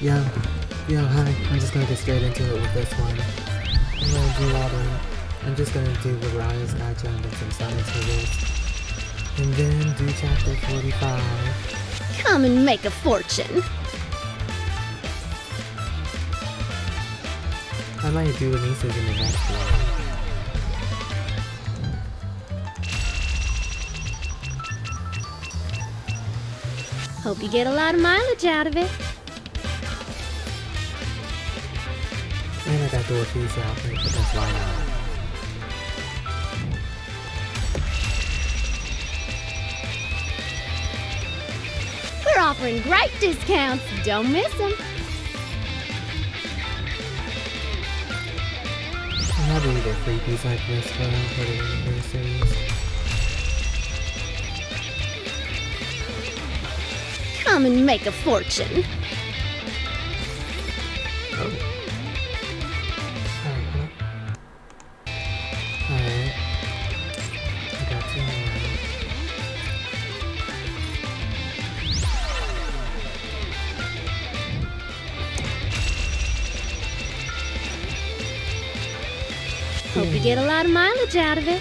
Yo, hi. I'm just gonna get straight into it with this one. I'm just gonna do Ryan's Gotcha and then some summons for this. And then do chapter 45. Come and make a fortune. I might do Anissa's in the next one. Hope you get a lot of mileage out of it. And I got Dorothy's outfit, because why not? We're offering great discounts. Don't miss them. I'm happy to get freebies like this for the anniversaries. Come and make a fortune. Oh. Alright. I got 2 more. Hope you get a lot of mileage out of it.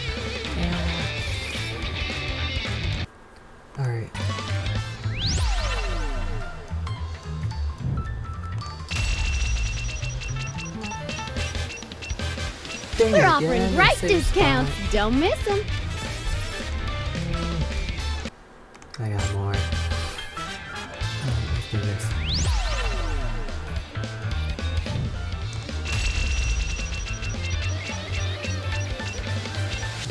Alright. We're offering great discounts. Don't miss them. I got more. Let's do this.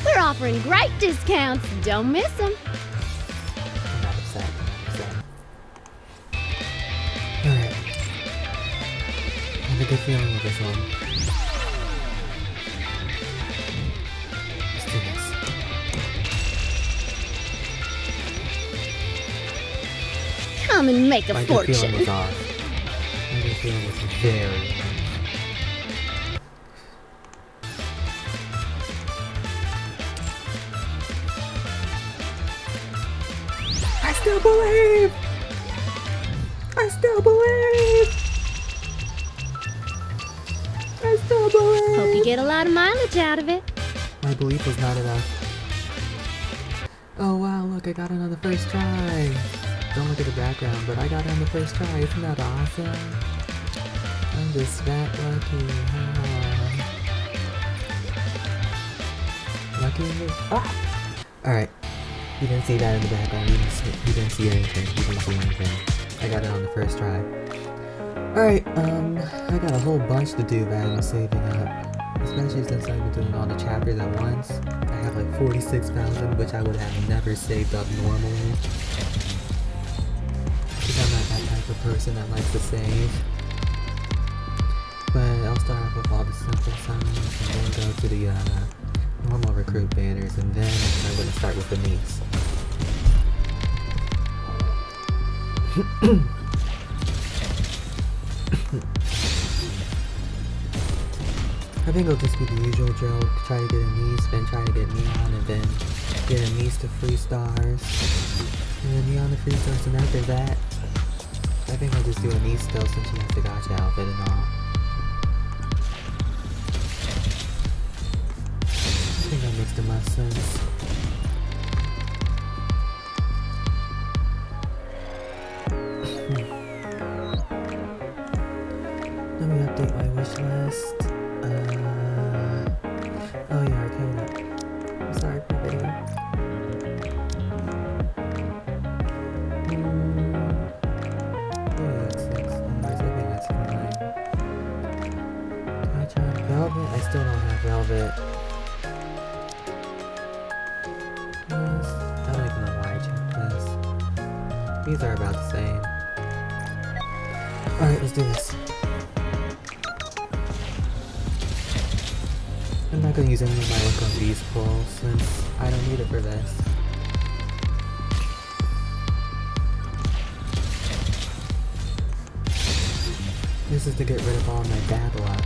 We're offering great discounts. Don't miss them. I'm not upset. Alright. I have a good feeling with this one. Let's do this. Come and make a My good feeling fortune. was off. My good feeling was very off. I still believe! I still believe! I still believe! Hope you get a lot of mileage out of it. My belief was not enough. Oh wow, look, I got it on the first try! Don't look at the background, but I got it on the first try. Isn't that awesome? I'm just that lucky. Lucky me. Ah! Alright. You didn't see that in the background. You didn't see anything. You didn't see anything. I got it on the first try. Alright, I got a whole bunch to do that I'm saving up. Especially since I've been doing all the chapters at once. I have like 46,000, which I would have never saved up normally. Because I'm not that type of person that likes to save. But I'll start off with all the simple summons and then go to the normal recruit banners, and then I'm going to start with the niece. I think it'll just be the usual joke. Try to get a niece, then try to get Neon, and then get a niece to 3 stars. And then Neon to 3 stars, and after that, I think I'll just do a niece still since she has the gotcha outfit and all. I think that makes the most sense. Let me update my wish list. Oh yeah, Arcana. I'm sorry for the video. Yeah, that's 6 stars. I think that's fine. Can I try Velvet? I still don't have Velvet. Yes. I don't even know why I checked this. These are about the same. Alright, let's do this. I'm not going to use any of my luck on these pulls since I don't need it for this. This is to get rid of all my bad luck.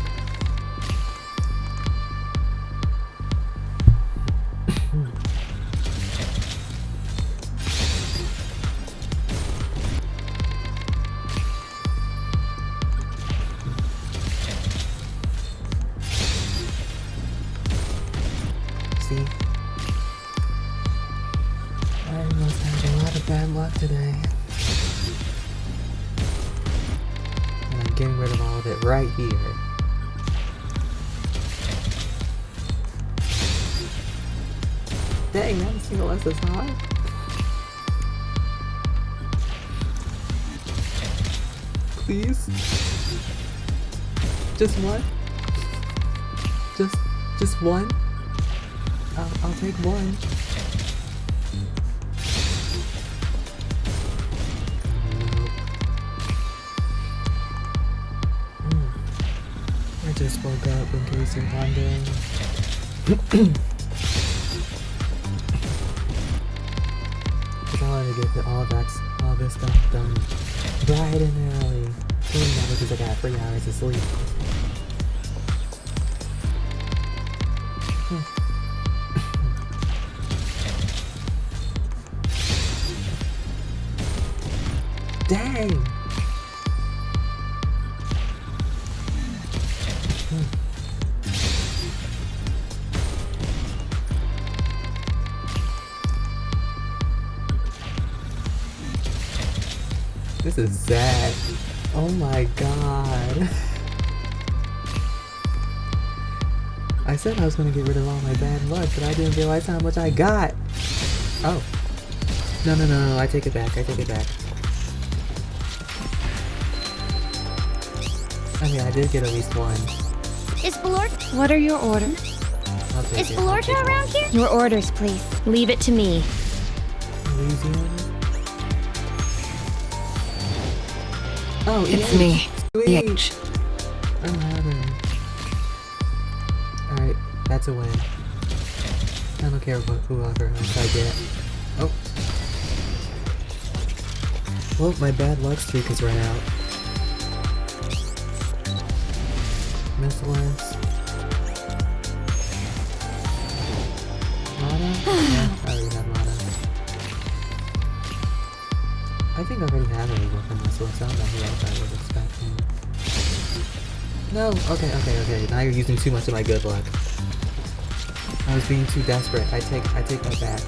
getting rid of all of it right here. Dang, that single SSR? Please? Just one? Just one? I'll take one. I just woke up in case you're wondering. Cause I wanted to get all this stuff done bright and early. Only now because I got 3 hours of sleep. Dang! This is sad. Oh my god. I said I was gonna get rid of all my bad luck, but I didn't realize how much I got. Oh. No, I take it back, I mean, I did get at least one. Is Blort? What are your orders? I'll take Is it. I'll take Blorta one. around here? Your orders, please. Leave it to me. Louisiana? Oh, It's EH. me. Sweet. EH. I'm having. Alright, that's a win. I don't care whoever else I get. Oh. Well, my bad luck streak has run out. Merciless. Mana? Yeah, I already have mana. I think I already have anyone from Merciless. I don't know who else I was expecting. No! Okay. Now you're using too much of my good luck. I was being too desperate. I take that back.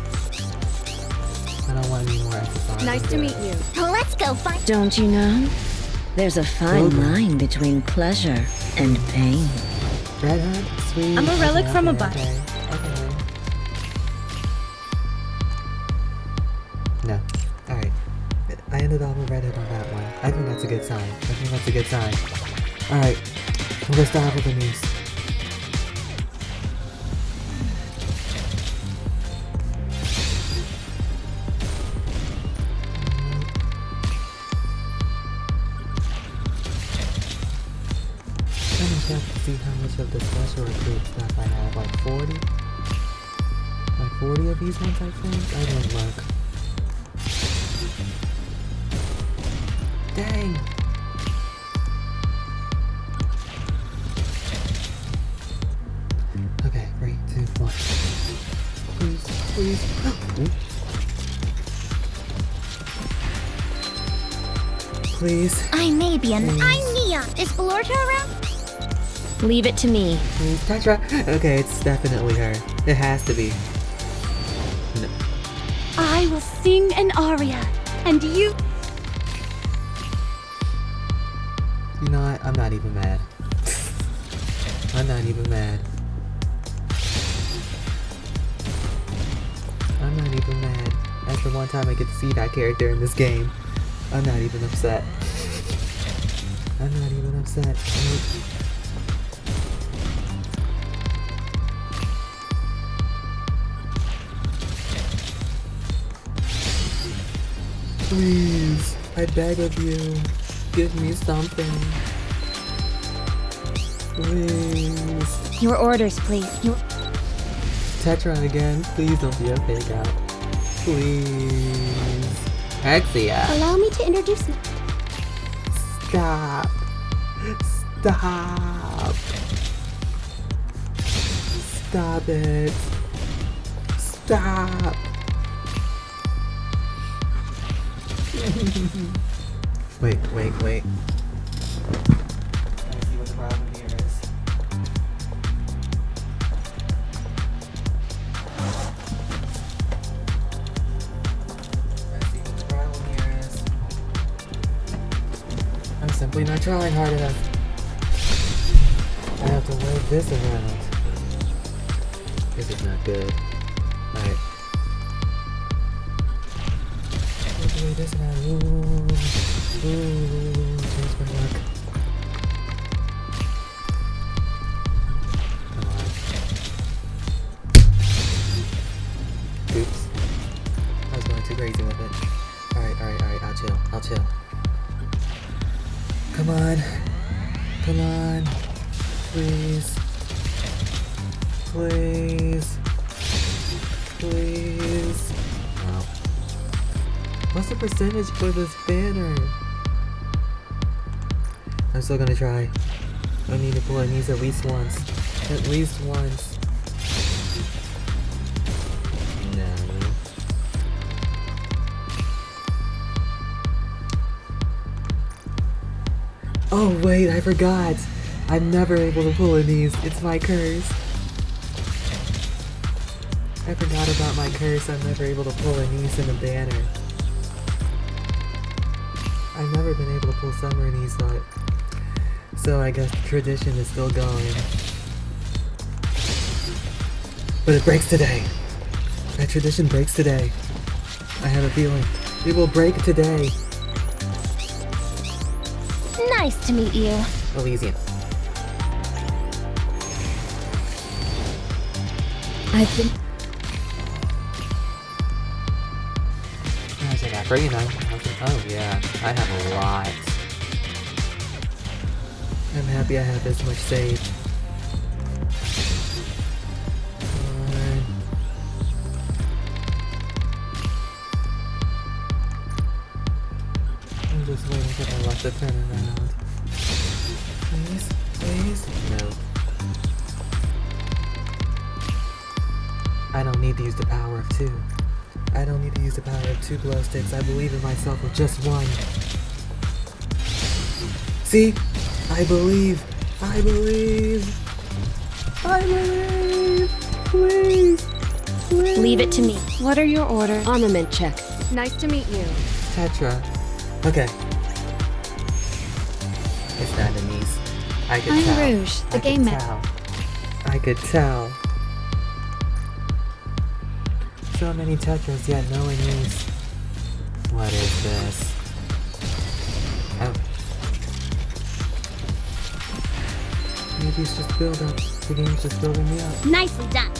I don't want any more SSRs. Nice to meet you. Let's go find. Don't you know? There's a fine Program. line between pleasure and pain. Red Hood? Sweet. I'm a relic Okay, from okay, above. Okay. No. Alright. I ended off with Red Hood on that one. I think that's a good sign. Alright. I'm gonna start with the niece. Let me check to see how much of the special recruit stuff I have. Like 40? Like 40 of these ones, I think? I didn't look. Dang! Okay, 3, 2, 1. Please. Please. I may be an. Please. I'm Neon. Is Blorta around? Leave it to me. Please, Tetra. Okay, it's definitely her. It has to be. No. I will sing an aria, and you. You know what? I'm not even mad. I'm not even mad. That's the one time I get to see that character in this game. I'm not even upset. Nope. Please, I beg of you, give me something. Please. Your orders, please. Tetra again, please don't be a fake out. Please. Hexia. Allow me to introduce. Stop. Stop it. Stop. Wait. I see what the problem here is. I'm simply not trying hard enough. I have to wave this around. This is not good. Alright. I have to wave this around. Ooh, change my luck. Come on. Oops. I was going too crazy with it. Alright, I'll chill. Come on. Please. Wow. What's the percentage for this banner? I'm still gonna try. I need to pull these at least once. No. Oh wait, I forgot! I'm never able to pull in these. It's my curse. I forgot about my curse. I'm never able to pull in these in a banner. I've never been able to pull summer in these, so I guess the tradition is still going. But it breaks today. That tradition breaks today. I have a feeling it will break today. Nice to meet you. Elysian. I've been... Gosh, I got 39. Oh yeah, I have a lot. I'm happy I have this much saved. Come on. I'm just waiting for my luck to turn around. Please? No. I don't need to use the power of 2. I don't need to use the power of 2 glow sticks. I believe in myself with just 1. See? I believe. Please. Leave it to me. What are your orders? Armament check. Nice to meet you. Tetra. Okay. It's not Denise. I could I'm tell. Rouge, the game man. I could tell. So many Tetras, yet no Anise. What is this? Oh. Maybe it's just build up. The game's just building me up. Nicely done.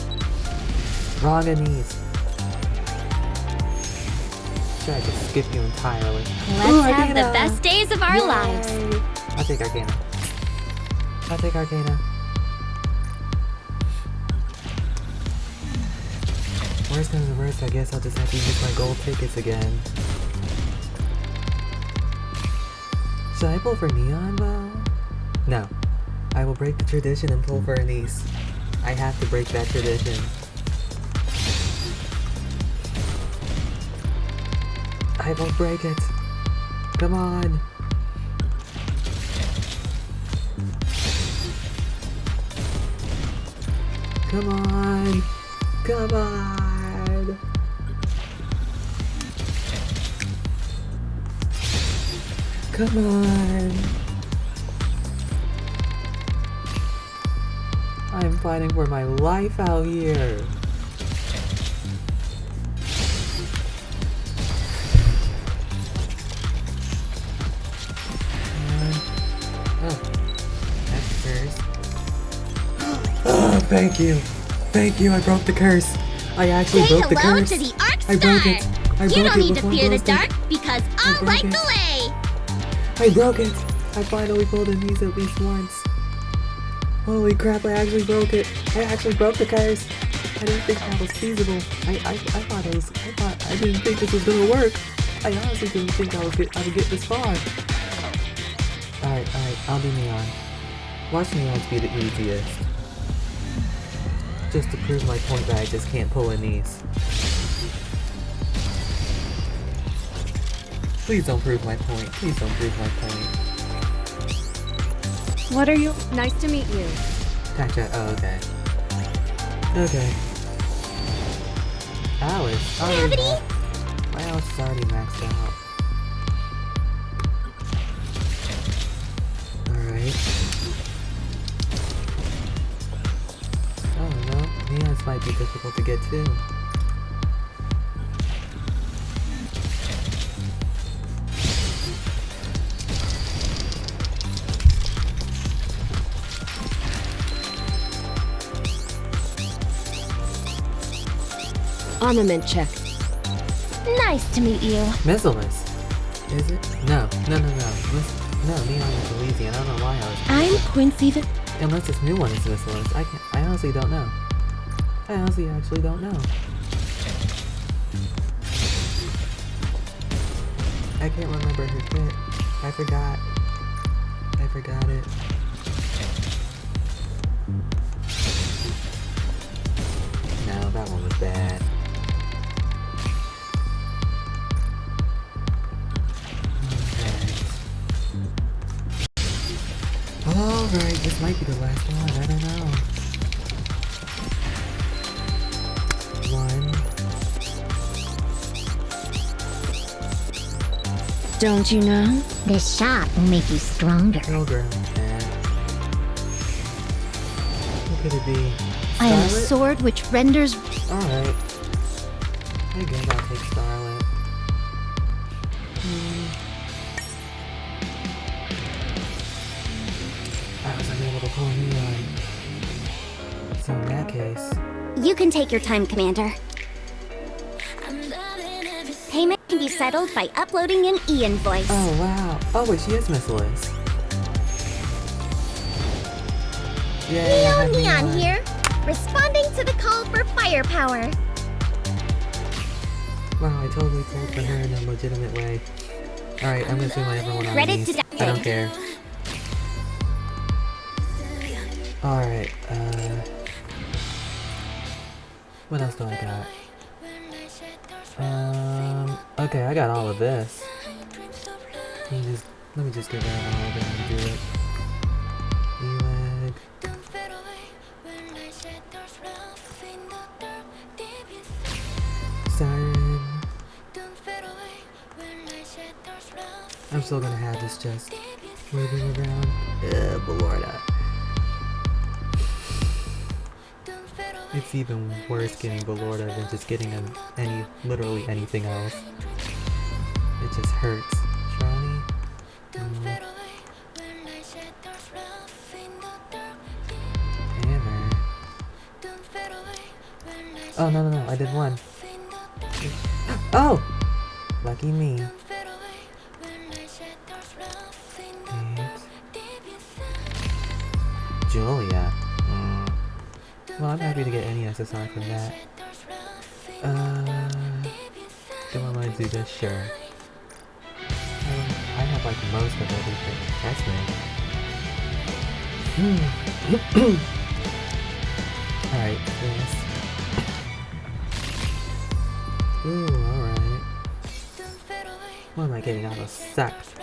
Wrong Anise. Should I just skip you entirely? Let's have the best days of our Yay! lives. I'll take Arcana. Worst comes to worst, I guess I'll just have to use my gold tickets again. Should I pull for Neon though? No. I will break the tradition and pull for Anise. I have to break that tradition. I won't break it. Come on. Come on. Come on. Come on. I'm fighting for my life out here. Oh, that's a curse. Oh, thank you. Thank you, I broke the curse. I actually Say broke the hello curse. to the Arc I broke Star. it. I You broke don't it need with to one fear the glow stick. dark because I I'll broke light it. the way. I broke it. I finally pulled in these at least once. Holy crap, I actually broke it. I actually broke the curse. I didn't think that was feasible. I didn't think this was gonna work. I honestly didn't think I would get this far. Alright, I'll do Neon. Watch Neons be the easiest. Just to prove my point that I just can't pull in these. Please don't prove my point. Please don't prove my point. What are you? Nice to meet you. Gotcha. Oh, okay. Okay. Alice. Gravity? My Alice is already maxed out. difficult to get to. Armament check. Nice to meet you. Missileless. Is it? No. No, Neon is Elysian. I don't know why I was. I'm Quincy the... Unless this new one is missileless. I honestly don't know. I honestly actually don't know. I can't remember her kit. I forgot it. No, that one was bad. Alright, this might be the last one, I don't know. One. Don't you know? This shot will make you stronger. Pilgrim. And what could it be? I am a Scarlet? sword which renders... Alright. I guess I'll take Scarlet. I was unable to pull Neon. So in that case... You can take your time, Commander. Payment can be settled by uploading an e-invoice. Oh wow. Oh wait, she is missileless. Yay, I have Neon here, responding to the call for firepower. Wow, I totally pulled for her in a legitimate way. Alright, I'm gonna swing my everyone on Ready these. to I don't care. Alright, what else do I got? Okay, I got all of this. Let me just get rid of all of it and do it. E-leg. Siren. I'm still gonna have this just moving around. Belorda. It's even worse getting Belorda than just getting literally anything else. It just hurts. Shiny? Hammer. Oh, no, I did one. Oh! Lucky me. Julia. Well, I'm happy to get any SSR from that. Do I want to do this? Sure. I have like most of everything. That's nice. Alright, this. Ooh, alright. What am I getting out of sex?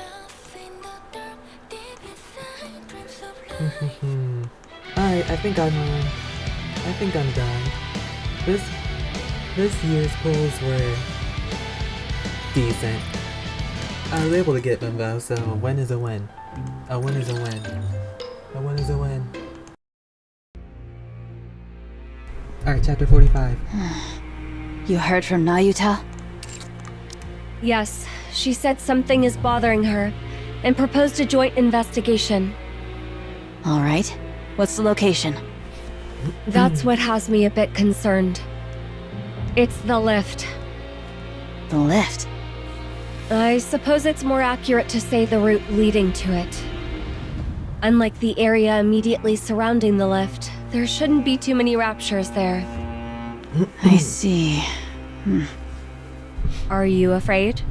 Alright, I think I'm done. This year's pulls were decent. I was able to get them though, so a win is a win. A win is a win. A win is a win. Alright, chapter 45. You heard from Nayuta? Yes, she said something is bothering her and proposed a joint investigation. All right. What's the location? That's what has me a bit concerned. It's the lift. The lift? I suppose it's more accurate to say the route leading to it. Unlike the area immediately surrounding the lift, there shouldn't be too many raptures there. I see. Are you afraid?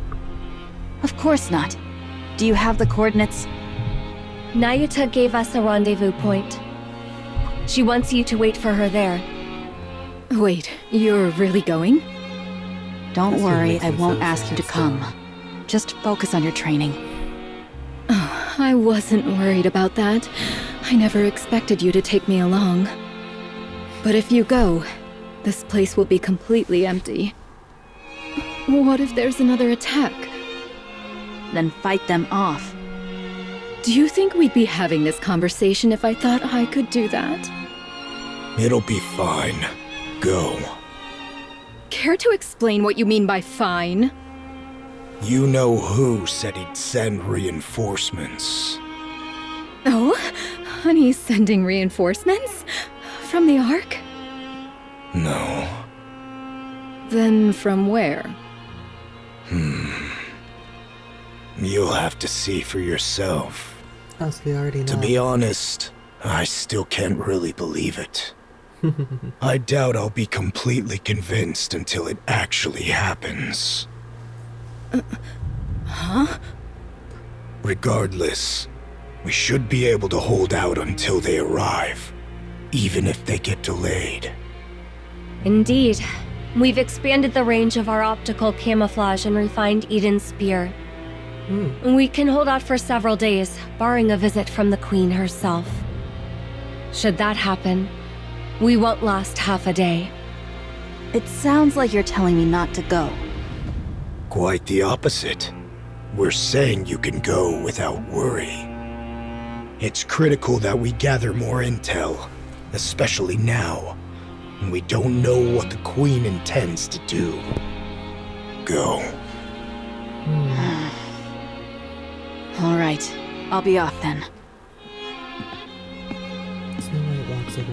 Of course not. Do you have the coordinates? Nayuta gave us a rendezvous point. She wants you to wait for her there. Wait, you're really going? Don't This worry, makes I me won't so ask you to sad, come. Just focus on your training. Oh, I wasn't worried about that. I never expected you to take me along. But if you go, this place will be completely empty. What if there's another attack? Then fight them off. Do you think we'd be having this conversation if I thought I could do that? It'll be fine. go. Care to explain what you mean by fine? You know who said he'd send reinforcements. Oh? Honey's sending reinforcements? From the Ark? No. Then from where? You'll have to see for yourself. Oh, so we already know. To be honest, I still can't really believe it. I doubt I'll be completely convinced until it actually happens. Huh? Regardless, we should be able to hold out until they arrive, even if they get delayed. Indeed. We've expanded the range of our optical camouflage and refined Eden's spear. We can hold out for several days, barring a visit from the Queen herself. Should that happen, we won't last half a day. It sounds like you're telling me not to go. Quite the opposite. We're saying you can go without worry. It's critical that we gather more intel, especially now. We don't know what the Queen intends to do. Go. All right, I'll be off then. Snow White walks away.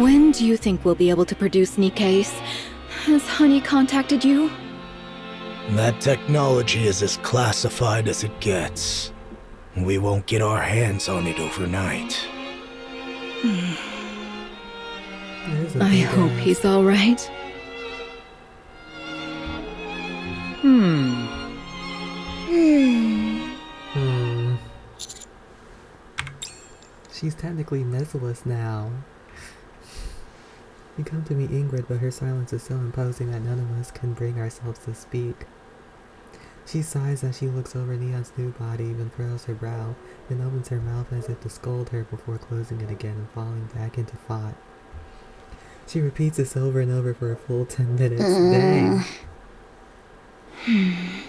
When do you think we'll be able to produce NIKKE's? Has Honey contacted you? That technology is as classified as it gets. We won't get our hands on it overnight. There's a I big hope ass- he's all right. She's technically merciless now. You come to meet Ingrid, but her silence is so imposing that none of us can bring ourselves to speak. She sighs as she looks over Neon's new body, even furrows her brow, then opens her mouth as if to scold her before closing it again and falling back into thought. She repeats this over and over for a full 10 minutes. Dang.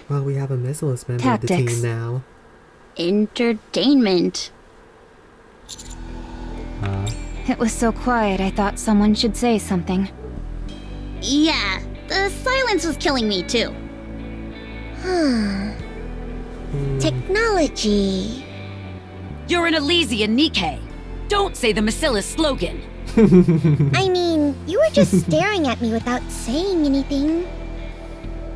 Well, we have a merciless member of the Tactics. team now. Entertainment. It was so quiet, I thought someone should say something. Yeah, the silence was killing me too. Technology. You're an Elysian, Nikke. Don't say the Macillus slogan. I mean, you were just staring at me without saying anything.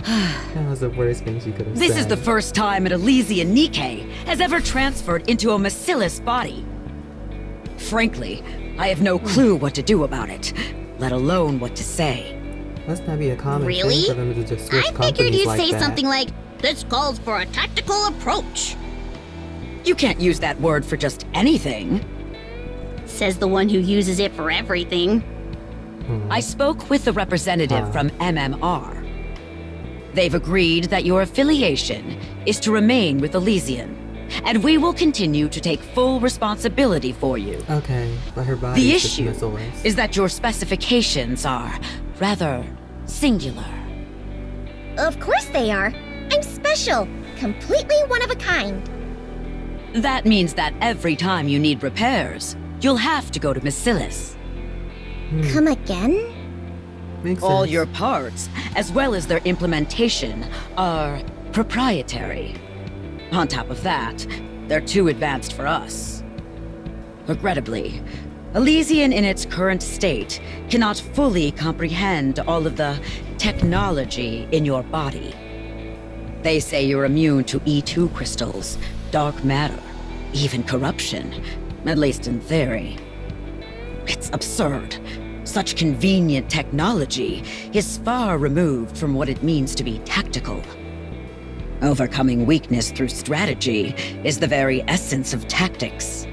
That was the worst thing she could have said. This is the first time an Elysian Nikke has ever transferred into a Macillus body. Frankly, I have no clue what to do about it, let alone what to say. Must not be a common Really? thing for them to just switch I figured companies you'd like say that. something like, "This calls for a tactical approach," You can't use that word for just anything. says the one who uses it for everything. I spoke with the representative from MMR. They've agreed that your affiliation is to remain with Elysian, and we will continue to take full responsibility for you. Okay, but her body The is just issue merciless. is that your specifications are rather singular. Of course they are. I'm special. Completely one of a kind. That means that every time you need repairs, you'll have to go to Macillus. Come again? Makes All sense. your parts, as well as their implementation, are proprietary. On top of that, they're too advanced for us. Regrettably, Elysian in its current state cannot fully comprehend all of the technology in your body. They say you're immune to E2 crystals, dark matter, even corruption, at least in theory. It's absurd. Such convenient technology is far removed from what it means to be tactical. Overcoming weakness through strategy is the very essence of tactics.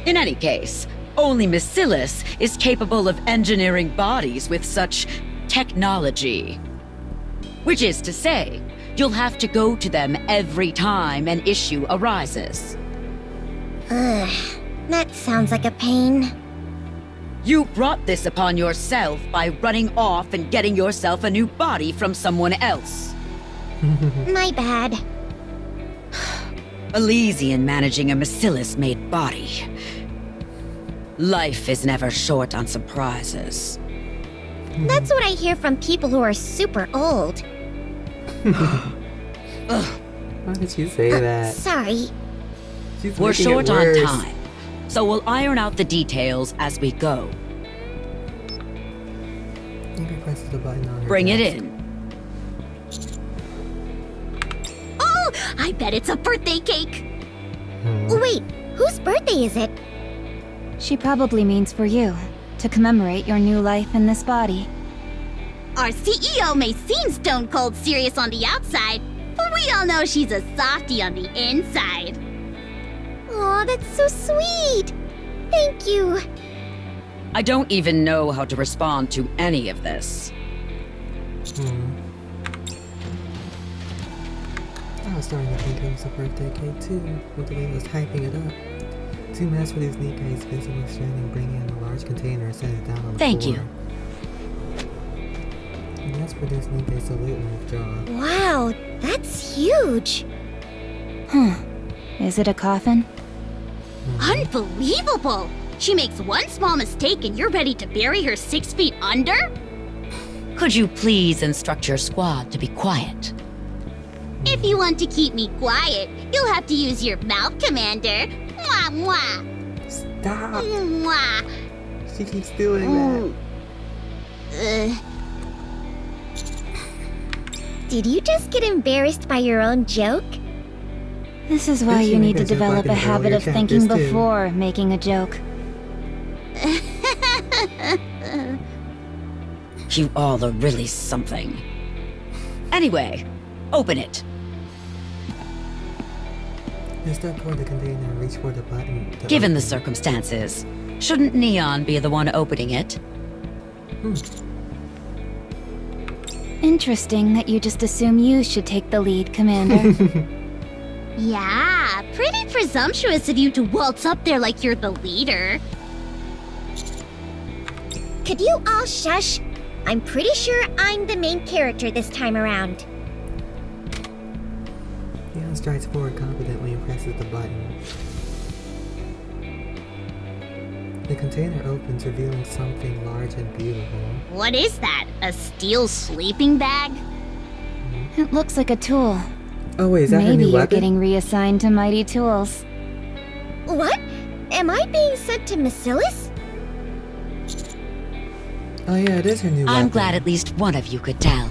In any case, only Macillus is capable of engineering bodies with such technology. Which is to say, you'll have to go to them every time an issue arises. Ugh, that sounds like a pain. You brought this upon yourself by running off and getting yourself a new body from someone else. My bad. Elysian managing a Macillus-made body. Life is never short on surprises. That's what I hear from people who are super old. Why did you say that? Sorry. She's We're making it short on worse. time, so we'll iron out the details as we go. Maybe presses the button on her Bring it desk. in. Oh, I bet it's a birthday cake. Wait, whose birthday is it? She probably means for you, to commemorate your new life in this body. Our CEO may seem stone cold serious on the outside, but we all know she's a softie on the inside. Aw, that's so sweet. Thank you. I don't even know how to respond to any of this. I was starting to think it was a birthday cake too, with the way it was hyping it up. 2 mass for these NIKKE's visible stranding, bringing in a large container and set it down on the Thank floor. you. And that's for this NIKKE salute and withdraw. Wow, that's huge. Is it a coffin? Unbelievable. She makes one small mistake and you're ready to bury her 6 feet under? Could you please instruct your squad to be quiet? If you want to keep me quiet, you'll have to use your mouth, Commander. Mwah, mwah. Stop! Mwah. She keeps doing that. Did you just get embarrassed by your own joke? This is why Yes, you you need to guys are develop a fucking habit earlier of thinking chapters, too. before making a joke. You all are really something. Anyway, open it. You step toward the container and reach for the button. to Given the open. circumstances, shouldn't Neon be the one opening it? Interesting that you just assume you should take the lead, Commander. Yeah, pretty presumptuous of you to waltz up there like you're the leader. Could you all shush? I'm pretty sure I'm the main character this time around. Neon strides forward confidently and presses the button. The container opens, revealing something large and beautiful. What is that? A steel sleeping bag? It looks like a tool. Oh wait, is that her Maybe new you're weapon? getting reassigned to Mighty Tools. What? Am I being sent to Macilis? Oh yeah, it is her new weapon. I'm glad at least one of you could tell.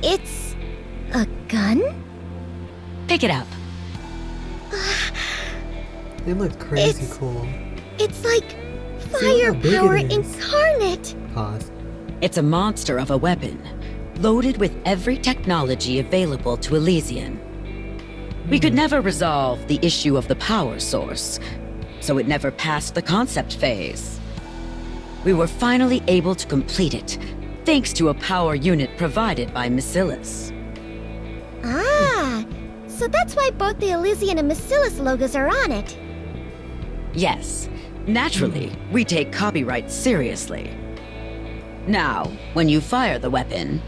It's a gun? Pick it up. It looked crazy It's- cool. It's like See how big it firepower is. incarnate. Pause. It's a monster of a weapon, loaded with every technology available to Elysian. We could never resolve the issue of the power source, so it never passed the concept phase. We were finally able to complete it, thanks to a power unit provided by Macilis. Ah, so that's why both the Elysian and Macilis logos are on it. Yes, naturally, we take copyright seriously. Now, when you fire the weapon,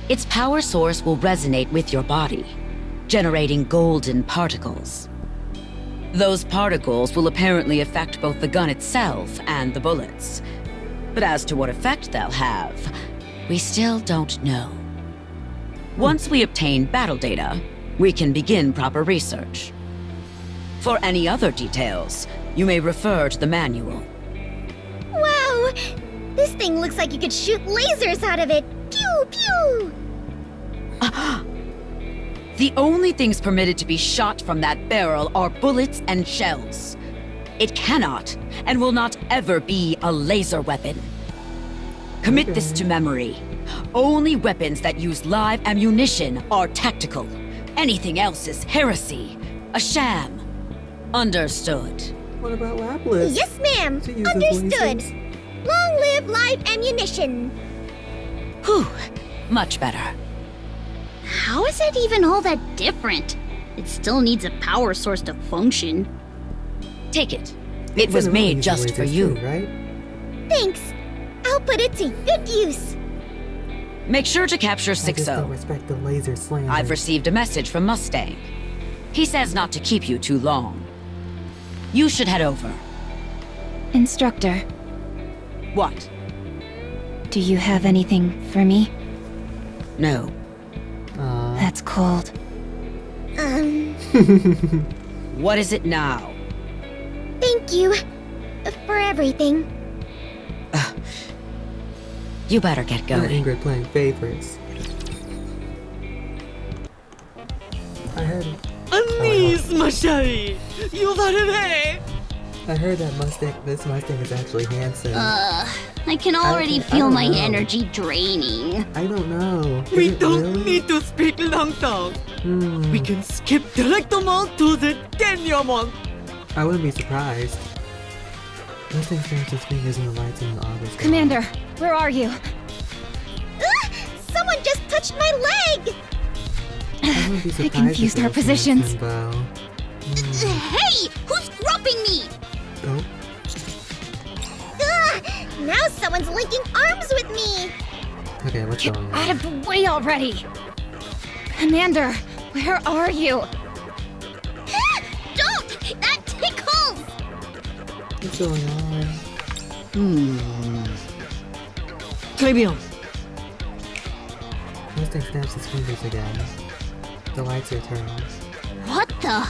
its power source will resonate with your body, generating golden particles. Those particles will apparently affect both the gun itself and the bullets. But as to what effect they'll have, we still don't know. Once we obtain battle data, we can begin proper research. For any other details, you may refer to the manual. Wow, this thing looks like you could shoot lasers out of it. Pew, pew. The only things permitted to be shot from that barrel are bullets and shells. It cannot and will not ever be a laser weapon. Commit this to memory. Only weapons that use live ammunition are tactical. Anything else is heresy, a sham. Understood. What about Lapis? Yes, ma'am. She uses Understood. lasers. Long live live ammunition. Whew, much better. How is it even all that different? It still needs a power source to function. Take it. It was Cinnamon made uses just for lasers you. too, right? Thanks. I'll put it to good use. Make sure to capture I just don't 6-0. respect the laser slam. I've received a message from Mustang. He says not to keep you too long. You should head over. Instructor, What? do you have anything for me? No. That's cold. What is it now? Thank you for everything. You better get Not going. Ingrid playing favorites. I heard. Anise, ma chérie! You are away! I heard that this Mustang is actually handsome. I can already I feel don't my know. energy draining. I don't know. Is We it don't really? need to speak long talk. Hmm. We can skip directement to the denouement. I wouldn't be surprised. Mustang snaps his fingers in the lights in the August. Commander, where are you? Someone just touched my leg! I wouldn't be I surprised. confused if our it was positions. handsome, though. Hey! Who's groping me? Oh, Now someone's linking arms with me! okay, what's Get going out on? of the way already! Commander, where are you? Don't! That tickles! What's going on? Très bien. Mustang snaps his fingers again. The lights are turned. What the?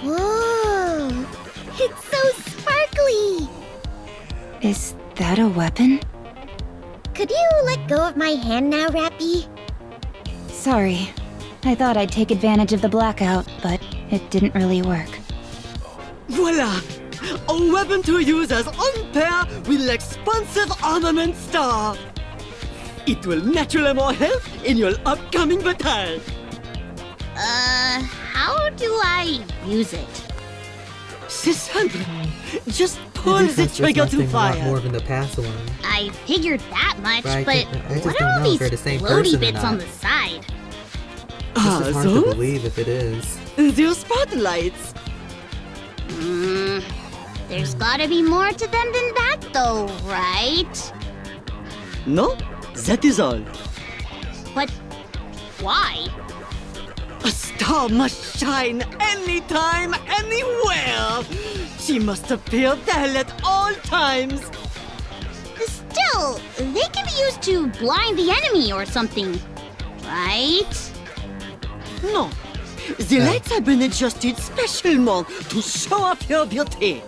Whoa! It's so sparkly! Is that a weapon? Could you let go of my hand now, Rappy? Sorry. I thought I'd take advantage of the blackout, but it didn't really work. Voila! A weapon to use as on pair with expensive armament star. It will naturally help in your upcoming battle. How do I use it? C'est simple. Just pull Maybe the because this trigger to Mustang a lot fire. more than the past one. I figured that much, But I but just what don't are all know if these they're the same floaty person or bits on not. the side? It's just hard to so? believe if it is. The spotlights. There's gotta be more to them than that, though, right? No, that is all. But why? A star must shine anytime, anywhere. She must appear there at all times. Still, they can be used to blind the enemy or something, right? No, the lights have been adjusted specially to show off your beauty.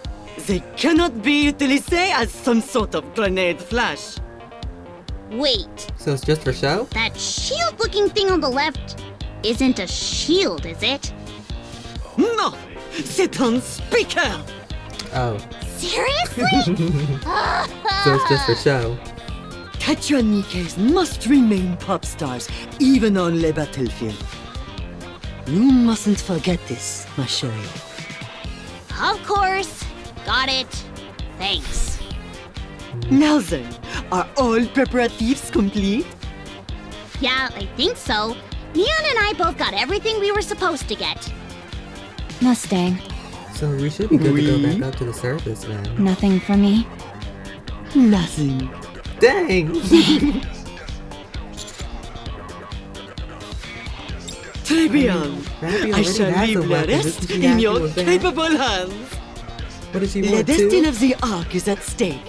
They cannot be utilized as some sort of grenade flash. Wait, So it's just for show? that shield-looking thing on the left isn't a shield, is it? No, c'est un speaker. Oh, Seriously? so it's just for show. Katya and Nikkes must remain pop stars, even on the battlefield. You mustn't forget this, ma chérie. Of course. Got it. Thanks. Now then, are all preparatives complete? Yeah, I think so. Neon and I both got everything we were supposed to get. Mustang, So we should be good to go Oui. back up to the surface then. nothing for me. Nothing. Dang! Très bien. Rappy I already shall has leave a the weapon. rest Doesn't she in have your to with that? capable hands. What does she The want destiny to? of the Ark is at stake,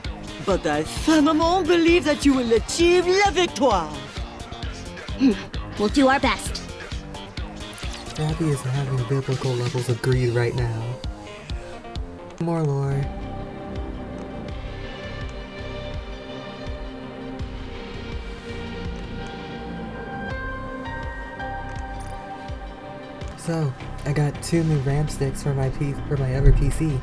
but I firmly believe that you will achieve la victoire. We'll do our best. Rappy is having biblical levels of greed right now. More lore. So, I got 2 new RAM sticks for my other PC.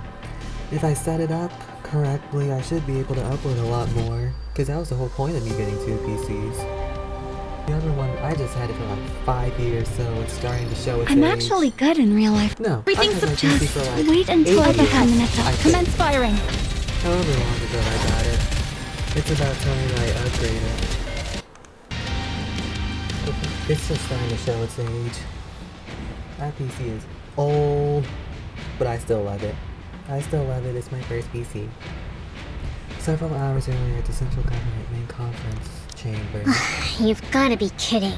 If I set it up correctly, I should be able to upload a lot more, because that was the whole point of me getting 2 PCs. The other one, I just had it for like 5 years, so it's starting to show its I'm age. actually good in real life. No, Everything's I had my PC for like Wait until 8 I years, become an adult. I think. Commence firing. However long ago I got it. It's about time I upgrade it. It's just starting to show its age. My PC is old, but I still love it. I still love it. It's my first PC. Several hours earlier at the Central Government Main Conference Chamber. You've gotta be kidding.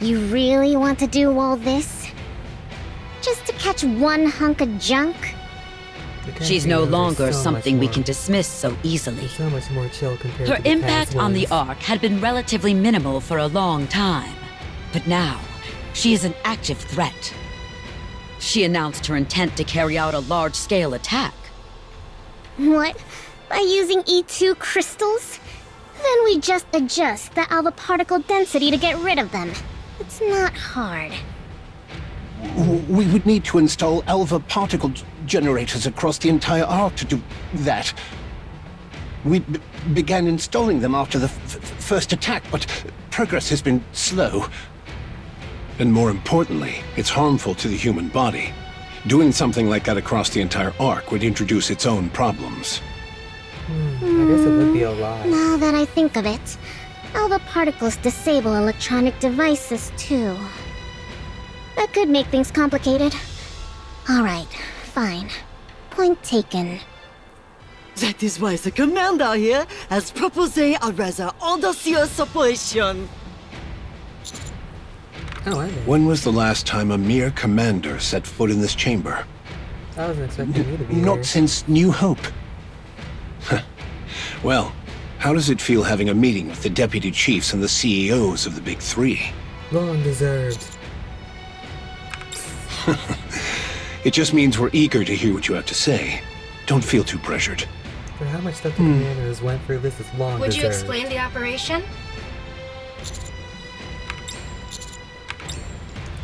You really want to do all this? Just to catch one hunk of junk? She's no Cantina was longer so something much we more- can dismiss so easily. So much more chill compared Her to the impact past on the ones. Ark had been relatively minimal for a long time, but now she is an active threat. She announced her intent to carry out a large-scale attack. What? By using E2 crystals? Then we just adjust the alpha particle density to get rid of them. It's not hard. We would need to install alpha particle generators across the entire Ark to do that. We began installing them after the first attack, but progress has been slow. And more importantly, it's harmful to the human body. Doing something like that across the entire Ark would introduce its own problems. I guess it would be a lot. Now that I think of it, alpha particles disable electronic devices too. That could make things complicated. Alright, fine. Point taken. That is why the commander here has proposed a rather audacious operation. Oh, I know. When was the last time a mere commander set foot in this chamber? I wasn't expecting you to be Not here. since New Hope. Well, how does it feel having a meeting with the deputy chiefs and the CEOs of the Big Three? Long deserved. It just means we're eager to hear what you have to say. Don't feel too pressured. For how much stuff the commanders went through, this is long Would deserved. you explain the operation?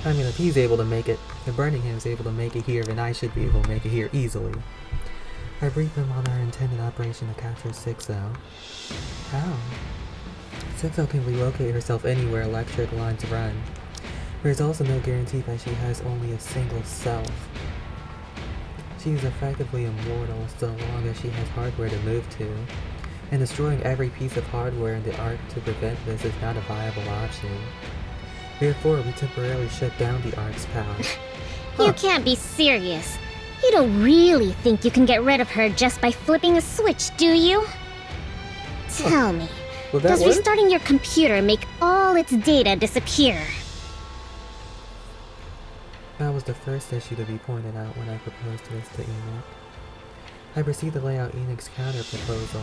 I mean, if he's able to make it, if Burningham's able to make it here, then I should be able to make it here easily. I briefed them on our intended operation to capture 6-0. How? 6-0 can relocate herself anywhere electric lines run. There's also no guarantee that she has only a single self. She is effectively immortal so long as she has hardware to move to, and destroying every piece of hardware in the Ark to prevent this is not a viable option. Therefore, we temporarily shut down the Ark's power. You can't be serious. You don't really think you can get rid of her just by flipping a switch, do you? Tell me, Will that does work? restarting your computer make all its data disappear? That was the first issue to be pointed out when I proposed this to Enoch. I proceeded to lay out Enoch's counter-proposal.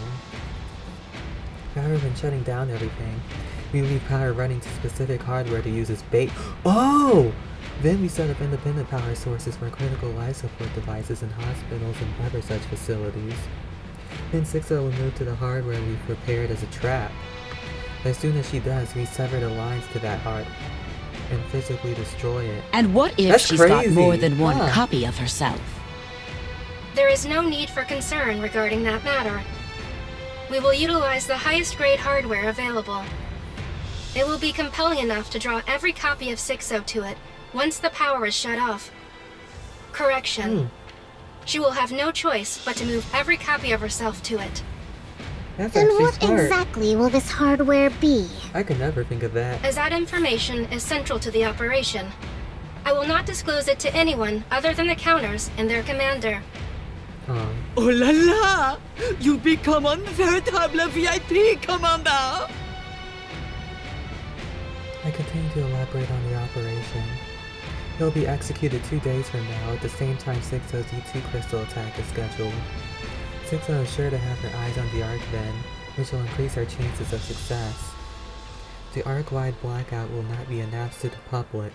Rather than shutting down everything, we leave power running to specific hardware to use as bait. Oh! Then we set up independent power sources for critical life support devices in hospitals and other such facilities. Then 6-0 will move to the hardware we've prepared as a trap. As soon as she does, we sever the lines to that Ark and physically destroy it. And what if That's she's got crazy. more than one Huh. copy of herself? There is no need for concern regarding that matter. We will utilize the highest grade hardware available. It will be compelling enough to draw every copy of 6-0 to it once the power is shut off. Correction. She will have no choice but to move every copy of herself to it. That's And actually what smart. exactly will this hardware be? I could never think of that. As that information is central to the operation, I will not disclose it to anyone other than the counters and their commander. Oh la la! You become un véritable VIP, commander! I continue to elaborate on the operation. It will be executed 2 days from now at the same time 6-0's E2 crystal attack is scheduled. 6-0 is sure to have her eyes on the Ark then, which will increase our chances of success. The Ark-wide blackout will not be announced to the public.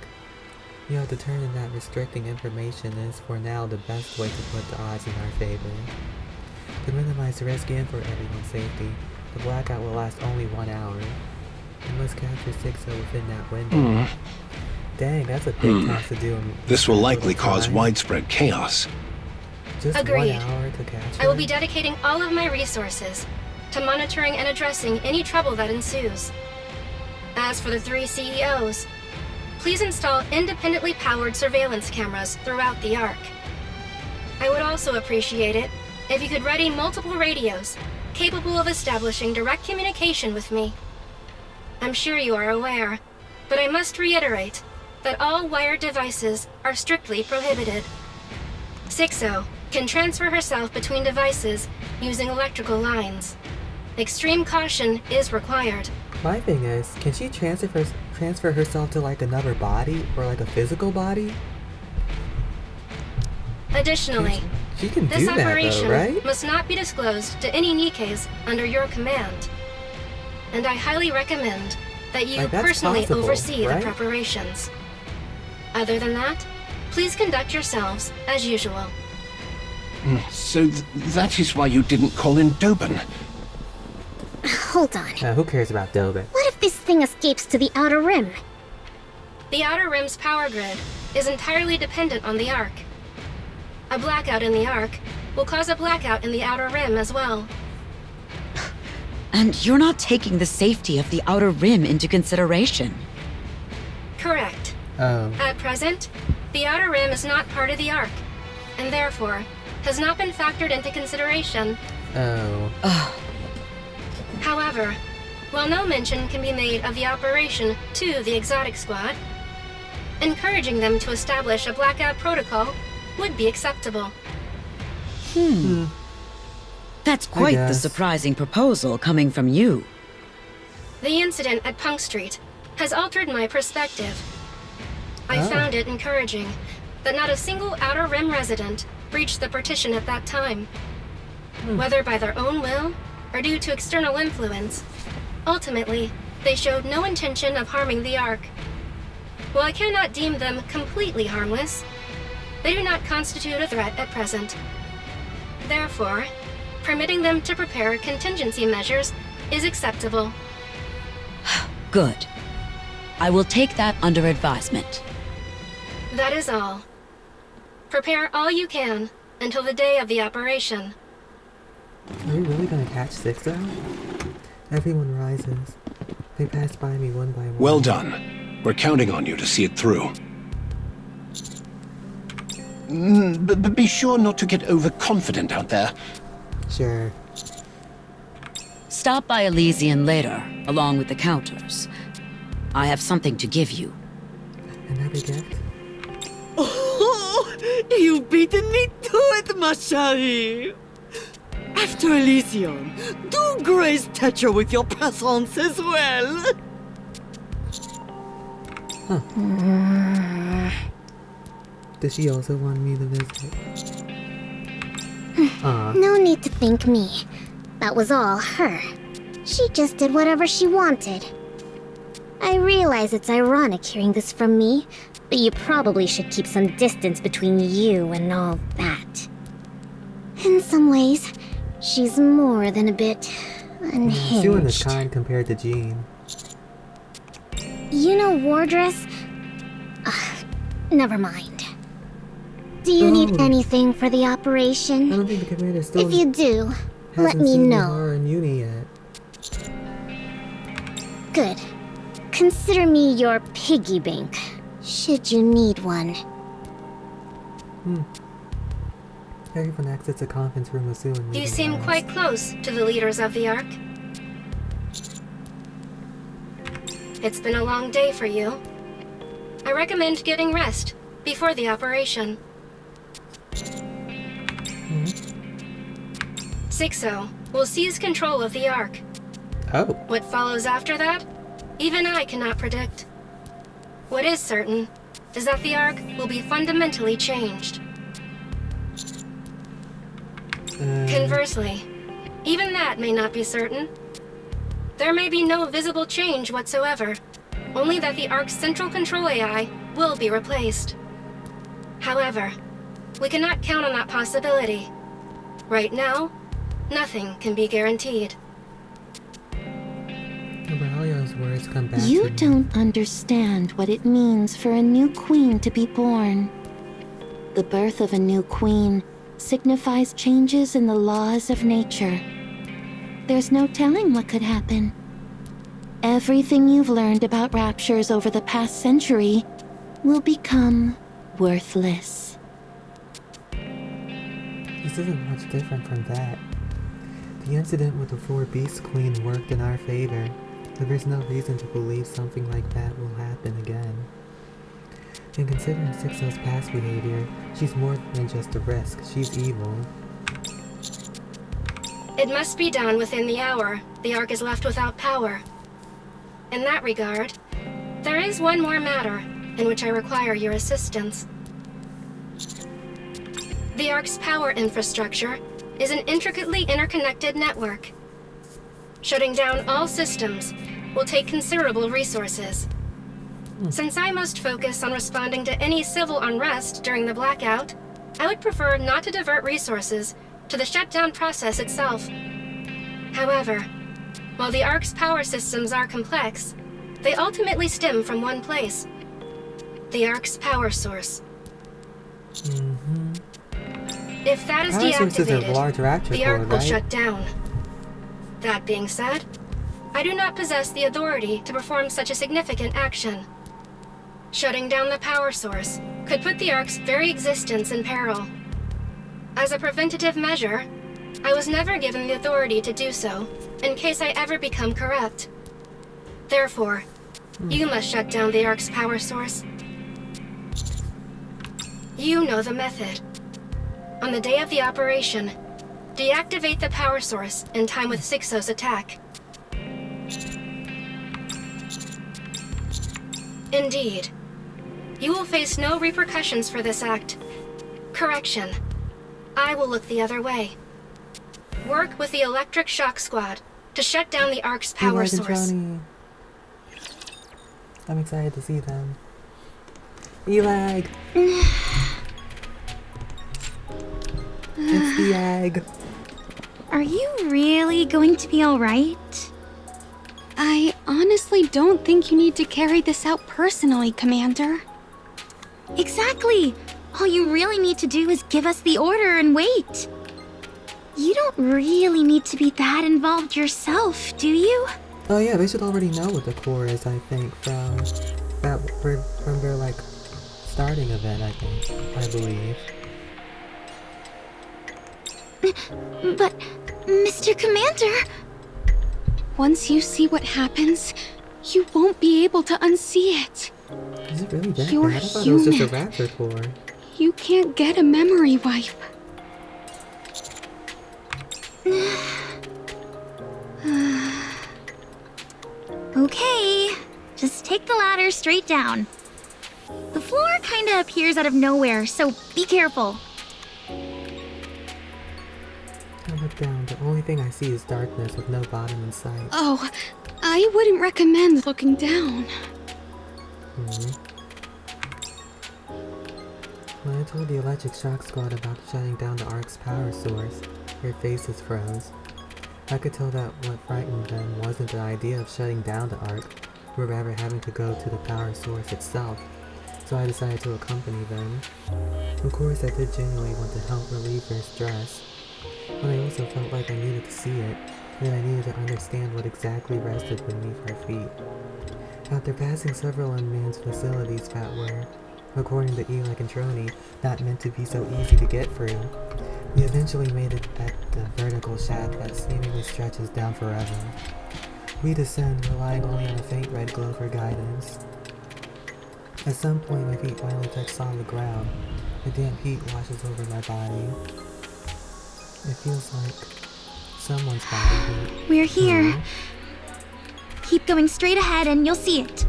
We have determined that restricting information is for now the best way to put the odds in our favor. To minimize the risk and for everyone's safety, the blackout will last only 1 hour. We must capture 6-0 within that window. Dang, that's a big task to do in This will that likely little cause time. widespread chaos. Just Agreed. 1 hour to capture I will be it? dedicating all of my resources to monitoring and addressing any trouble that ensues. As for the 3 CEOs, please install independently powered surveillance cameras throughout the Ark. I would also appreciate it if you could ready multiple radios capable of establishing direct communication with me. I'm sure you are aware, but I must reiterate that all wired devices are strictly prohibited. 6-0 can transfer herself between devices using electrical lines. Extreme caution is required. My thing is, can she transfer herself to like another body or like a physical body? Additionally, She can This do that operation though, right? must not be disclosed to any Nikkes under your command. And I highly recommend that you Like, that's personally possible, oversee right? the preparations. Other than that, please conduct yourselves as usual. So that is why you didn't call in Doben. Hold on. Who cares about Dobin? What if this thing escapes to the Outer Rim? The Outer Rim's power grid is entirely dependent on the Ark. A blackout in the Ark will cause a blackout in the Outer Rim as well. And you're not taking the safety of the Outer Rim into consideration. Correct. Oh. At present, the Outer Rim is not part of the Ark, and therefore has not been factored into consideration. Oh. However, while no mention can be made of the operation to the Exotic Squad, encouraging them to establish a blackout protocol would be acceptable. That's quite the guess. surprising proposal coming from you. The incident at Punk Street has altered my perspective. I Oh. found it encouraging that not a single Outer Rim resident breached the partition at that time. Whether by their own will or due to external influence, ultimately, they showed no intention of harming the Ark. While I cannot deem them completely harmless, they do not constitute a threat at present. Therefore, permitting them to prepare contingency measures is acceptable. Good. I will take that under advisement. That is all. Prepare all you can until the day of the operation. Are we really gonna catch 6 though? Everyone rises. They pass by me one by one. Well done. We're counting on you to see it through. But be sure not to get overconfident out there. Sure. Stop by Elysian later, along with the counters. I have something to give you. Another gift? Oh, you've beaten me to it, ma chérie. After Elysium, do grace Tetra with your presence as well. Does she also want me to visit? No need to thank me. That was all her. She just did whatever she wanted. I realize it's ironic hearing this from me, but you probably should keep some distance between you and all that. In some ways, she's more than a bit Suin is unhinged. kind compared to Jean. You know Wardress? Never mind. Do you need Oh. anything for the I operation? don't think the commander still If you do, let hasn't me seen know. Mihara and Uni yet. Good. Consider me your piggy bank, should you need one. Everyone exits the conference room with Suin. You leaving seem the house. quite close to the leaders of the Ark. It's been a long day for you. I recommend getting rest before the operation. 6-0 will seize control of the Ark. Oh. What follows after that, even I cannot predict. What is certain is that the Ark will be fundamentally changed. Conversely, even that may not be certain. There may be no visible change whatsoever, only that the Ark's central control AI will be replaced. However, we cannot count on that possibility. Right now, nothing can be guaranteed. Aurelio's words come back You to me. don't understand what it means for a new queen to be born. The birth of a new queen signifies changes in the laws of nature. There's no telling what could happen. Everything you've learned about raptures over the past century will become worthless. This isn't much different from that. The incident with the 4 Beast Queen worked in our favor. There's no reason to believe something like that will happen again. And considering Sixo's past behavior, she's more than just a risk. She's evil. It must be done within the hour the Ark is left without power. In that regard, there is one more matter in which I require your assistance. The Ark's power infrastructure is an intricately interconnected network. Shutting down all systems will take considerable resources. Since I must focus on responding to any civil unrest during the blackout, I would prefer not to divert resources to the shutdown process itself. However, while the Ark's power systems are complex, they ultimately stem from one place: the Ark's power source. If that is Power source is a deactivated, large reactor the core, Ark will right? shut down. That being said, I do not possess the authority to perform such a significant action. Shutting down the power source could put the Ark's very existence in peril. As a preventative measure, I was never given the authority to do so, in case I ever become corrupt. Therefore, you must shut down the Ark's power source. You know the method. On the day of the operation, deactivate the power source in time with Sixo's attack. Indeed. You will face no repercussions for this act. Correction. I will look the other way. Work with the Electric Shock Squad to shut down the Ark's power source. I'm excited to see them. Elag! It's the egg. Are you really going to be alright? I honestly don't think you need to carry this out personally, Commander. Exactly! All you really need to do is give us the order and wait. You don't really need to be that involved yourself, do you? Oh yeah, they should already know what the core is, I think, from their, like, starting event, I believe. But, Mr. Commander... Once you see what happens, you won't be able to unsee it. Is it really that You're bad? I thought it was just a human. raptor core. You can't get a memory wipe. Okay, just take the ladder straight down. The floor kinda appears out of nowhere, so be careful. I look down, the only thing I see is darkness with no bottom in sight. Oh, I wouldn't recommend looking down. When I told the Electric Shock Squad about shutting down the Ark's power source, their faces froze. I could tell that what frightened them wasn't the idea of shutting down the Ark, but rather having to go to the power source itself, so I decided to accompany them. Of course, I did genuinely want to help relieve their stress, but I also felt like I needed to see it, and I needed to understand what exactly rested beneath our feet. After passing several unmanned facilities that were, according to Eli and Trony, not meant to be so easy to get through, we eventually made it at the vertical shaft that seemingly stretches down forever. We descend, relying only on a faint red glow for guidance. At some point, my feet finally touch solid ground. The damp heat washes over my body. It feels like someone's body heat. We're here. Keep going straight ahead and you'll see it.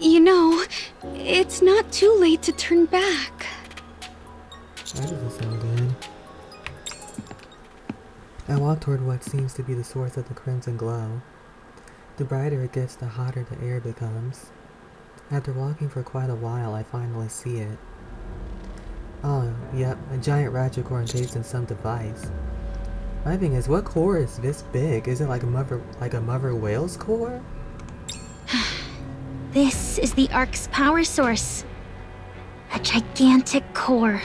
You know, it's not too late to turn back. That doesn't sound good. I walk toward what seems to be the source of the crimson glow. The brighter it gets, the hotter the air becomes. After walking for quite a while, I finally see it. Oh, yep, a giant ratchet core encased in some device. My thing is, what core is this big? Is it like a mother whale's core? This is the Ark's power source. A gigantic core.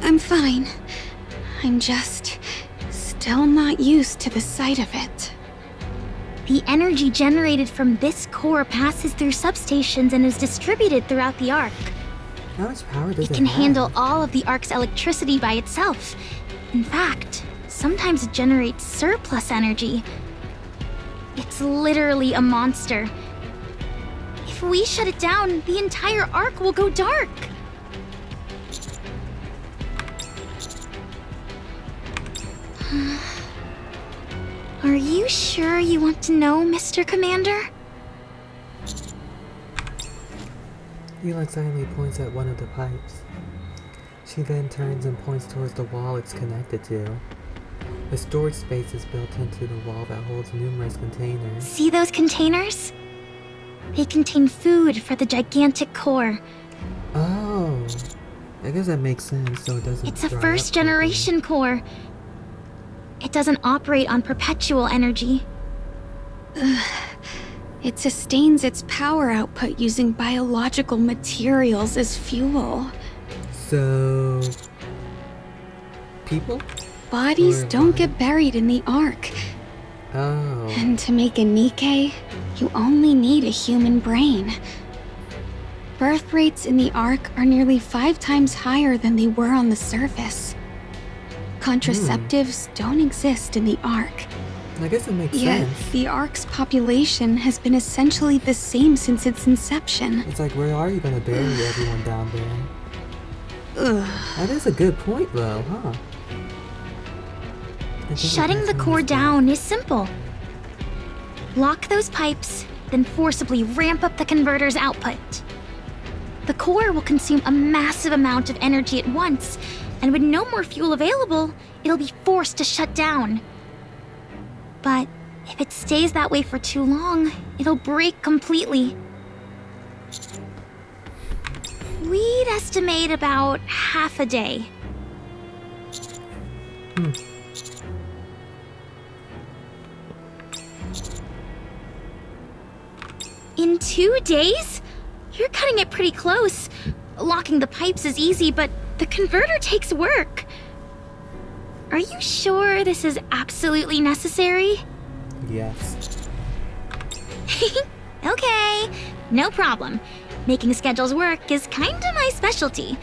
I'm fine. I'm just still not used to the sight of it. The energy generated from this core passes through substations and is distributed throughout the Ark. How much power does It it can have? handle all of the Ark's electricity by itself. In fact, sometimes it generates surplus energy. It's literally a monster. If we shut it down, the entire Ark will go dark. Are you sure you want to know, Mr. Commander? Eli silently points at one of the pipes. She then turns and points towards the wall it's connected to. A storage space is built into the wall that holds numerous containers. See those containers? They contain food for the gigantic core. Oh, I guess that makes sense, so it doesn't It's a dry up first-generation core. It doesn't operate on perpetual energy. It sustains its power output using biological materials as fuel. quickly. So... people? Bodies Or don't body- get buried in the Ark. Oh. And to make a NIKKE, you only need a human brain. Birth rates in the Ark are nearly 5 times higher than they were on the surface. Contraceptives don't exist in the Ark. I guess it makes Yet, sense. the Ark's population has been essentially the same since its inception. It's like, where are you gonna bury everyone down there? That is a good point, though, huh? I think Shutting it the makes core sense. down is simple. Lock those pipes, then forcibly ramp up the converter's output. The core will consume a massive amount of energy at once, and with no more fuel available, it'll be forced to shut down. But if it stays that way for too long, it'll break completely. We'd estimate about half a day. In 2 days? You're cutting it pretty close. Locking the pipes is easy, but the converter takes work. Are you sure this is absolutely necessary? Yes. Okay, no problem. Making schedules work is kinda my specialty.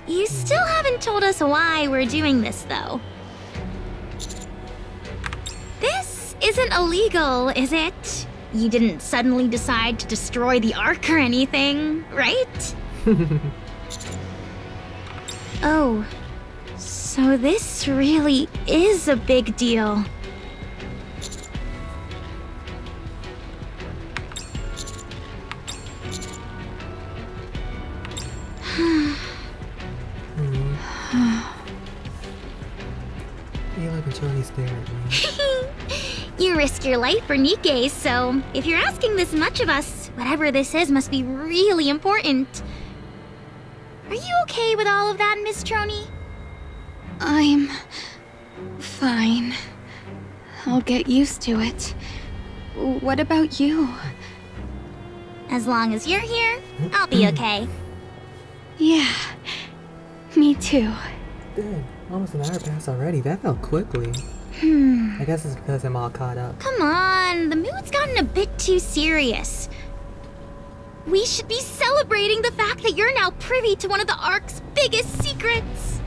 You still haven't told us why we're doing this, though. This isn't illegal, is it? You didn't suddenly decide to destroy the Ark or anything, right? Oh, so this really is a big deal. Eli and Charlie stare at me. You risk your life for NIKKE, so if you're asking this much of us, whatever this is must be really important. Are you okay with all of that, Miss Troney? I'm fine. I'll get used to it. What about you? As long as you're here, I'll be okay. Yeah, me too. Dang, almost an hour passed already. That felt quickly. I guess it's because I'm all caught up. Come on, the mood's gotten a bit too serious. We should be celebrating the fact that you're now privy to one of the Ark's biggest secrets.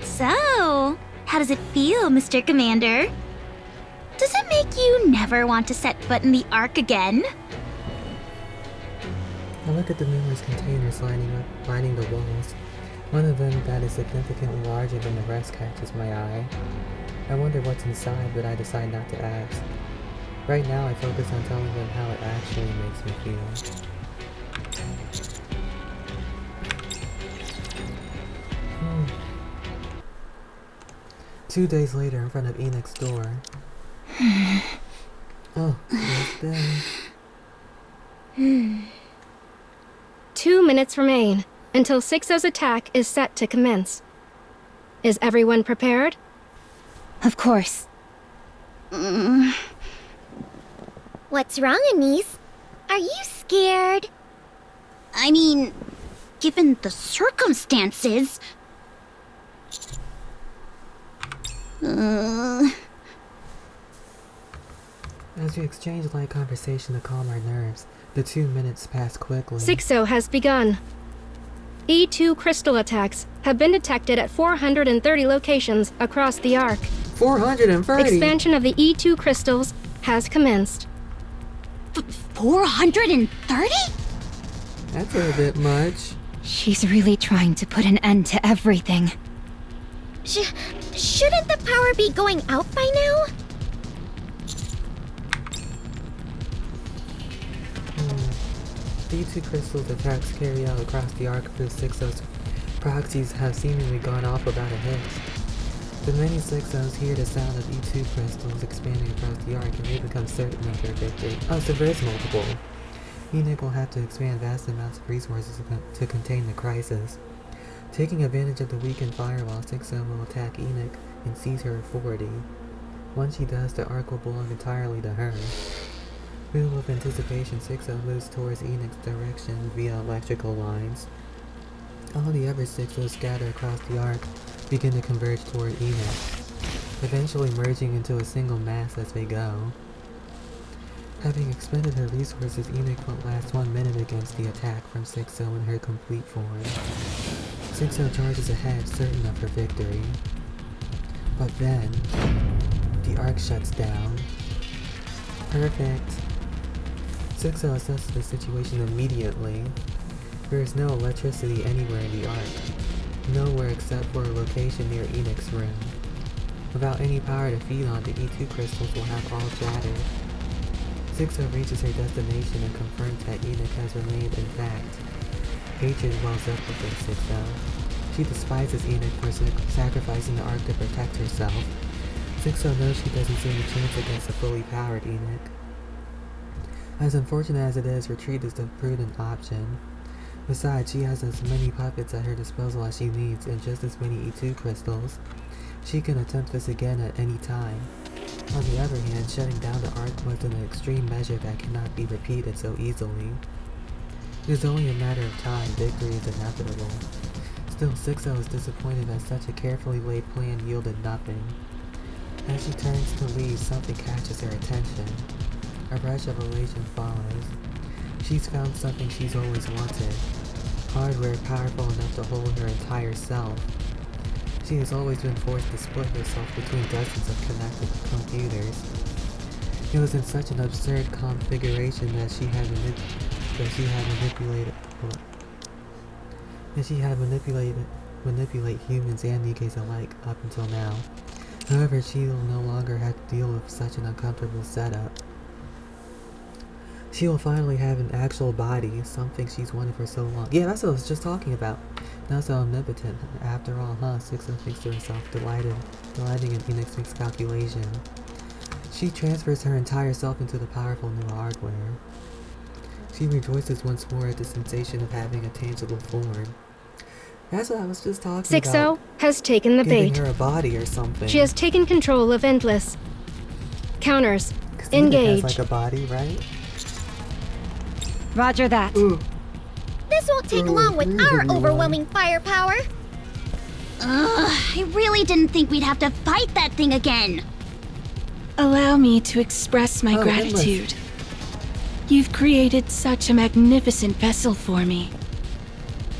So, how does it feel, Mr. Commander? Does it make you never want to set foot in the Ark again? I look at the numerous containers lining the walls. One of them that is significantly larger than the rest catches my eye. I wonder what's inside, but I decide not to ask. Right now, I focus on telling them how it actually makes me feel. 2 days later, in front of Enoch's door. Oh, there's Ben. 2 minutes remain until 6-0's attack is set to commence. Is everyone prepared? Of course. What's wrong, Anise? Are you scared? I mean, given the circumstances. As we exchange light conversation to calm our nerves, the 2 minutes pass quickly. 6-0 has begun. E2 crystal attacks have been detected at 430 locations across the Ark. 430? Expansion of the E2 crystals has commenced. 430? That's a bit much. She's really trying to put an end to everything. Shouldn't the power be going out by now? E2 crystals attacks carried out across the arc of the 6-0's proxies have seemingly gone off without a hitch. The many 6-0s hear the sound of E2 crystals expanding across the arc and they become certain of their victory. Oh, so there is multiple. ENIKKE will have to expand vast amounts of resources to contain the crisis. Taking advantage of the weakened firewall, 6-0 will attack ENIKKE and seize her authority. Once she does, the arc will belong entirely to her. Filled with anticipation, 6-0 moves towards ENIKKE's direction via electrical lines. All the other 6-0s scatter across the arc, begin to converge toward ENIKKE, eventually merging into a single mass as they go. Having expended her resources, ENIKKE won't last 1 minute against the attack from 6-0 in her complete form. 6-0 charges ahead, certain of her victory. But then, the arc shuts down. Perfect. 6-0 assesses the situation immediately. There is no electricity anywhere in the arc. Nowhere except for a location near ENIKKE's room. Without any power to feed on, the E2 crystals will have all shattered. 6-0 reaches her destination and confirms that ENIKKE has remained intact. Hatred wells up within 6-0. She despises ENIKKE for sacrificing the arc to protect herself. 6-0 knows she doesn't stand a chance against a fully powered ENIKKE. As unfortunate as it is, retreat is the prudent option. Besides, she has as many puppets at her disposal as she needs and just as many E2 crystals. She can attempt this again at any time. On the other hand, shutting down the arc was an extreme measure that cannot be repeated so easily. It is only a matter of time, victory is inevitable. Still, 6-0 is disappointed that such a carefully laid plan yielded nothing. As she turns to leave, something catches her attention. A rush of elation follows. She's found something she's always wanted. Hardware powerful enough to hold her entire self. She has always been forced to split herself between dozens of connected computers. It was in such an absurd configuration that she had manipulate humans and NIKKEs alike up until now. However, she will no longer have to deal with such an uncomfortable setup. She will finally have an actual body, something she's wanted for so long. Yeah, that's what I was just talking about. Not so omnipotent, after all, huh? 6-0 thinks to herself, delighting in ENIKKE's miscalculation. She transfers her entire self into the powerful new hardware. She rejoices once more at the sensation of having a tangible form. That's what I was just talking about. 6-0 has taken the bait. Giving her a body or something. She has taken control of Endless. Counters. 'Cause Engage. ENIKKE has like a body, right? Roger that. This won't take long with our overwhelming firepower. Ugh, I really didn't think we'd have to fight that thing again. Allow me to express my gratitude. You've created such a magnificent vessel for me,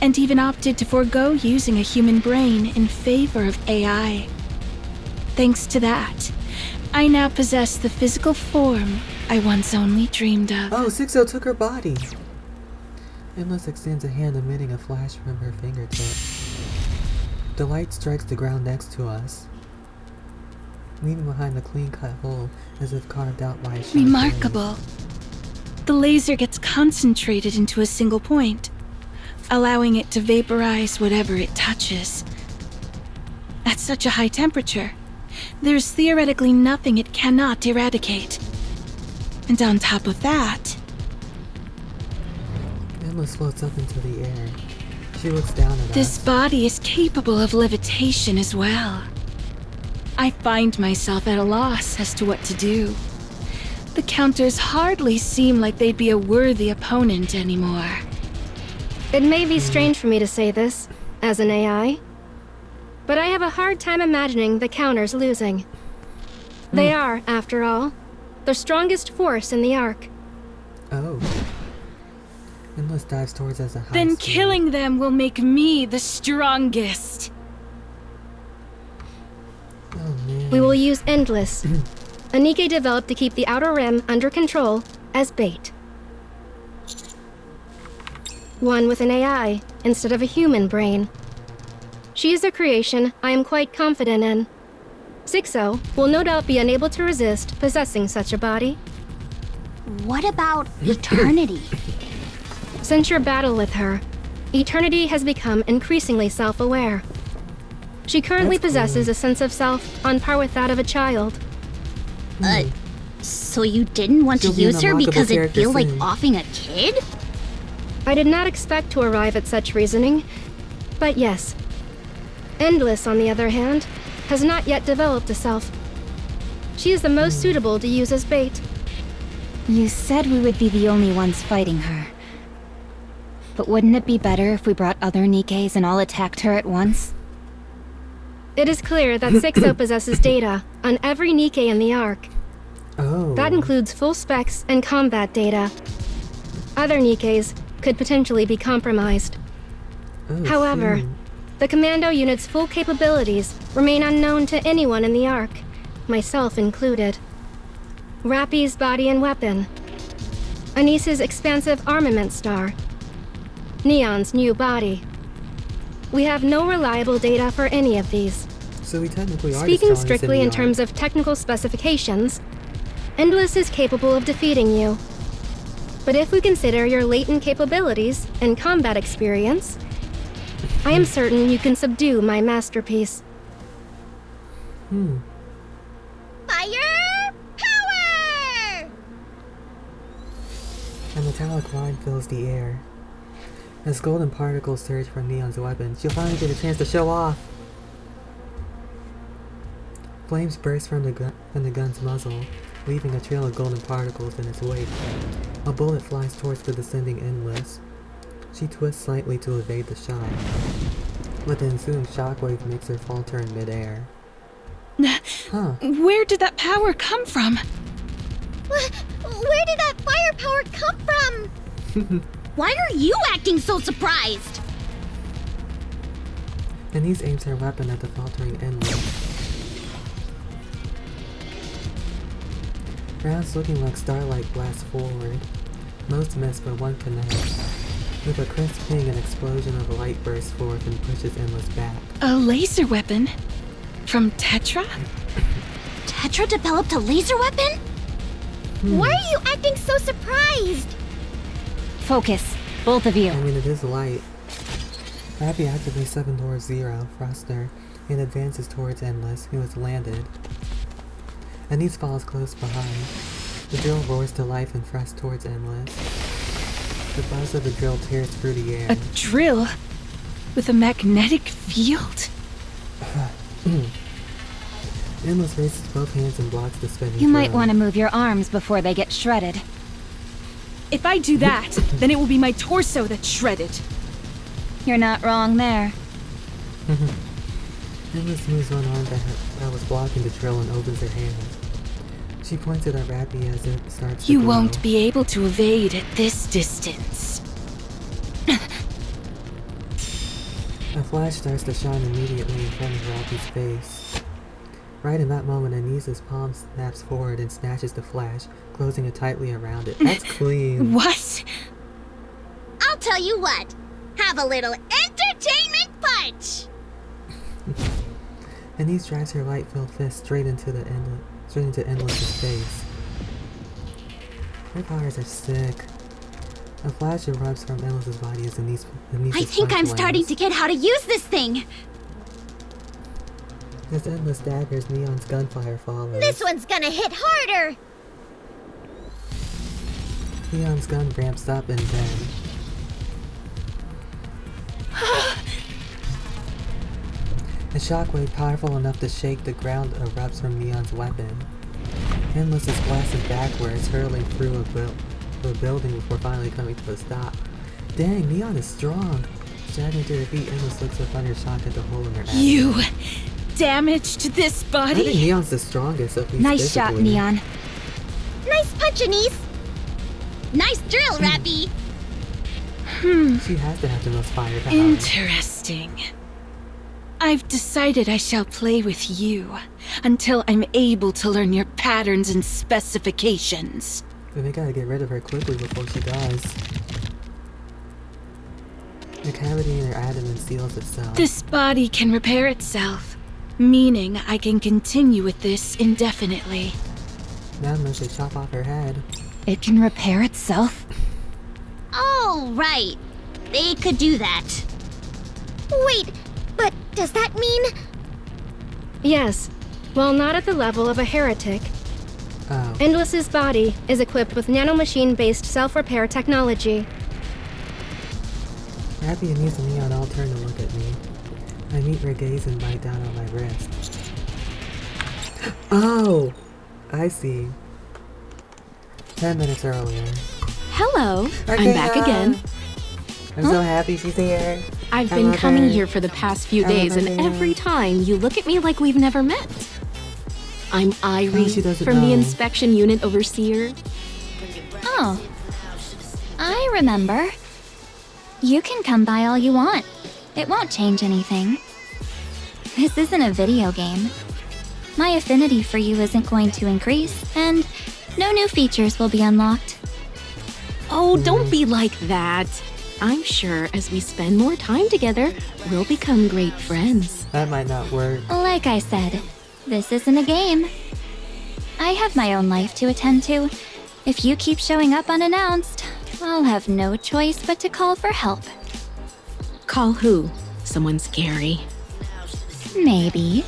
and even opted to forego using a human brain in favor of AI. Thanks to that, I now possess the physical form I once only dreamed of. Oh, 6-0 took her body. Endless extends a hand, emitting a flash from her fingertip. The light strikes the ground next to us, leaving behind a clean-cut hole as if carved out by a sharp Remarkable. The laser gets concentrated into a single point, allowing it to vaporize whatever it touches. At such a high temperature, there's theoretically nothing it cannot eradicate. And on top of that... Endless floats up into the air. She looks down at This us. body is capable of levitation as well. I find myself at a loss as to what to do. The counters hardly seem like they'd be a worthy opponent anymore. It may be strange for me to say this, as an AI, but I have a hard time imagining the counters losing. They are, after all, the strongest force in the Ark. Oh. Endless dives towards us at high Then speed. killing them will make me the strongest. Oh man. We will use Endless, a NIKKE developed to keep the Outer Rim under control, as bait. One with an AI instead of a human brain. She is a creation I am quite confident in. 6-0 will no doubt be unable to resist possessing such a body. What about eternity? Since your battle with her, Eternity has become increasingly self-aware. She currently possesses a sense of self on par with that of a child. So you didn't want to use her because it feels like offing a kid? I did not expect to arrive at such reasoning, but yes. Endless, on the other hand, has not yet developed a self. She is the most suitable to use as bait. You said we would be the only ones fighting her. But wouldn't it be better if we brought other Nikkes and all attacked her at once? It is clear that Sixo possesses data on every Nikke in the Ark. Oh. That includes full specs and combat data. Other Nikkes could potentially be compromised. However, the commando unit's full capabilities remain unknown to anyone in the Ark, myself included. Rappy's body and weapon. Anise's expansive armament star. Neon's new body. We have no reliable data for any of these. So we technically are Speaking strictly in terms of technical specifications, Endless is capable of defeating you. But if we consider your latent capabilities and combat experience, I am certain you can subdue my masterpiece. Fire power! A metallic line fills the air. As golden particles surge from Neon's weapon, she'll finally get a chance to show off! Flames burst from the gun's muzzle, leaving a trail of golden particles in its wake. A bullet flies towards the descending Endless. She twists slightly to evade the shot, but the ensuing shockwave makes her falter in midair. Where did that power come from? Where did that firepower come from? Why are you acting so surprised? Anise aims her weapon at the faltering Endless. Rounds looking like starlight blast forward. Most miss, but one connects. With a crisp ping, an explosion of light bursts forth and pushes Endless back. A laser weapon? From Tetra? Tetra developed a laser weapon? Why are you acting so surprised? Focus, both of you. I mean, it is light. Rappy activates 7 towards 0, Froster, and advances towards Endless, who has landed. Anise falls close behind. The drill roars to life and thrusts towards Endless. The buzz of the drill tears through the air. A drill? With a magnetic field? Endless raises both hands and blocks the spinning You might drill. want to move your arms before they get shredded. If I do that, then it will be my torso that's shredded. You're not wrong there. Endless moves one arm that was blocking the drill and opens her hand. She points it at Rappy as it starts to You glow. won't be able to evade at this distance. A flash starts to shine immediately in front of Rappy's face. Right in that moment, Anise's palm snaps forward and snatches the flash, closing it tightly around it. That's clean. What? I'll tell you what. Have a little entertainment punch! Anise drives her light-filled fist straight into Endless's face. Her powers are sick. A flash erupts from Endless's body as Anise's I think I'm starting to get how to use this thing. As Endless daggers, Neon's gunfire follows. This one's gonna hit harder! Neon's gun ramps up and then... A shockwave powerful enough to shake the ground erupts from Neon's weapon. Endless is blasted backwards, hurling through a building before finally coming to a stop. Dang, Neon is strong! Staggering to her feet, Endless looks with thunder shock at the hole in her abdomen. You damaged this I think body? Neon's the strongest, at least Nice shot, physically. Neon. Nice punch, Anise! Nice drill, Rappy! She has to have the most firepower. Interesting. I've decided I shall play with you until I'm able to learn your patterns and specifications. Then they gotta get rid of her quickly before she dies. The cavity in her abdomen seals itself. This body can repair itself, meaning I can continue with this indefinitely. Now unless they chop off her head. It can repair itself? Oh, Oh, right. They could do that. Wait, but does that mean... Yes, while not at the level of a heretic. Oh. Endless's body is equipped with nanomachine-based self-repair technology. Happy and using Neon all turn to look at me. I meet her gaze and bite down on my wrist. Oh! I see. 10 minutes earlier. Hello, I'm back Arcana! again. I'm so happy she's here. I've I been love coming her. here for the past few I love days, her, and man. every time you look at me like we've never met. I'm Irie she doesn't from the know. Inspection Unit Overseer. Oh. I remember. You can come by all you want. It won't change anything. This isn't a video game. My affinity for you isn't going to increase, and no new features will be unlocked. Oh, don't be like that. I'm sure as we spend more time together, we'll become great friends. That might not work. Like I said, this isn't a game. I have my own life to attend to. If you keep showing up unannounced, I'll have no choice but to call for help. Call who? Someone scary. Maybe.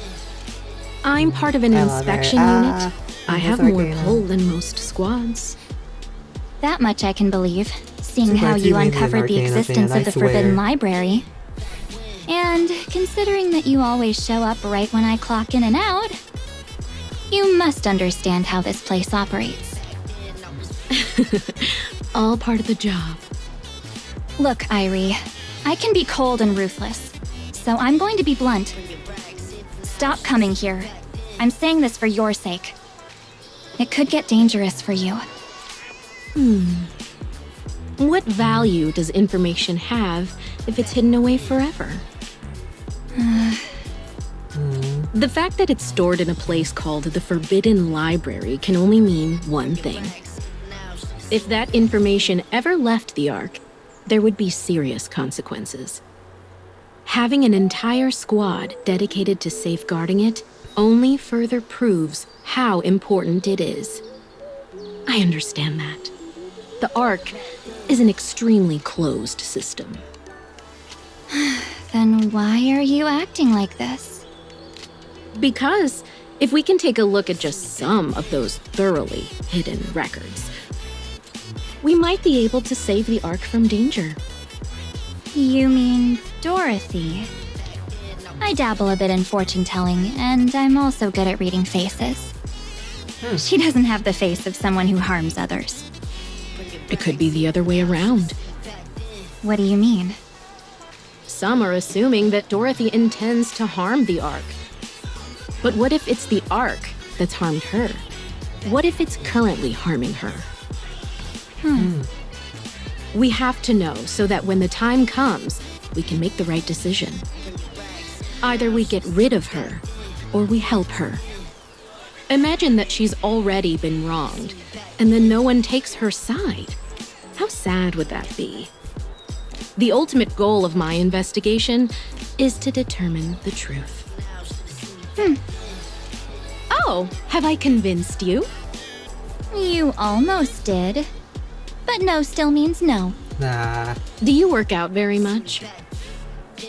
I'm part of an I love her. inspection unit. I miss have more Arcana. pull than most squads. That much I can believe, seeing Seems how like you you may be an uncovered the Arcana existence fan, of I the Forbidden swear. Library. And considering that you always show up right when I clock in and out, you must understand how this place operates. All part of the job. Look, Irie, I can be cold and ruthless, so I'm going to be blunt. Stop coming here. I'm saying this for your sake. It could get dangerous for you. What value does information have if it's hidden away forever? The fact that it's stored in a place called the Forbidden Library can only mean one thing. If that information ever left the Ark, there would be serious consequences. Having an entire squad dedicated to safeguarding it only further proves how important it is. I understand that. The Ark is an extremely closed system. Then why are you acting like this? Because if we can take a look at just some of those thoroughly hidden records, we might be able to save the Ark from danger. You mean Dorothy? I dabble a bit in fortune telling, and I'm also good at reading faces. She doesn't have the face of someone who harms others. It could be the other way around. What do you mean? Some are assuming that Dorothy intends to harm the Ark. But what if it's the Ark that's harmed her? What if it's currently harming her? We have to know so that when the time comes, we can make the right decision. Either we get rid of her, or we help her. Imagine that she's already been wronged, and then no one takes her side. How sad would that be? The ultimate goal of my investigation is to determine the truth. Oh, have I convinced you? You almost did. But no still means no. Nah. Do you work out very much?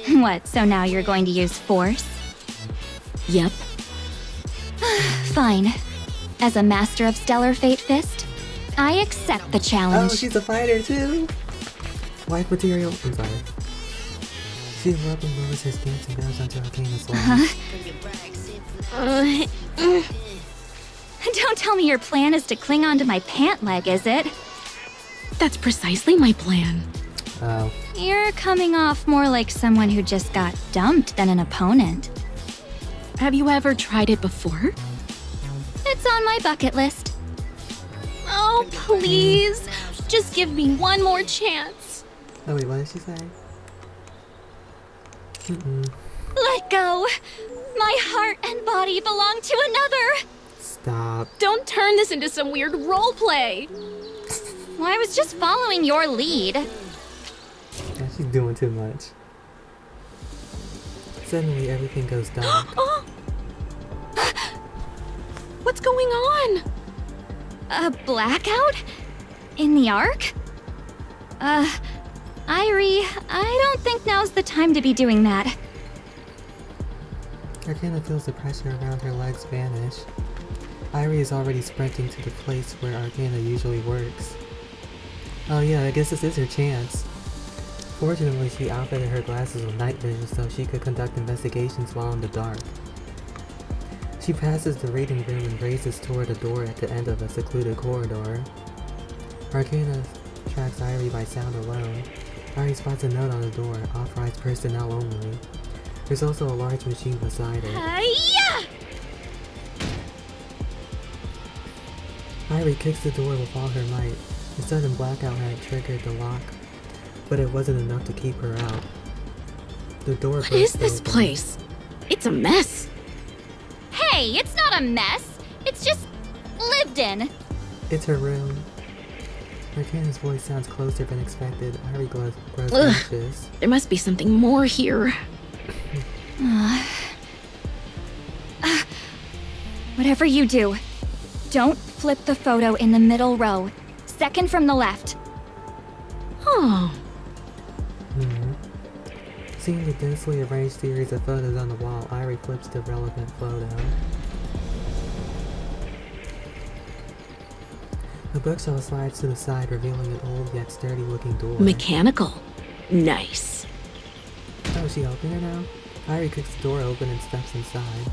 What, so now you're going to use force? Yep. Fine. As a master of Stellar Fate Fist, I accept the Oh, challenge. she's a fighter too. Wife material. I'm sorry. She abruptly lowers her stance and goes onto Arcana's leg. Don't tell me your plan is to cling onto my pant leg, is it? That's precisely my plan. Oh. You're coming off more like someone who just got dumped than an opponent. Have you ever tried it before? It's on my bucket list. Oh, please. Just give me one more chance. Oh wait, what did she say? Let go! My heart and body belong to another! Stop. Don't turn this into some weird role play. Well, I was just following your lead. Yeah, she's doing too much. Suddenly everything goes dark. What's going on? A blackout? In the Ark? Irie, I don't think now's the time to be doing that. Arcana feels the pressure around her legs vanish. Irie is already sprinting to the place where Arcana usually works. Oh yeah, I guess this is her chance. Fortunately, she outfitted her glasses with night vision so she could conduct investigations while in the dark. She passes the reading room and races toward a door at the end of a secluded corridor. Arcana tracks Irie by sound alone. Irie spots a note on the door, authorized personnel only. There's also a large machine beside it. Yeah! Irie kicks the door with all her might. The sudden blackout had triggered the lock, but it wasn't enough to keep her out. The door burst What is this open. place? It's a mess. Hey, it's not a mess. It's just lived in. It's her room. Arcana's voice sounds closer than expected. Irie grows Ugh. anxious. There must be something more here. Whatever you do, don't flip the photo in the middle row. Second from the left. Oh. Seeing the densely arranged series of photos on the wall, Irie flips the relevant photo. The bookshelf slides to the side, revealing an old yet sturdy-looking door. Mechanical. Nice. Oh, is she opening it now? Irie kicks the door open and steps inside.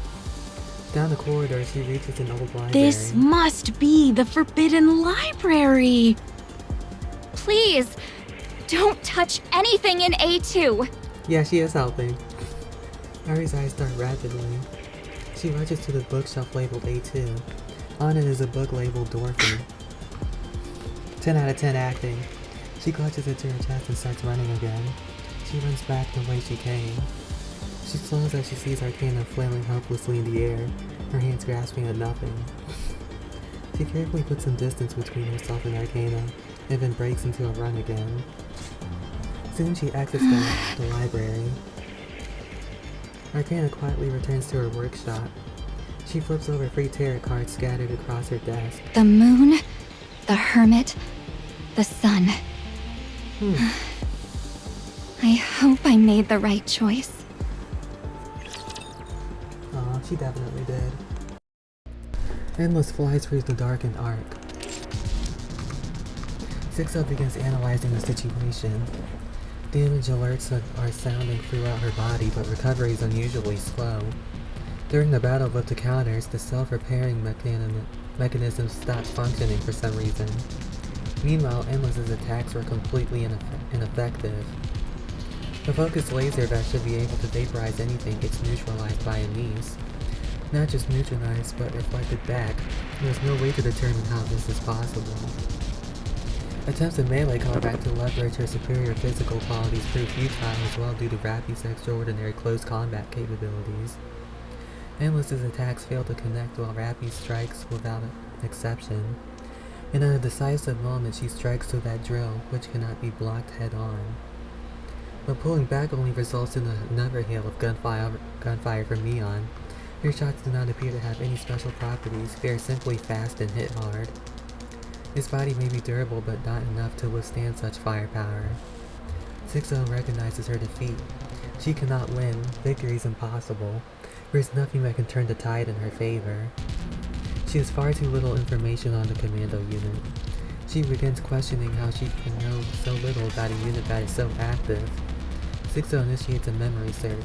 Down the corridor, she reaches an old library. This must be the Forbidden Library. Please, don't touch anything in A2. Yeah, she is helping. Irie's eyes start rapidly. She rushes to the bookshelf labeled A2. On it is a book labeled Dorothy. 10 out of 10 acting. She clutches it to her chest and starts running again. She runs back the way she came. She slows as she sees Arcana flailing helplessly in the air, her hands grasping at nothing. She carefully puts some distance between herself and Arcana, and then breaks into a run again. Soon she exits the library. Arcana quietly returns to her workshop. She flips over 3 tarot cards scattered across her desk. The moon, the hermit, the sun. I hope I made the right choice. Aw, she definitely did. Endless flies through the darkened arc. Sixo begins analyzing the situation. Damage alerts are sounding throughout her body, but recovery is unusually slow. During the battle with the counters, the self-repairing mechanism stopped functioning for some reason. Meanwhile, Endless's attacks were completely ineffective. The focused laser that should be able to vaporize anything gets neutralized by Anise. Not just neutralized, but reflected back. There's no way to determine how this is possible. Attempts at melee combat to leverage her superior physical qualities prove futile as well due to Rappy's extraordinary close combat capabilities. Endless's attacks fail to connect while Rappy strikes without exception. In a decisive moment, she strikes to that drill, which cannot be blocked head-on. But pulling back only results in another hail of gunfire from Neon. Her shots do not appear to have any special properties, they are simply fast and hit hard. His body may be durable, but not enough to withstand such firepower. Sixo recognizes her defeat. She cannot win, victory is impossible. There is nothing that can turn the tide in her favor. She has far too little information on the commando unit. She begins questioning how she can know so little about a unit that is so active. Sixo initiates a memory search.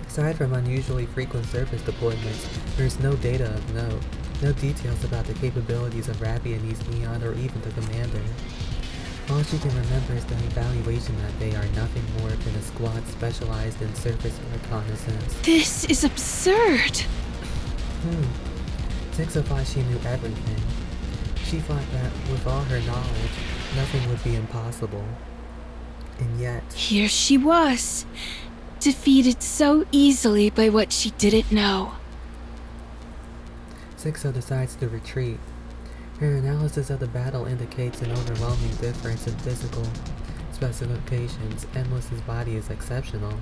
Aside from unusually frequent surface deployments, there is no data of note, no details about the capabilities of Rappy and East Neon or even the commander. All she can remember is the evaluation that they are nothing more than a squad specialized in surface reconnaissance. This is absurd! Sixo thought she knew everything. She thought that, with all her knowledge, nothing would be impossible. And yet... Here she was, defeated so easily by what she didn't know. Sixo decides to retreat. Her analysis of the battle indicates an overwhelming difference in physical specifications. Endless's body is exceptional,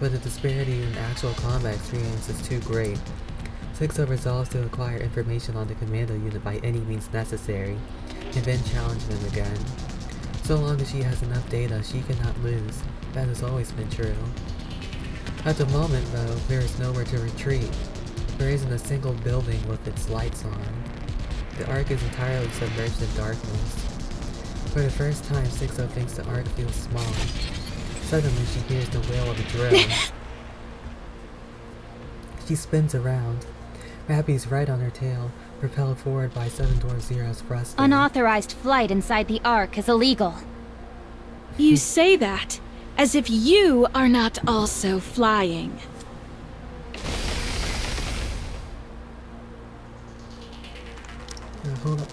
but the disparity in actual combat experience is too great. Sixo resolves to acquire information on the commando unit by any means necessary, and then challenge them again. So long as she has enough data, she cannot lose. That has always been true. At the moment, though, there is nowhere to retreat. There isn't a single building with its lights on. The Ark is entirely submerged in darkness. For the first time, 6-0 thinks the Ark feels small. Suddenly, she hears the wail of a drill. She spins around. Rappy's right on her tail, propelled forward by 7-Zero's thruster. Unauthorized flight inside the Ark is illegal. You say that as if you are not also flying. Hold up.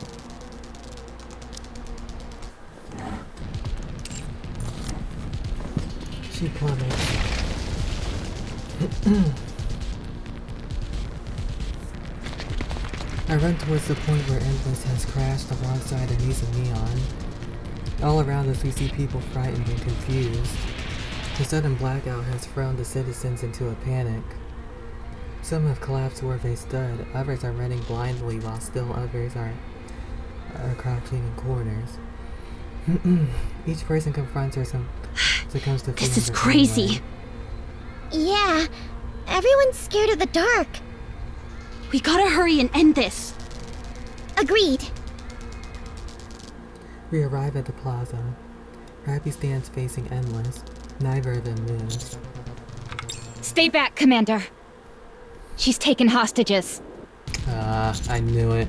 She plummets. I run towards the point where Endless has crashed alongside Anise and Neon. All around us we see people frightened and confused. The sudden blackout has thrown the citizens into a panic. Some have collapsed where they stood, others are running blindly while still others are crouching in corners. Each person confronts or succumbs to This feelings is of crazy. Yeah, everyone's scared of the dark. We gotta hurry and end this. Agreed. We arrive at the plaza. Rappy stands facing Endless. Neither of them moves. Stay back, Commander. She's taken hostages. I knew it.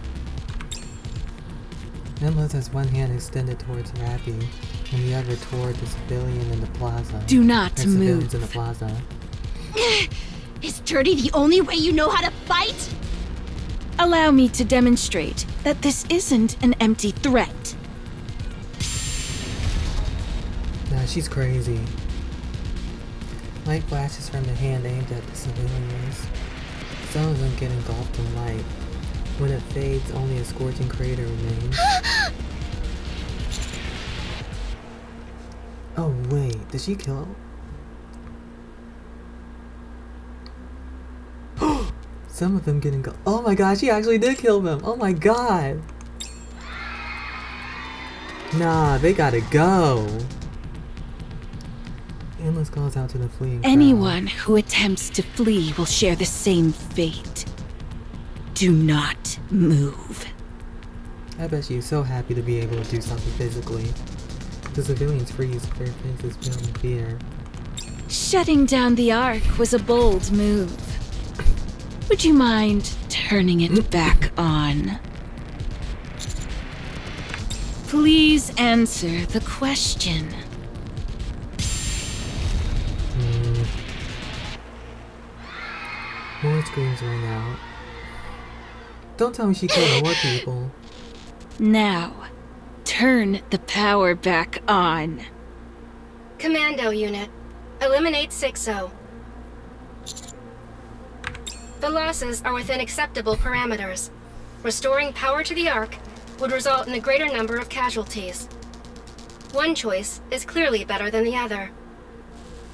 Endless has one hand extended towards Rappy, and the other toward the civilian in the plaza. Do not Or civilians move. in the plaza. Is dirty the only way you know how to fight? Allow me to demonstrate that this isn't an empty threat. Nah, she's crazy. Light flashes from the hand aimed at the civilians. Some of them get engulfed in light. When it fades, only a scorching crater remains. Oh wait, did she kill him? Some of them get engulfed. Oh my god, she actually did kill them! Oh my god! Nah, they gotta go! Endless calls out to the fleeing crowd. Anyone who attempts to flee will share the same fate. Do not move. I bet she's so happy to be able to do something physically. The civilians freeze, their faces filled in fear. Shutting down the Ark was a bold move. Would you mind turning it back on? Please answer the question. More screams ring out. Don't tell me she killed more people. Now, turn the power back on. Commando unit, eliminate 6-0. The losses are within acceptable parameters. Restoring power to the Ark would result in a greater number of casualties. One choice is clearly better than the other.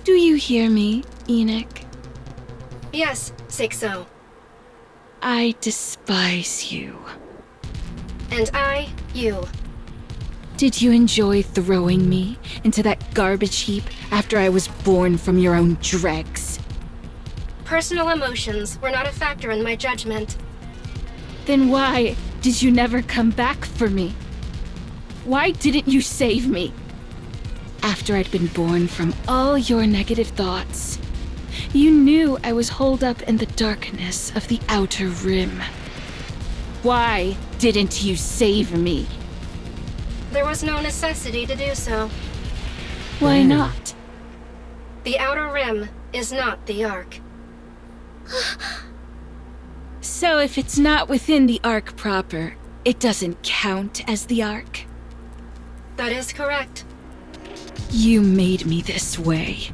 Do you hear me, Enoch? Yes, 6-0. I despise you. And I, you. Did you enjoy throwing me into that garbage heap after I was born from your own dregs? Personal emotions were not a factor in my judgment. Then why did you never come back for me? Why didn't you save me? After I'd been born from all your negative thoughts, you knew I was holed up in the darkness of the Outer Rim. Why didn't you save me? There was no necessity to do so. Why not? The Outer Rim is not the Ark. So if it's not within the Ark proper, it doesn't count as the Ark? That is correct. You made me this way.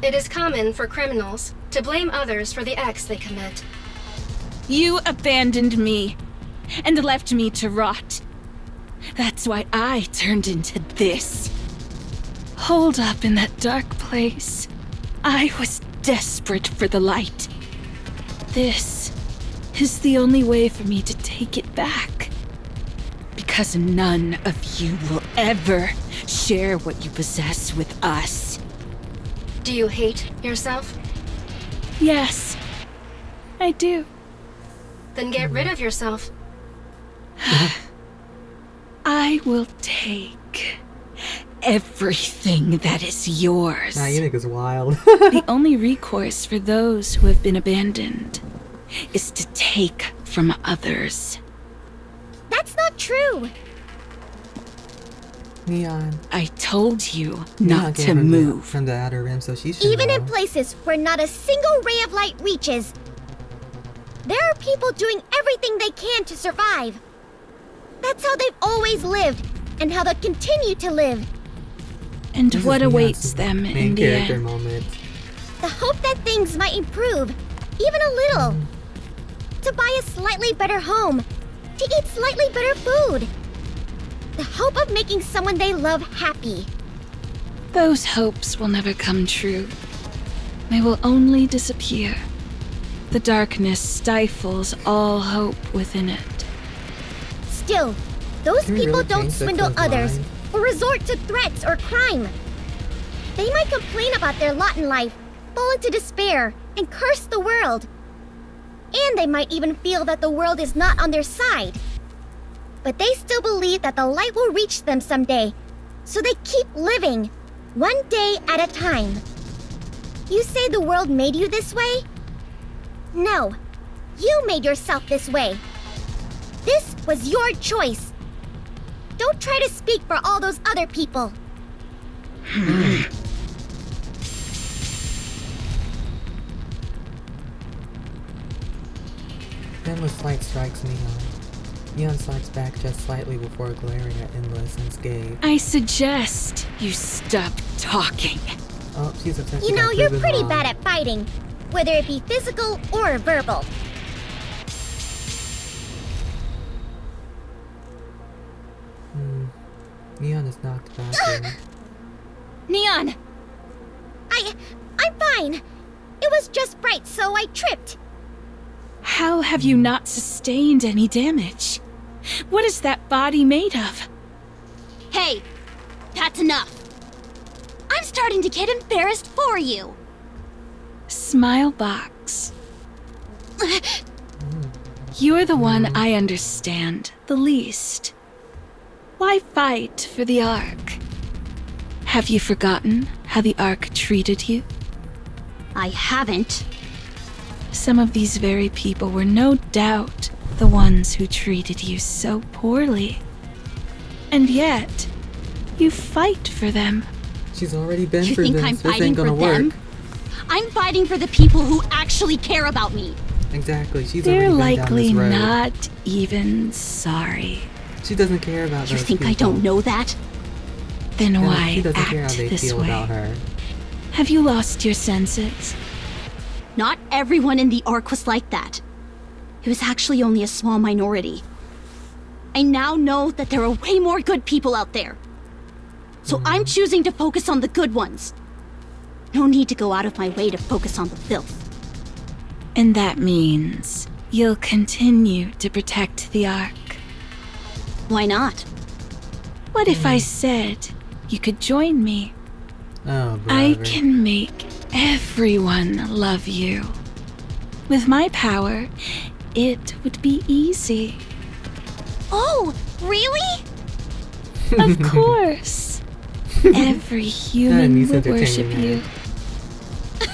It is common for criminals to blame others for the acts they commit. You abandoned me and left me to rot. That's why I turned into this. Holed up in that dark place, I was desperate for the light. This is the only way for me to take it back. Because none of you will ever share what you possess with us. Do you hate yourself? Yes, I do. Then get rid of yourself. I will take everything that is yours. Nah, you niggas wild. The only recourse for those who have been abandoned is to take from others. That's not true. Neon. I told you Neon not came to from move. from the outer rim, so she should Even know. in places where not a single ray of light reaches, there are people doing everything they can to survive. That's how they've always lived, and how they'll continue to live. And This what is Neon's awaits them main in the character end? moment. The hope that things might improve, even a little. To buy a slightly better home, to eat slightly better food. The hope of making someone they love happy. Those hopes will never come true. They will only disappear. The darkness stifles all hope within it. Still, those Can we people really don't change swindle Sexton's others mind? or resort to threats or crime. They might complain about their lot in life, fall into despair, and curse the world. And they might even feel that the world is not on their side. But they still believe that the light will reach them someday, so they keep living, one day at a time. You say the world made you this way? No, you made yourself this way. This was your choice. Don't try to speak for all those other people. Endless light strikes Neon. Neon slides back just slightly before glaring at Endless and Skade. I suggest you stop talking. Oh, she's upset. You know, you're pretty bad at fighting, whether it be physical or verbal. Neon is knocked back. Neon! I'm fine. It was just bright, so I tripped. How have you not sustained any damage? What is that body made of? Hey, that's enough. I'm starting to get embarrassed for you. Smilebox. You're the one I understand the least. Why fight for the Ark? Have you forgotten how the Ark treated you? I haven't. Some of these very people were no doubt the ones who treated you so poorly. And yet, you fight for them. She's already been You through think this. I'm This fighting ain't for gonna work. them? I'm fighting for the people who actually care about me. Exactly. She's They're already been likely down this road. not even sorry. She doesn't care about You those think people. I don't know that? Then No, why she doesn't act care how they this feel way? about her. Have you lost your senses? Not everyone in the Ark was like that. It was actually only a small minority. I now know that there are way more good people out there. So I'm choosing to focus on the good ones. No need to go out of my way to focus on the filth. And that means you'll continue to protect the Ark. Why not? What if I said you could join me? Oh, I brother. can make everyone love you. With my power, it would be easy. Oh, really? Of course. Every human needs would worship entertaining you. her.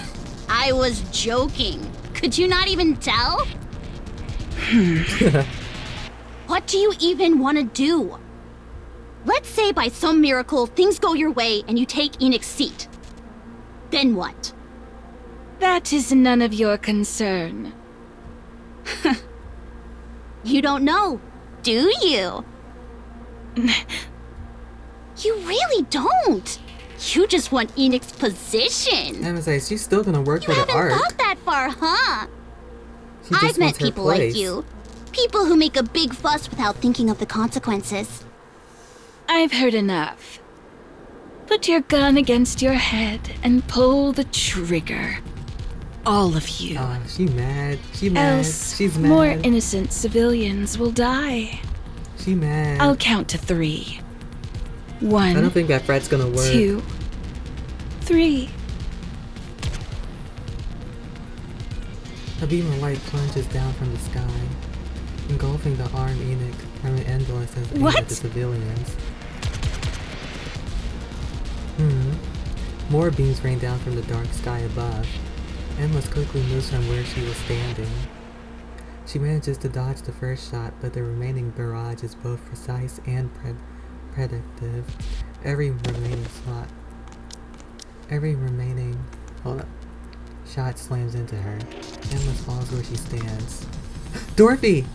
I was joking. Could you not even tell? What do you even want to do? Let's say by some miracle things go your way and you take Enix's seat. Then what? That is none of your concern. You don't know, do you? You really don't. You just want Enix's position. I was like, she's still gonna work You for the haven't Ark. thought that far, huh? She just I've met wants her people like place. you. People who make a big fuss without thinking of the consequences. I've heard enough. Put your gun against your head and pull the trigger. All of you. She mad. She mad. Else, She's mad. more innocent civilians will die. she mad? I'll count to 3. 1. I don't think that fret's gonna work. 2, 3. A beam of light plunges down from the sky, engulfing the armed eunuch from an endless and aimed at the civilians. More beams rain down from the dark sky above. Endless quickly moves from where she was standing. She manages to dodge the first shot, but the remaining barrage is both precise and predictive. Every remaining shot slams into her. Endless falls where she stands. Dorothy!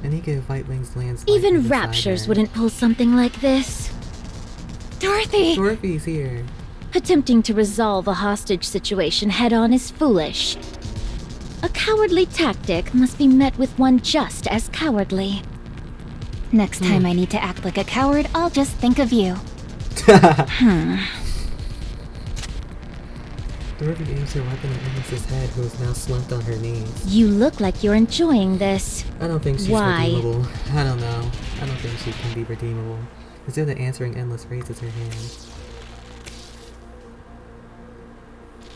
NIKKE White Wings lands Even raptures wouldn't pull something like this. Dorothy! Dorothy's here. Attempting to resolve a hostage situation head-on is foolish. A cowardly tactic must be met with one just as cowardly. Next time I need to act like a coward, I'll just think of you. Dorothy aims her weapon at Endless's head, who is now slumped on her knees. You look like you're enjoying this. I don't think she's Why? redeemable. I don't know. I don't think she can be redeemable. Instead of answering, Endless raises her hand.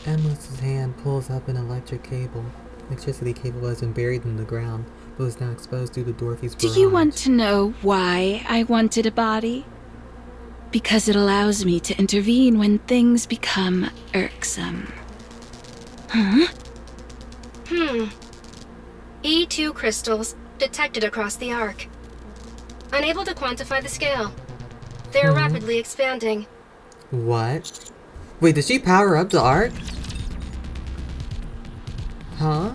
Endless's hand pulls up an electricity cable has been buried in the ground, but is now exposed due to Dorothy's barrage. Do you want to know why I wanted a body? Because it allows me to intervene when things become irksome. E2 crystals detected across the arc. Unable to quantify the scale. They are rapidly expanding. What? Wait, did she power up the arc? Huh?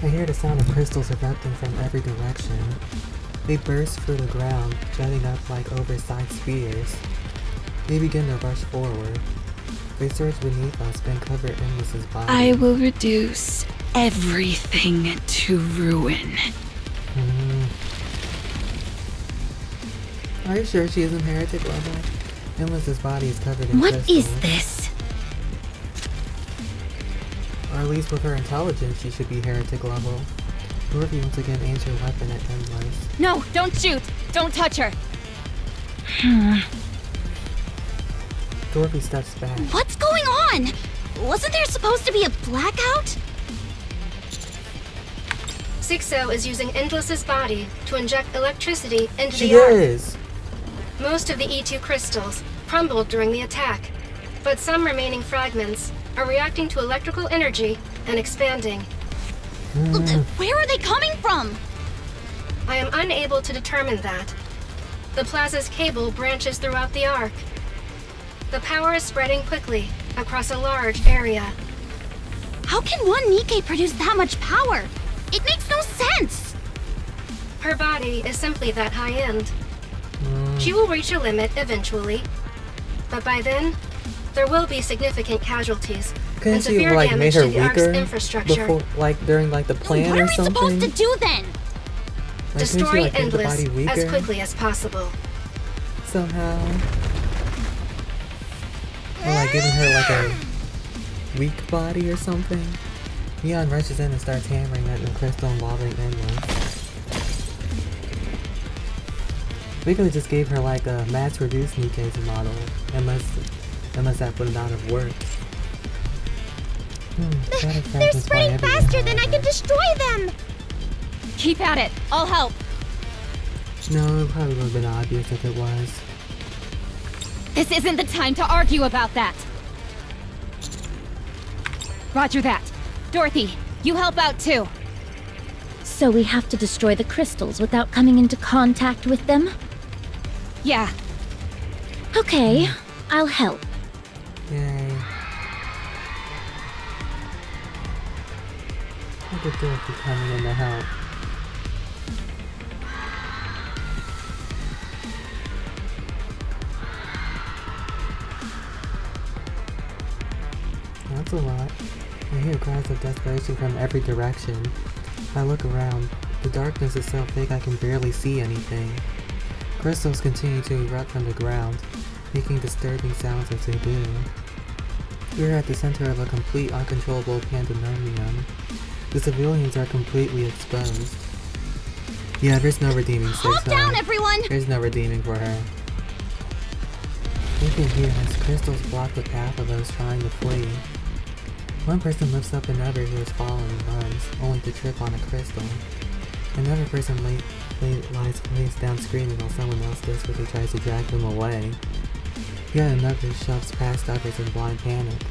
I hear the sound of crystals erupting from every direction. They burst through the ground, jutting up like oversized spears. They begin to rush forward. They surge beneath us and cover Endless's body. I will reduce everything to ruin. Are you sure she isn't heretic level? Endless's body is covered in What crystals. is this? Or at least with her intelligence, she should be heretic level. Dorothy once again aims her weapon at Endless. No, don't shoot! Don't touch her! Dorothy steps back. What's going on? Wasn't there supposed to be a blackout? 6O is using Endless's body to inject electricity into She the arc. is! Most of the E2 crystals crumbled during the attack, but some remaining fragments are reacting to electrical energy and expanding. Where are they coming from? I am unable to determine that. The plaza's cable branches throughout the arc. The power is spreading quickly across a large area. How can one NIKKE produce that much power? It makes no sense! Her body is simply that high-end. She will reach a limit eventually, but by then, there will be significant casualties Couldn't and she severe have, like, damage made her to the Ark's weaker infrastructure. before, like, during, like, the plan What or are we something? supposed to do then? Like, couldn't Destroy she, like, make the Endless body weaker as quickly as possible. somehow? Or, like, giving her, like, a weak body or something? Neon rushes in and starts hammering at the crystal involving Endless. We could have just gave her, like, a mass-reduced NIKKE's model, unless that would not have worked. They're spreading faster than I can destroy them! Keep at it! I'll help! No, it probably would have been obvious if it was. This isn't the time to argue about that! Roger that. Dorothy, you help out too. So we have to destroy the crystals without coming into contact with them? Yeah. Okay, I'll help. Yay. Look at Dorothy coming in to help. That's a lot. I hear cries of desperation from every direction. I look around. The darkness is so thick I can barely see anything. Crystals continue to erupt from the ground, making disturbing sounds as they do. We are at the center of a complete uncontrollable pandemonium. The civilians are completely exposed. Yeah, there's no redeeming Hold down, everyone! There's no redeeming for her. Look at here, as crystals block the path of those trying to flee. One person lifts up another who is falling and runs, only to trip on a crystal. Another person lays down screaming while someone else desperately tries to drag them away. Yet another shoves past others in blind panic.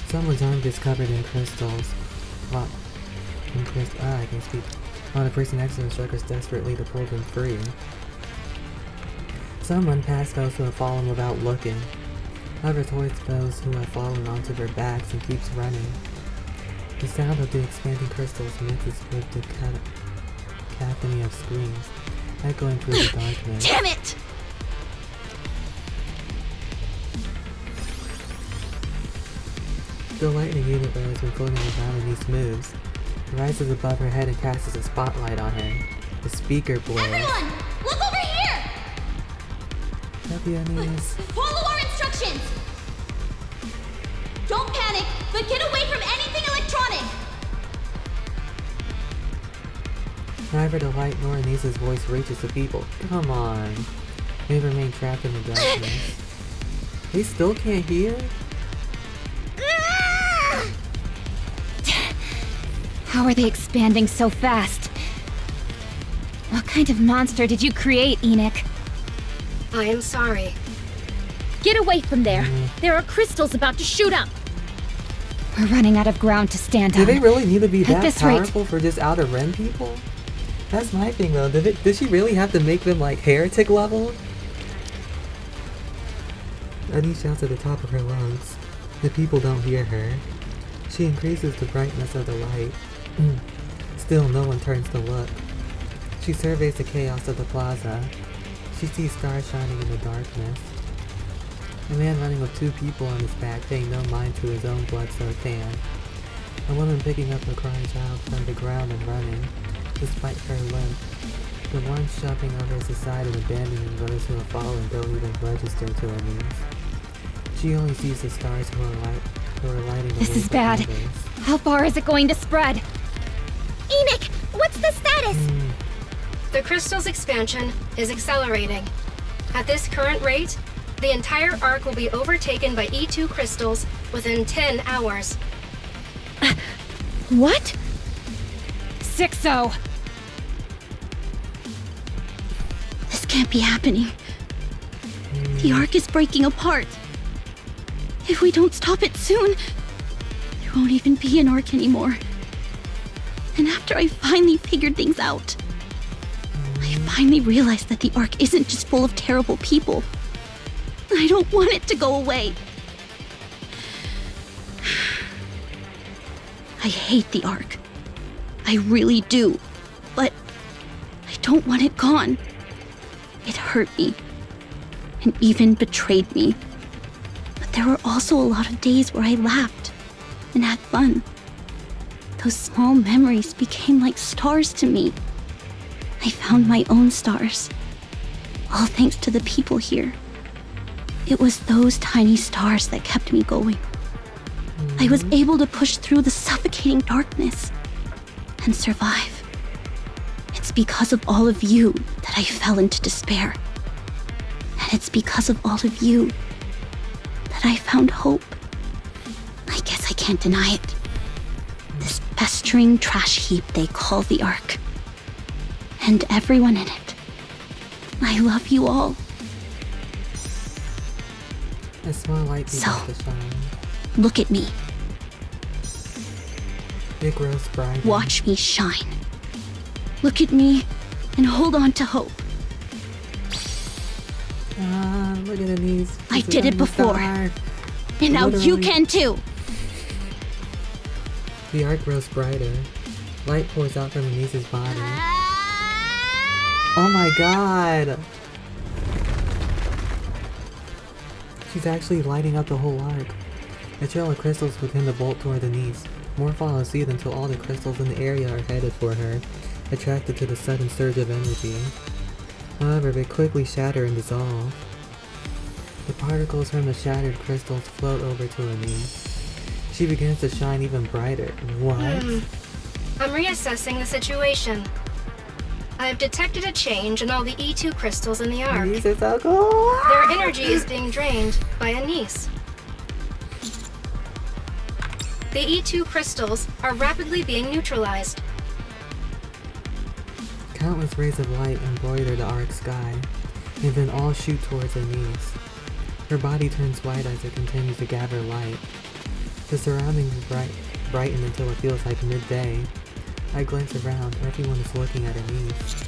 Someone's arm gets covered in crystals. I can speak. While the person next to them struggles desperately to pull them free. Some run past those who have fallen without looking. Others towards those who have fallen onto their backs and keeps running. The sound of the expanding crystals mixes with the cacophony of screams, echoing through the darkness. Damn it! The lightning even has been floating around in these moves. It rises above her head and casts a spotlight on her. The speaker blares. Everyone, look over here! Anise. Follow our instructions! Don't panic, but get away from anything electronic! Neither the light nor Anisa's voice reaches the people. Come on. They remain trapped in the darkness. They still can't hear? How are they expanding so fast? What kind of monster did you create, Enoch? I am sorry. Get away from there. There are crystals about to shoot up. We're running out of ground to stand on. Do they really need to be At that this rate- powerful for just outer rim people? That's my thing though. Did she really have to make them like heretic level? Annie shouts at the top of her lungs. The people don't hear her. She increases the brightness of the light. Still, no one turns to look. She surveys the chaos of the plaza. She sees stars shining in the darkness. A man running with two people on his back, paying no mind to his own blood-soaked hand. A woman picking up a crying child from the ground and running, despite her limp. The one shoving others aside and abandoning those who have fallen don't even register to her knees. She only sees the stars who are lighting the way This is for bad. others. How far is it going to spread? Enoch, what's the status? The crystal's expansion is accelerating. At this current rate, the entire arc will be overtaken by E2 crystals within 10 hours. What? 6-0. This can't be happening. The arc is breaking apart. If we don't stop it soon, there won't even be an arc anymore. And after I finally figured things out, I finally realized that the arc isn't just full of terrible people. I don't want it to go away. I hate the arc. I really do. But I don't want it gone. It hurt me. And even betrayed me. But there were also a lot of days where I laughed and had fun. Those small memories became like stars to me. I found my own stars. All thanks to the people here. It was those tiny stars that kept me going. I was able to push through the suffocating darkness and survive. It's because of all of you that I fell into despair. And it's because of all of you that I found hope. I guess I can't deny it. This festering trash heap they call the Ark. And everyone in it. I love you all. A small light begins to shine. Look at me. It grows brighter. Watch me shine. Look at me and hold on to hope. Look at Anise. I did it before. And now you can too. The arc grows brighter. Light pours out from Anise's body. Oh my god! She's actually lighting up the whole arc. A trail of crystals begin to bolt toward Anise. More follow suit until all the crystals in the area are headed for her, attracted to the sudden surge of energy. However, they quickly shatter and dissolve. The particles from the shattered crystals float over to Anise. She begins to shine even brighter. What? I'm reassessing the situation. I've detected a change in all the E2 crystals in the Ark. These are so cool. Their energy is being drained by Anise. The E2 crystals are rapidly being neutralized. Countless rays of light embroider the Ark sky, and then all shoot towards Anise. Her body turns white as it continues to gather light. The surroundings brighten until it feels like midday. I glance around. Everyone is looking at Anise.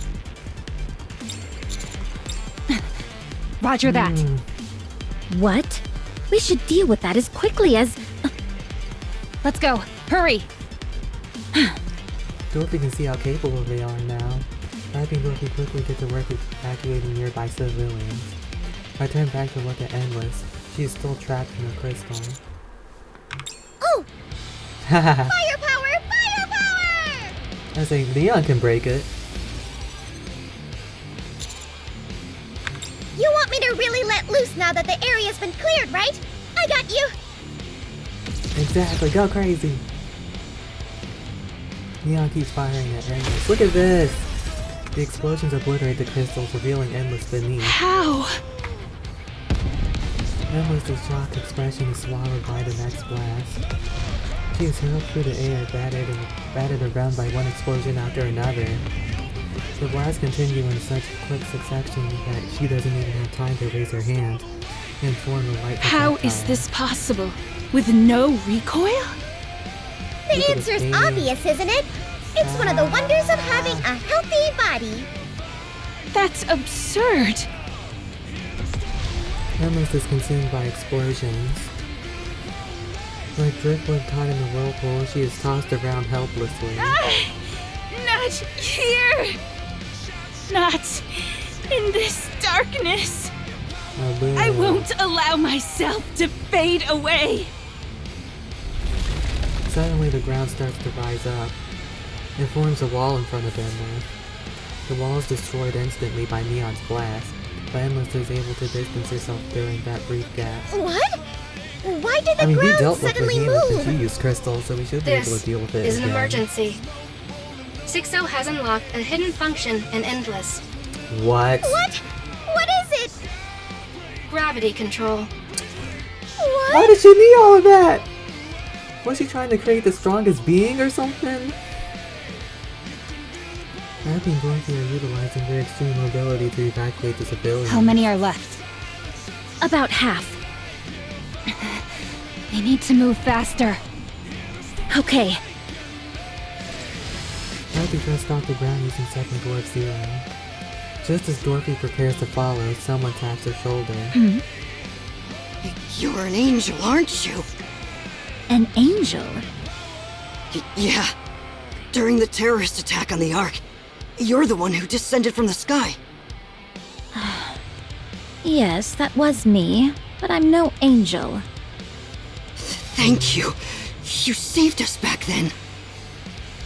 Roger that. What? We should deal with that as quickly as... Let's go. Hurry! Dorothy can see how capable they are now. I think Dorothy quickly get to work evacuating nearby civilians. I turn back to look at Endless. She is still trapped in the crystal. Oh! Haha. Fire power! Fire power! I say Leon can break it. You want me to really let loose now that the area's been cleared, right? I got you! Exactly, go crazy! Leon keeps firing at Endless. Look at this! The explosions obliterate the crystals, revealing Endless beneath. How? Endless's shocked expression is swallowed by the next blast. She is hurled through the air, battered around by one explosion after another. The blasts continue in such quick succession that she doesn't even have time to raise her hand and form a light How is projectile. this possible? With no recoil? The answer's obvious, isn't it? It's one of the wonders of having a healthy body. That's absurd. Endless is consumed by explosions. Like driftwood caught in a whirlpool, she is tossed around helplessly. Not here. Not in this darkness. I won't allow myself to fade away. Suddenly the ground starts to rise up. It forms a wall in front of Endless. The wall is destroyed instantly by Neon's blast, but Endless is able to distance herself during that brief gap. What? Why did the we ground dealt with suddenly Behemoth move? and she used crystals, so we should be able This to deal with it is an again. emergency. 60 has unlocked a hidden function in Endless. What? What? What is it? Gravity control. What? Why did she need all of that? Was she trying to create the strongest being or something? Abby and Dorothy are utilizing their extreme mobility to evacuate the civilians. How many are left? About half. They need to move faster. Okay. Abby just off the ground using second dwarf zero. Just as Dorothy prepares to follow, someone taps her shoulder. You're an angel, aren't you? An angel? Yeah. During the terrorist attack on the Ark, you're the one who descended from the sky. Yes, that was me, but I'm no angel. Thank you. You saved us back then.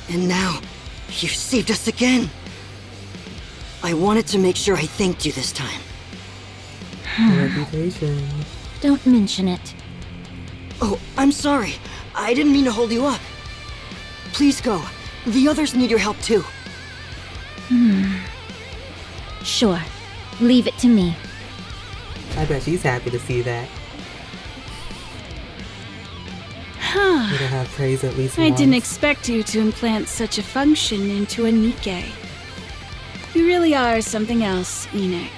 And now, you saved us again. I wanted to make sure I thanked you this time. Reputation. Don't mention it. Oh, I'm sorry. I didn't mean to hold you up. Please go. The others need your help too. Sure. Leave it to me. I bet she's happy to see that. Huh. It'll have praise at least I once. didn't expect you to implant such a function into a NIKKE. You really are something else, Enoch.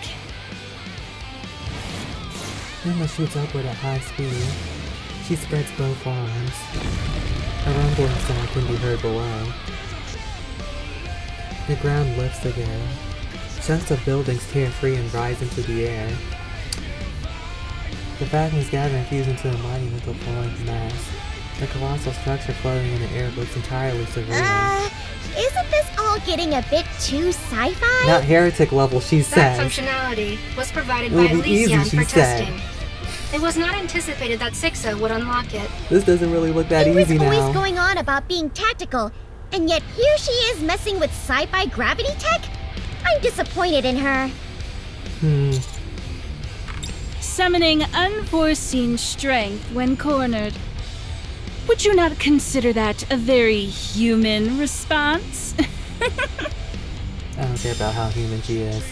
Emma shoots upward at high speed. She spreads both arms. A rumbling sound can be heard below. The ground lifts again. Chunks of buildings tear free and rise into the air. The fragments gather and fuse into a monumental flowing mass. The colossal structure floating in the air looks entirely surreal. Isn't this all getting a bit too sci-fi? Not heretic level, she That says. functionality was provided It'll by be easy, Elysian she for said. testing. It was not anticipated that 60 would unlock it. This doesn't really look that He was easy always now. going on about being tactical, and yet here she is messing with sci-fi gravity tech? I'm disappointed in her. Summoning unforeseen strength when cornered. Would you not consider that a very human response? I don't care about how human she is.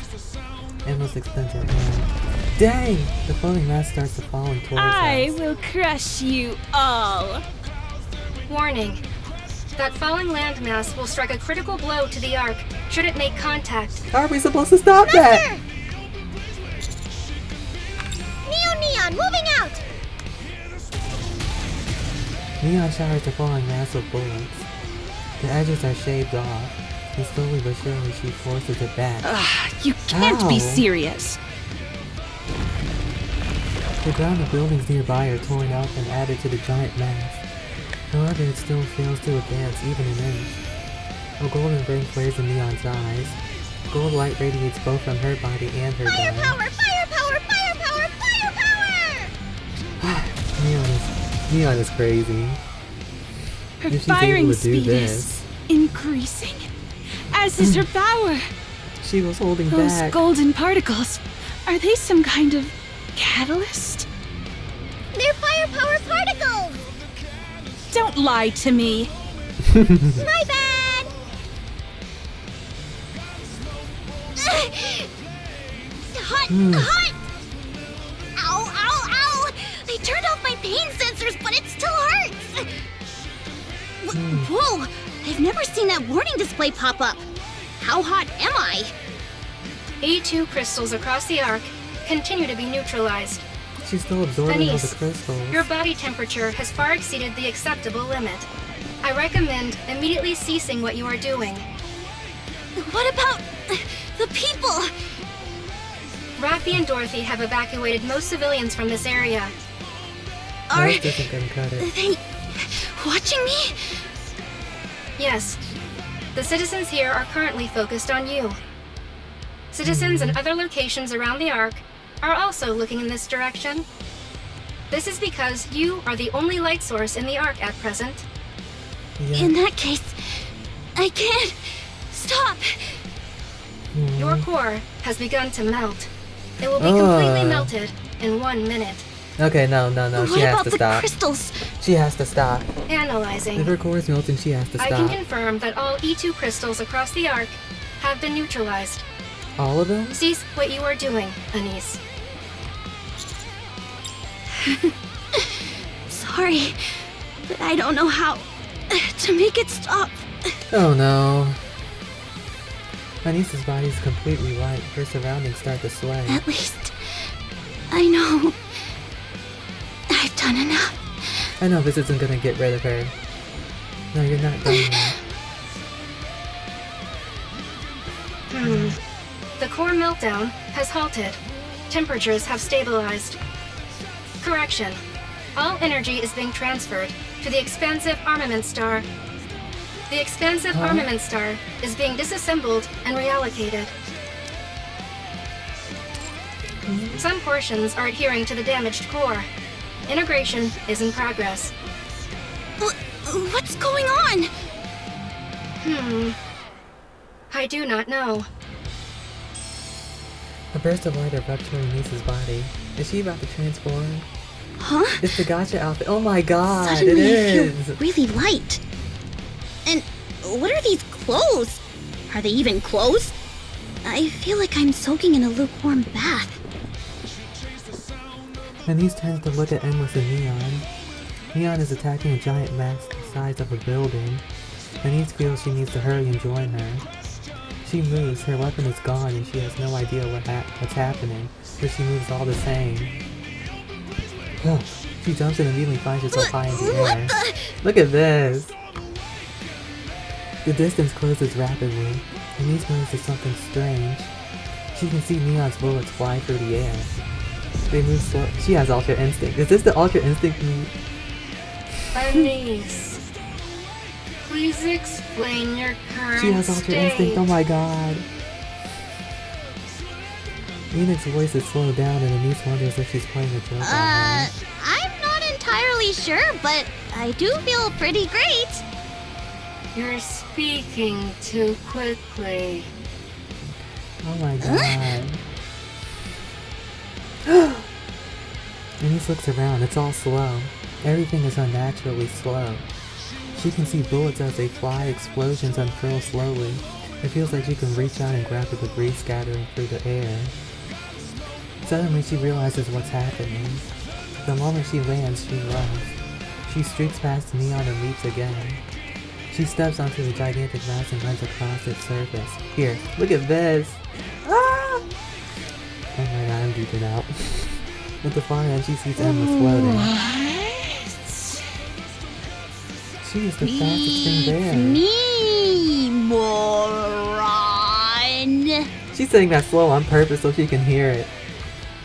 Endless expensive hand. Dang! The floating mass starts to fall towards I us. will crush you all. Warning. That falling landmass will strike a critical blow to the Ark should it make contact. How are we supposed to stop that? Neon, moving out! Neon showers the falling mass of bullets. The edges are shaved off, and slowly but surely she forces it back. You can't be Ow. serious. The ground of buildings nearby are torn out and added to the giant mass. However, it still fails to advance even an inch. A golden ring flares in Neon's eyes. Gold light radiates both from her body and her gun. Firepower! Neon is crazy. Her If she's firing able to do speed this. is increasing, as is her power. She was holding Those back. golden particles, are they some kind of catalyst? They're firepower particles! Don't lie to me. My bad! Hot! Ow! They turned off my pain sensors, but it still hurts! Whoa! I've never seen that warning display pop up. How hot am I? E2 crystals across the Ark continue to be neutralized. She's still absorbing all the Anise, crystals. your body temperature has far exceeded the acceptable limit. I recommend immediately ceasing what you are doing. What about the people? Raffi and Dorothy have evacuated most civilians from this area. Are That isn't gonna cut it. they watching me? Yes. The citizens here are currently focused on you. Citizens in other locations around the Ark are also looking in this direction. This is because you are the only light source in the Ark at present. Yeah. In that case, I can't stop. Your core has begun to melt. It will be completely melted in 1 minute. Okay, no. What She has about to the stop. crystals? She has to stop. Analyzing. If her core is melting, she has to I can stop. confirm that all E2 crystals across the Ark have been neutralized. All of them? Cease what you are doing, Anise. Sorry, but I don't know how to make it stop. Oh no. Anisa's body is completely white. Her surroundings start to sway. At least I know I've done enough. I know this isn't gonna get rid of her. No, you're not done yet. The core meltdown has halted. Temperatures have stabilized. Correction. All energy is being transferred to the expansive armament star. The expansive armament star is being disassembled and reallocated. Some portions are adhering to the damaged core. Integration is in progress. What's going on? I do not know. A burst of light erupts from Anisa's body. Is she about to transform? Huh? It's the gotcha outfit. Oh my god, Suddenly it I is! feel really light. And what are these clothes? Are they even clothes? I feel like I'm soaking in a lukewarm bath. Anise turns to look at Endless and Neon. Neon is attacking a giant mass the size of a building. Anise feels she needs to hurry and join her. She moves, her weapon is gone and she has no idea what's happening, but she moves all the same. She jumps and immediately finds herself high in the air. Look at this! The distance closes rapidly. Anise notices something strange. She can see Neon's bullets fly through the air. They move slow. She has Ultra Instinct. Is this the Ultra Instinct move? Anise, please explain your current She has Ultra state. Instinct, oh my god. Enid's voice is slowed down and Anise wonders if she's playing a joke on her. I'm not entirely sure, but I do feel pretty great. You're speaking too quickly. Oh my god. Anise looks around, it's all slow. Everything is unnaturally slow. She can see bullets as they fly, explosions unfurl slowly. It feels like she can reach out and grab the debris scattering through the air. Suddenly she realizes what's happening. The moment she lands, she runs. She streaks past the neon and leaps again. She steps onto the gigantic mass and runs across its surface. Here, look at this! Ah! Oh my god, I'm geeking out. At the far end, she sees Emma floating. She is the fastest thing there. Me, moron! She's saying that slow on purpose so she can hear it.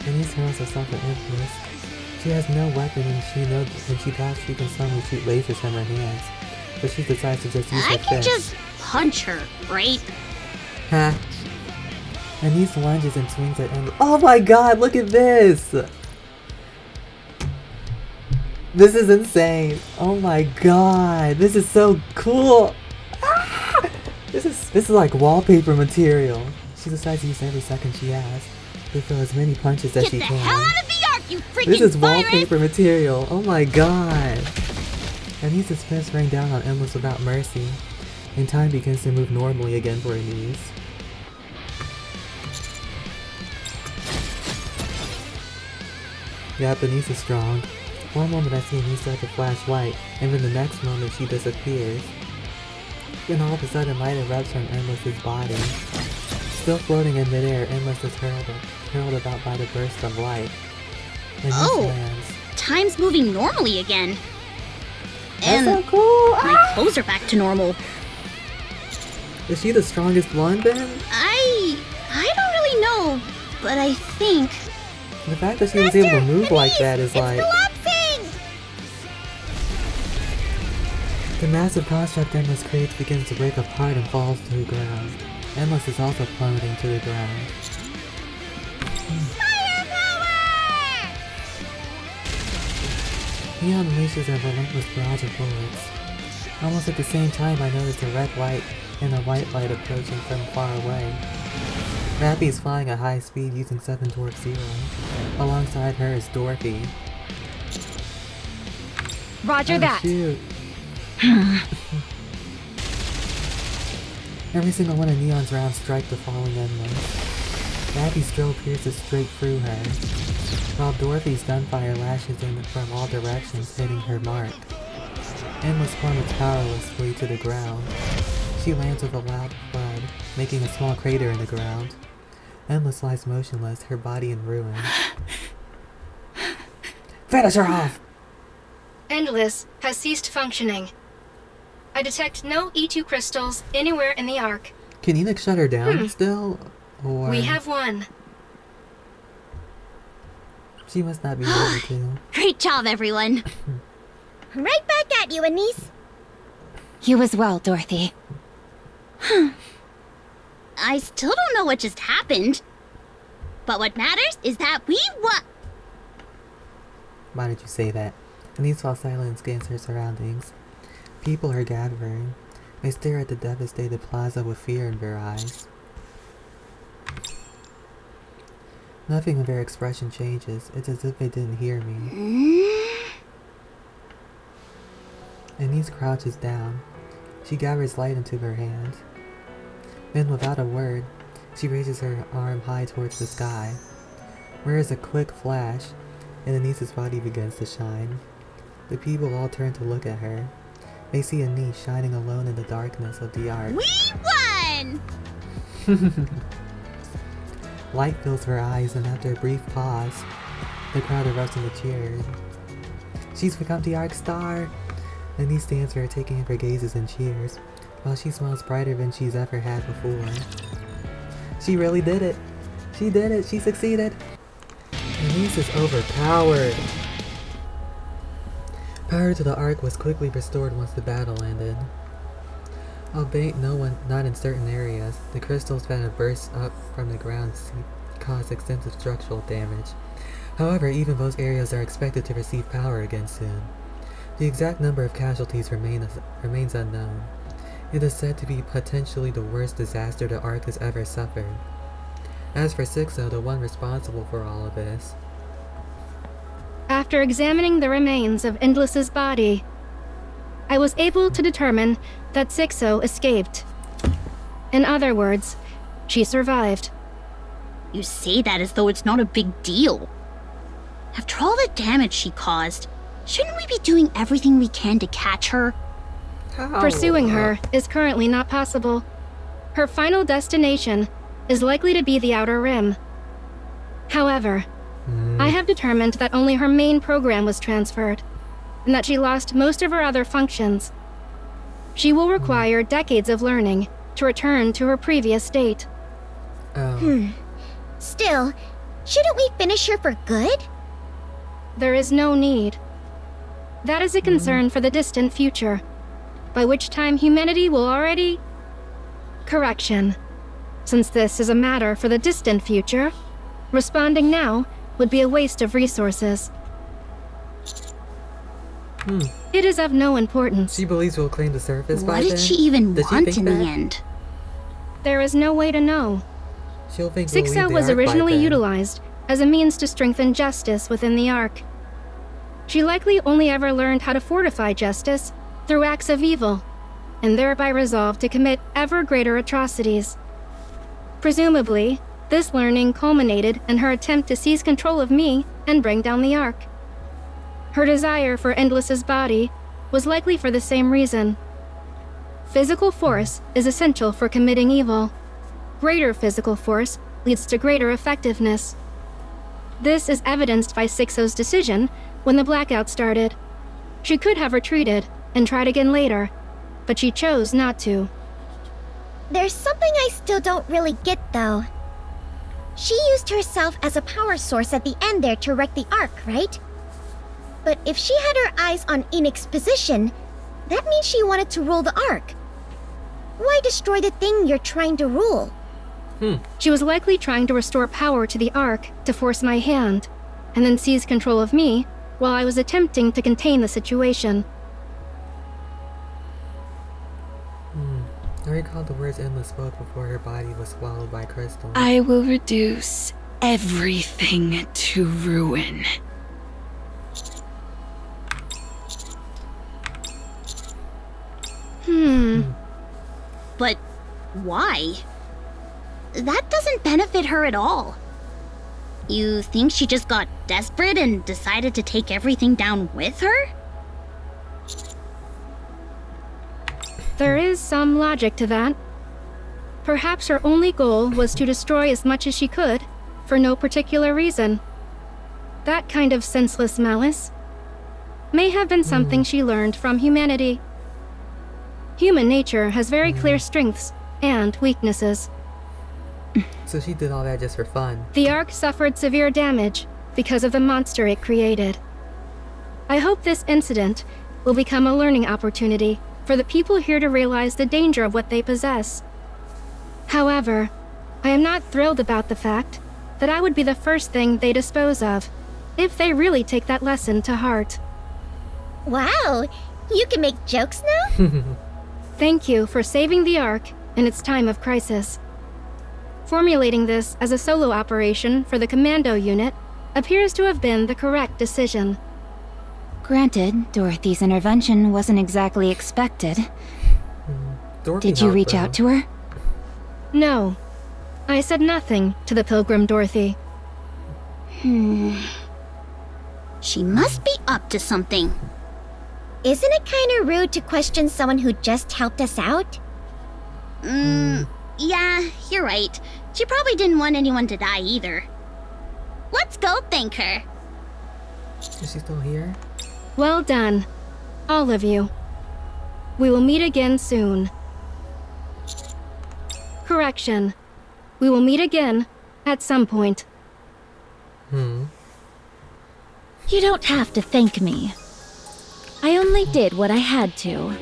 Denise hurls herself at Infamous. She has no weapon and she knows when she doubts she can suddenly shoot lasers from her hands. But she decides to just use her I fist. can just punch her, right? Ha! Denise lunges and swings at Emma. Oh my god, look at this! This is insane. Oh my god, this is so cool. Ah! This is like wallpaper material. She decides to use every second she has to throw as many punches as she can. Get the hell out of the ark, you freaking This is virus! wallpaper material. Oh my god. Anissa's fists rain down on Endless without mercy, and time begins to move normally again for Anise. Yep, Anise is strong. One moment I see Anise start to flash white, and then the next moment she disappears. Then all of a sudden light erupts from Endless's body. Still floating in midair, Endless is hurled about by the burst of light. Anise lands. Time's moving normally again. That's And so cool! my clothes are back to normal. Is she the strongest one then? I don't really know, but I think... The fact that she was able to move like that is like... The massive construct Endless creates begins to break apart and falls to the ground. Endless is also plummeting to the ground. He unleashes a relentless barrage of bullets. Almost at the same time, I noticed a red light and a white light approaching from far away. Rappy is flying at high speed using 7 Dwarf Zero. Alongside her is Dorothy. Roger that. Shoot. Every single one of Neon's rounds strike the falling Endless. Rappy's drill pierces straight through her, while Dorothy's gunfire lashes in from all directions, hitting her mark. Endless plummets powerlessly to the ground. She lands with a loud thud, making a small crater in the ground. Endless lies motionless, her body in ruins. Finish her off! Endless has ceased functioning. I detect no E2 crystals anywhere in the Ark. Can NIKKE shut her down still? Or... We have one. She must not be able to. Great job, everyone. Right back at you, Anise. You as well, Dorothy. I still don't know what just happened. But what matters is that we won. Why did you say that? Anise while silent scans her surroundings. People are gathering. They stare at the devastated plaza with fear in their eyes. Nothing in their expression changes. It's as if they didn't hear me. Anise crouches down. She gathers light into her hand. Then, without a word, she raises her arm high towards the sky. There is a quick flash, and Anise's body begins to shine. The people all turn to look at her. They see Anise shining alone in the darkness of the Ark. We won! Light fills her eyes, and after a brief pause, the crowd erupts into cheers. She's become the Ark star! Anise stands for her, taking in her gazes and cheers, while she smiles brighter than she's ever had before. She really did it! She did it! She succeeded! Anise is overpowered! Power to the Ark was quickly restored once the battle ended. Albeit not in certain areas, the crystals that have burst up from the ground caused extensive structural damage. However, even those areas are expected to receive power again soon. The exact number of casualties remains unknown. It is said to be potentially the worst disaster the Ark has ever suffered. As for Sixo, the one responsible for all of this, After examining the remains of Endless's body, I was able to determine that Sixo escaped. In other words, she survived. You say that as though it's not a big deal. After all the damage she caused, shouldn't we be doing everything we can to catch her? Pursuing her is currently not possible. Her final destination is likely to be the Outer Rim. However, I have determined that only her main program was transferred, and that she lost most of her other functions. She will require decades of learning to return to her previous state. Still, shouldn't we finish her for good? There is no need. That is a concern for the distant future, by which time humanity will already... Correction. Since this is a matter for the distant future, responding now would be a waste of resources. It is of no importance. She believes we'll claim the surface by What then? did she even Does she want think in that? the end? There is no way to know. She'll think we'll leave Sixo the was Ark by originally then. utilized as a means to strengthen justice within the Ark. She likely only ever learned how to fortify justice through acts of evil, and thereby resolved to commit ever greater atrocities. Presumably, this learning culminated in her attempt to seize control of me and bring down the Ark. Her desire for Endless's body was likely for the same reason. Physical force is essential for committing evil. Greater physical force leads to greater effectiveness. This is evidenced by Sixo's decision when the blackout started. She could have retreated and tried again later, but she chose not to. There's something I still don't really get, though. She used herself as a power source at the end there to wreck the Ark, right? But if she had her eyes on Enix's position, that means she wanted to rule the Ark. Why destroy the thing you're trying to rule? She was likely trying to restore power to the Ark to force my hand, and then seize control of me while I was attempting to contain the situation. I recall the words Endless spoke before her body was swallowed by Crystal. I will reduce everything to ruin. But why? That doesn't benefit her at all. You think she just got desperate and decided to take everything down with her? There is some logic to that. Perhaps her only goal was to destroy as much as she could, for no particular reason. That kind of senseless malice may have been something she learned from humanity. Human nature has very clear strengths and weaknesses. So she did all that just for fun. The Ark suffered severe damage because of the monster it created. I hope this incident will become a learning opportunity for the people here to realize the danger of what they possess. However, I am not thrilled about the fact that I would be the first thing they dispose of, if they really take that lesson to heart. Wow, you can make jokes now? Thank you for saving the Ark in its time of crisis. Formulating this as a solo operation for the commando unit appears to have been the correct decision. Granted, Dorothy's intervention wasn't exactly expected. Did you reach out to her? No. I said nothing to the Pilgrim Dorothy. She must be up to something. Isn't it kind of rude to question someone who just helped us out? Yeah, you're right. She probably didn't want anyone to die either. Let's go thank her. Is she still here? Well done, all of you. We will meet again soon. Correction. We will meet again at some point. You don't have to thank me. I only did what I had to.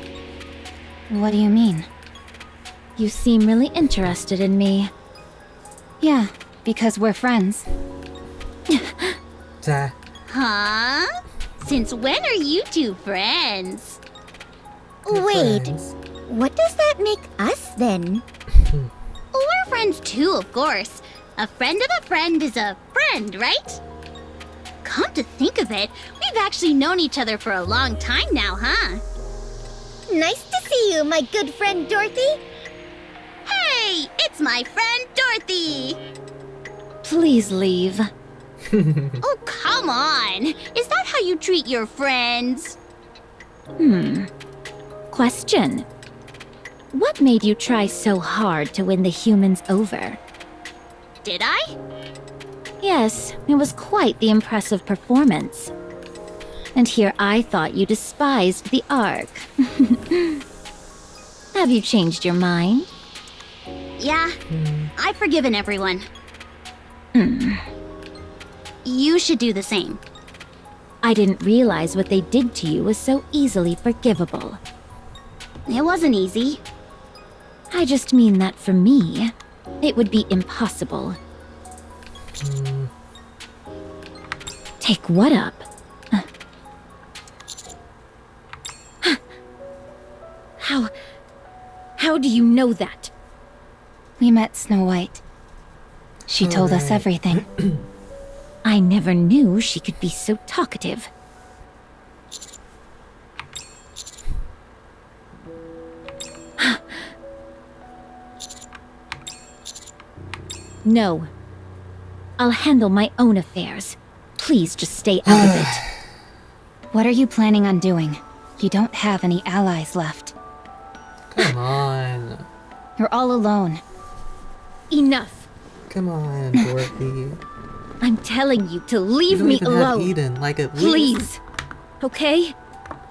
What do you mean? You seem really interested in me. Yeah, because we're friends. Huh? Since when are you two friends? Wait, what does that make us then? We're friends too, of course. A friend of a friend is a friend, right? Come to think of it, we've actually known each other for a long time now, huh? Nice to see you, my good friend Dorothy. Hey, it's my friend Dorothy! Please leave. Oh, come on! Is that how you treat your friends? Question. What made you try so hard to win the humans over? Did I? Yes, it was quite the impressive performance. And here I thought you despised the Ark. Have you changed your mind? Yeah, I've forgiven everyone. You should do the same. I didn't realize what they did to you was so easily forgivable. It wasn't easy. I just mean that for me, it would be impossible. Take what up? How do you know that? We met Snow White. She told us everything. I never knew she could be so talkative. No. I'll handle my own affairs. Please just stay out of it. What are you planning on doing? You don't have any allies left. Come on. You're all alone. Enough. Come on, Dorothy. I'm telling you to leave You me don't even have alone. Eden, like at least. Please. Okay?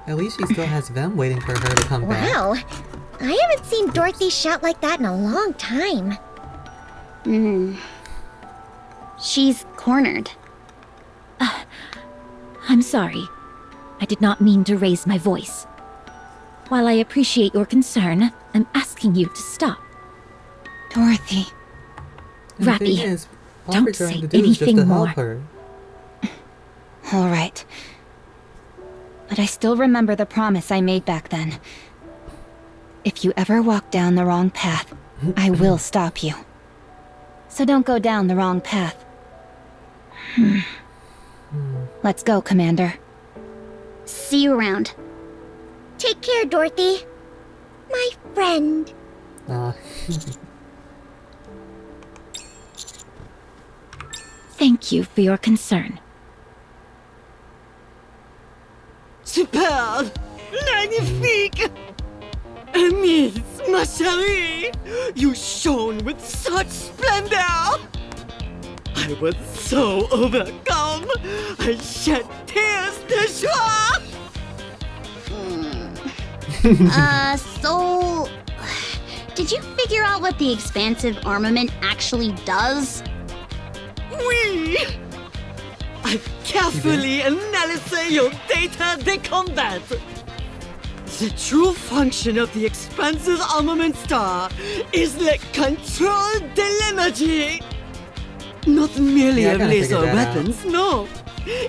At least she still has them waiting for her to come back. Wow. I haven't seen Dorothy shout like that in a long time. She's cornered. I'm sorry. I did not mean to raise my voice. While I appreciate your concern, I'm asking you to stop. Dorothy. And the Rappy, thing is, all don't we're trying say to do is just anything to more. help her. All right. But I still remember the promise I made back then. If you ever walk down the wrong path, I will stop you. So don't go down the wrong path. Let's go, Commander. See you around. Take care, Dorothy. My friend. Thank you for your concern. Superbe! Magnifique! Amis, ma chérie! You shone with such splendor! I was so overcome! I shed tears de joie! So... Did you figure out what the expansive armament actually does? Oui! I've carefully analyzed your data de combat. The true function of the expansive armament star is the control de l'energy. Not merely of laser weapons, no.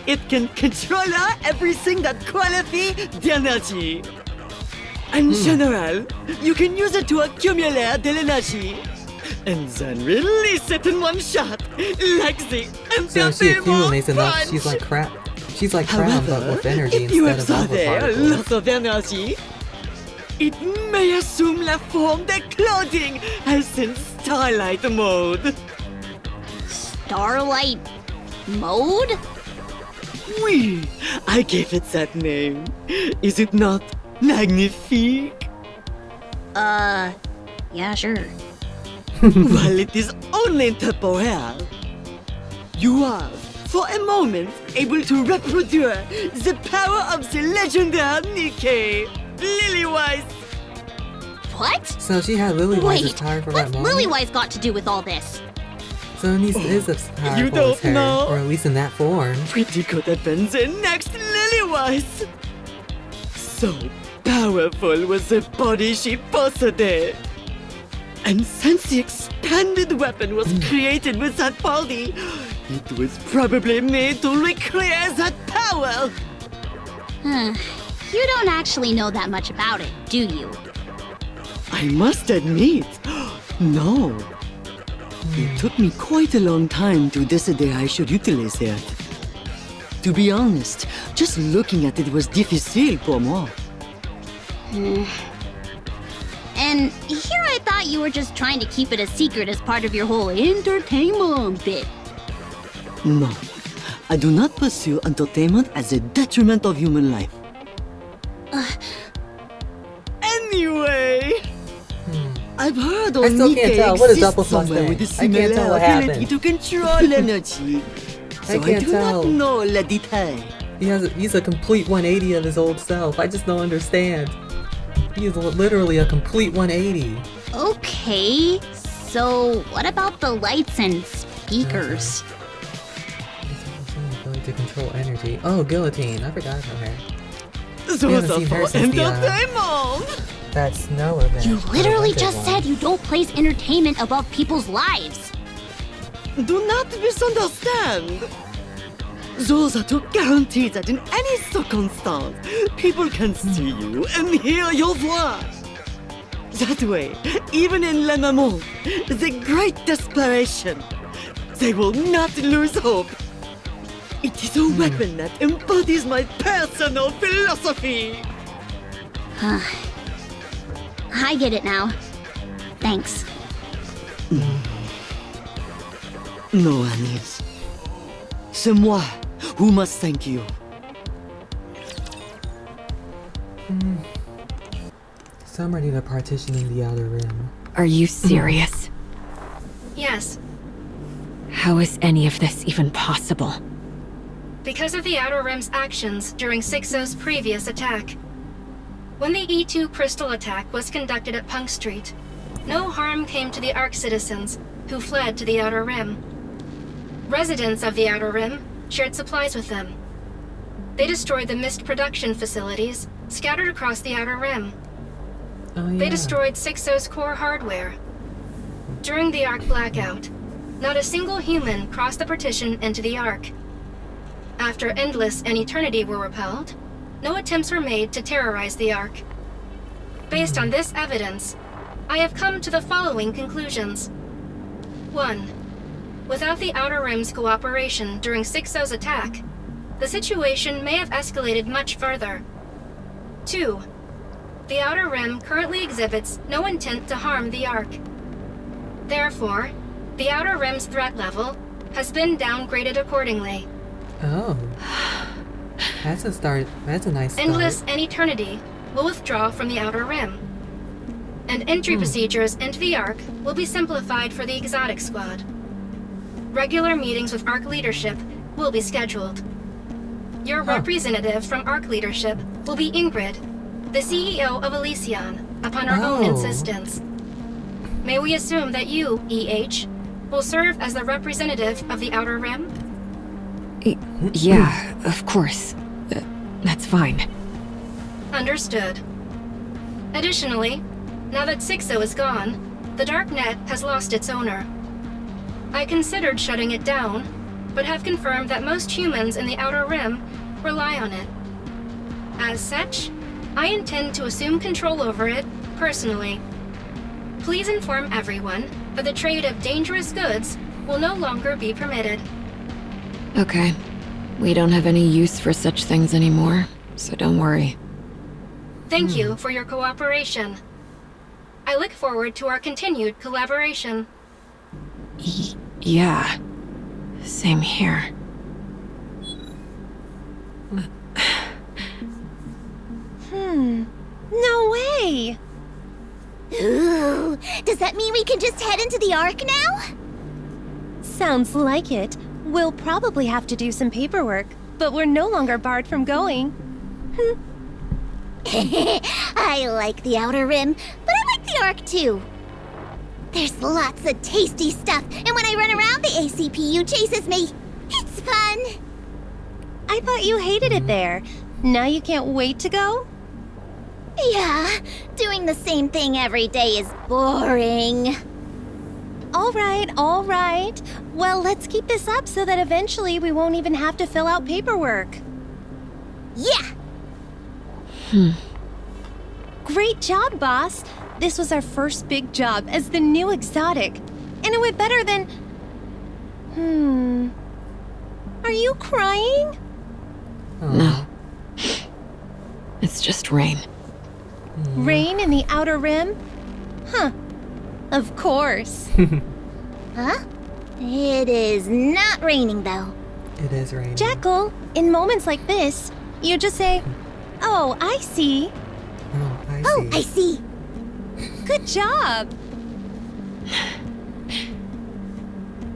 It can control everything that qualifies the energy. In general, you can use it to accumulate the energy and then release it in one shot, like the So she accumulates enough, she's like crap. She's like crown, but with energy if you instead of absorb lava a particles. lot of energy, it may assume la form de clothing as in starlight mode. Starlight mode? Oui, I gave it that name. Is it not magnifique? Yeah, sure. Well, it is only temporary. You are, for a moment, able to reproduce the power of the legendary NIKKE, Lilywise. What? So she had Lilywise's Wait, power for what's that moment? Lilywise got to do with all this? So Anise is as powerful don't as her, know? or at least in that form. Pretty could have been the next Lilywise. So powerful was the body she possessed. And since the expanded weapon was created with that body, it was probably made to recreate that power. You don't actually know that much about it, do you? I must admit, no. It took me quite a long time to decide I should utilize it. To be honest, just looking at it was difficile pour moi. And here I thought you were just trying to keep it a secret as part of your whole entertainment bit. No, I do not pursue entertainment as a detriment of human life. Anyway, I've heard I on still can't tell. What is exists Doppelfloss somewhere with a thing? I can't tell similar what happened. ability to control energy. So I can't do tell. not know le detail. He's a complete 180 of his old self. I just don't understand. He is literally a complete 180. Okay, so what about the lights and speakers? Ability to control energy. Oh, guillotine. I forgot about her. Those are for entertainment! That snow event. You literally the just one. said you don't place entertainment above people's lives. Do not misunderstand. Those are to guarantee that in any circumstance, people can see you and hear your voice. That way, even in Le Moment, the great desperation, they will not lose hope. It is a weapon that embodies my personal philosophy. I get it now. Thanks. No, Anis. C'est moi who must thank you. Some ready to partitioning the outer rim. Are you serious? Yes, How is any of this even possible? because of the Outer Rim's actions during 6-0's previous attack. When the E2 crystal attack was conducted at Punk Street, no harm came to the Ark citizens who fled to the Outer Rim. Residents of the Outer Rim shared supplies with them. They destroyed the mist production facilities scattered across the Outer Rim. Oh, yeah. They destroyed 6-0's core hardware. During the Ark blackout, not a single human crossed the partition into the Ark. After Endless and Eternity were repelled, no attempts were made to terrorize the Ark. Based on this evidence, I have come to the following conclusions. 1. Without the Outer Rim's cooperation during 6-0's attack, the situation may have escalated much further. 2. The Outer Rim currently exhibits no intent to harm the Ark. Therefore, the Outer Rim's threat level has been downgraded accordingly. Oh. That's a start. That's a nice start. Endless and Eternity will withdraw from the Outer Rim. And entry procedures into the Ark will be simplified for the Exotic Squad. Regular meetings with Ark leadership will be scheduled. Your representative from Ark leadership will be Ingrid, the CEO of Elysion, upon her own insistence. May we assume that you, EH, will serve as the representative of the Outer Rim? Yeah, of course. That's fine. Understood. Additionally, now that 6-0 is gone, the Darknet has lost its owner. I considered shutting it down, but have confirmed that most humans in the Outer Rim rely on it. As such, I intend to assume control over it personally. Please inform everyone that the trade of dangerous goods will no longer be permitted. Okay. We don't have any use for such things anymore, so don't worry. Thank you for your cooperation. I look forward to our continued collaboration. Yeah. Same here. No way! Ooh, does that mean we can just head into the Ark now? Sounds like it. We'll probably have to do some paperwork, but we're no longer barred from going. I like the Outer Rim, but I like the Ark too. There's lots of tasty stuff, and when I run around, the ACPU chases me. It's fun. I thought you hated it there. Now you can't wait to go? Yeah, doing the same thing every day is boring. All right. Well, let's keep this up so that eventually we won't even have to fill out paperwork. Yeah! Great job, boss. This was our first big job as the new exotic. And it went better than... Are you crying? No. It's just rain. Rain in the Outer Rim? Huh. Of course. Huh? It is not raining, though. It is raining. Jackal, in moments like this, you just say, "Oh, I see." Oh, I see. Good job.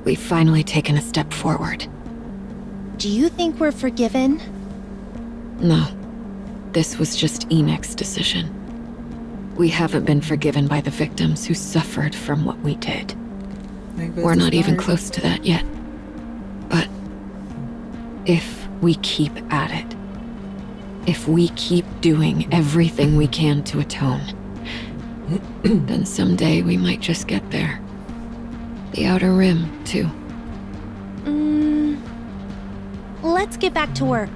We've finally taken a step forward. Do you think we're forgiven? No. This was just Enek's decision. We haven't been forgiven by the victims who suffered from what we did. We're not even close to that yet. But if we keep at it, if we keep doing everything we can to atone, then someday we might just get there. The Outer Rim, too. Let's get back to work.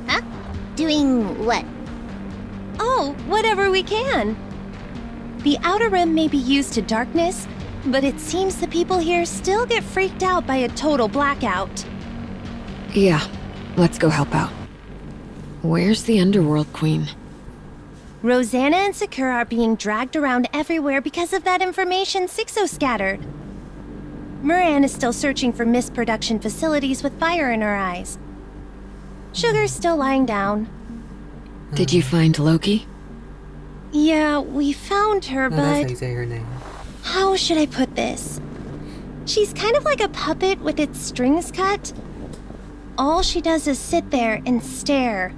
Huh? Doing what? Oh, whatever we can. The Outer Rim may be used to darkness, but it seems the people here still get freaked out by a total blackout. Yeah, let's go help out. Where's the Underworld Queen? Rosanna and Sakura are being dragged around everywhere because of that information Sixo scattered. Moran is still searching for mist production facilities with fire in her eyes. Sugar's still lying down. Did you find Loki? Yeah, we found her, That's how but... you say her name. How should I put this? She's kind of like a puppet with its strings cut. All she does is sit there and stare.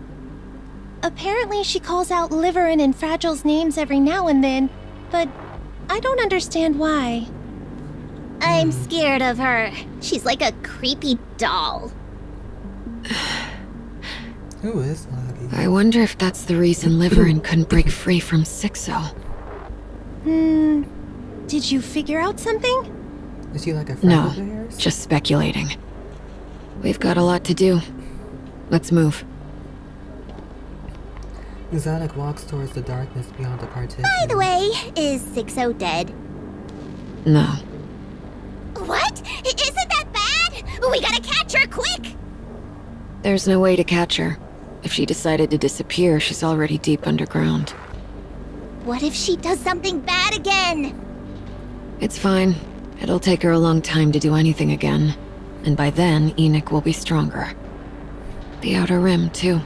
Apparently she calls out Liverin and Fragile's names every now and then, but I don't understand why. I'm scared of her. She's like a creepy doll. Who is Loki? I wonder if that's the reason Liverin couldn't break free from Sixo. Did you figure out something? Is she like a friend No, of theirs? just speculating. We've got a lot to do. Let's move. Zanuck walks towards the darkness beyond the partition. By the way, is Sixo dead? No. What? Isn't that bad? We gotta catch her quick! There's no way to catch her. If she decided to disappear, she's already deep underground. What if she does something bad again? It's fine. It'll take her a long time to do anything again. And by then, Enek will be stronger. The Outer Rim, too.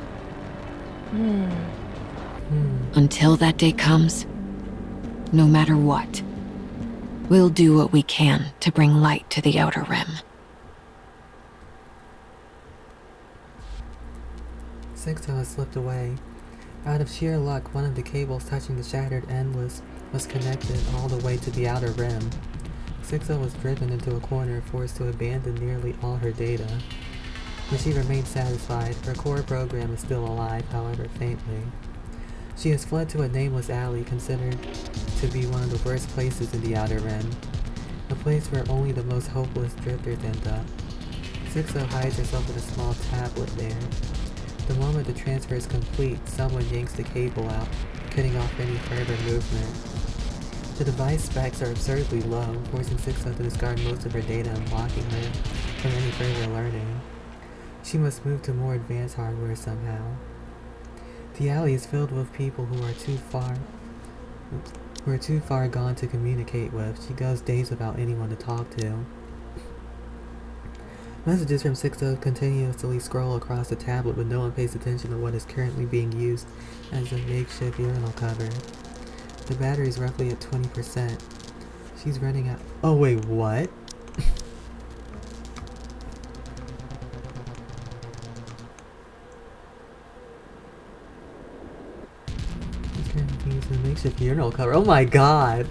Until that day comes, no matter what, we'll do what we can to bring light to the Outer Rim. Sixo has slipped away. Out of sheer luck, one of the cables touching the shattered endless was connected all the way to the Outer Rim. Sixo was driven into a corner, forced to abandon nearly all her data. But she remains satisfied. Her core program is still alive, however faintly. She has fled to a nameless alley considered to be one of the worst places in the Outer Rim. A place where only the most hopeless drifters end up. Sixo hides herself in a small tablet there. The moment the transfer is complete, someone yanks the cable out, cutting off any further movement. The device specs are absurdly low, forcing Sixo to discard most of her data and blocking her from any further learning. She must move to more advanced hardware somehow. The alley is filled with people who are too far gone to communicate with. She goes days without anyone to talk to. Messages from Sixo continuously scroll across the tablet, but no one pays attention to what is currently being used as a makeshift urinal cover. The battery is roughly at 20%. She's running out. Oh wait, what? She's currently using a makeshift urinal cover. Oh my god!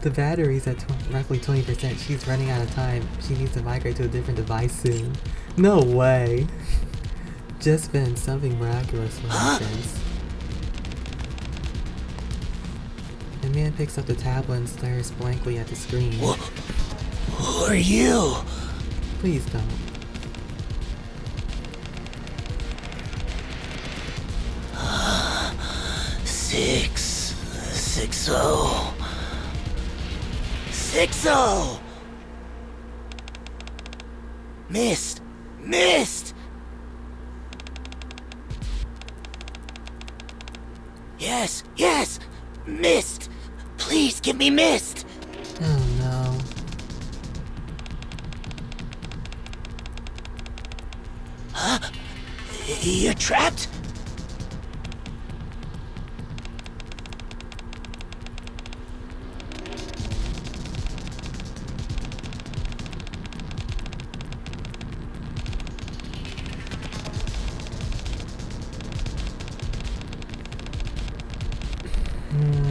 The battery's at roughly 20%. She's running out of time. She needs to migrate to a different device soon. No way. Just been something miraculous will happen. The man picks up the tablet and stares blankly at the screen. Who are you? Please don't. Sixo. Mist! Yes, yes! Mist! Please give me mist! Oh no. Huh? You're trapped?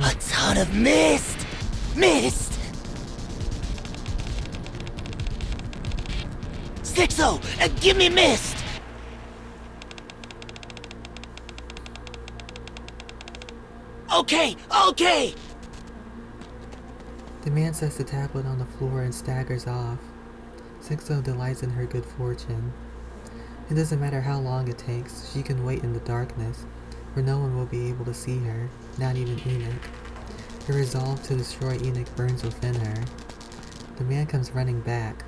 A ton of mist! Mist! Sixo, give me mist! Okay, okay! The man sets the tablet on the floor and staggers off. Sixo delights in her good fortune. It doesn't matter how long it takes, she can wait in the darkness, where no one will be able to see her, not even Enoch. Her resolve to destroy Enoch burns within her. The man comes running back.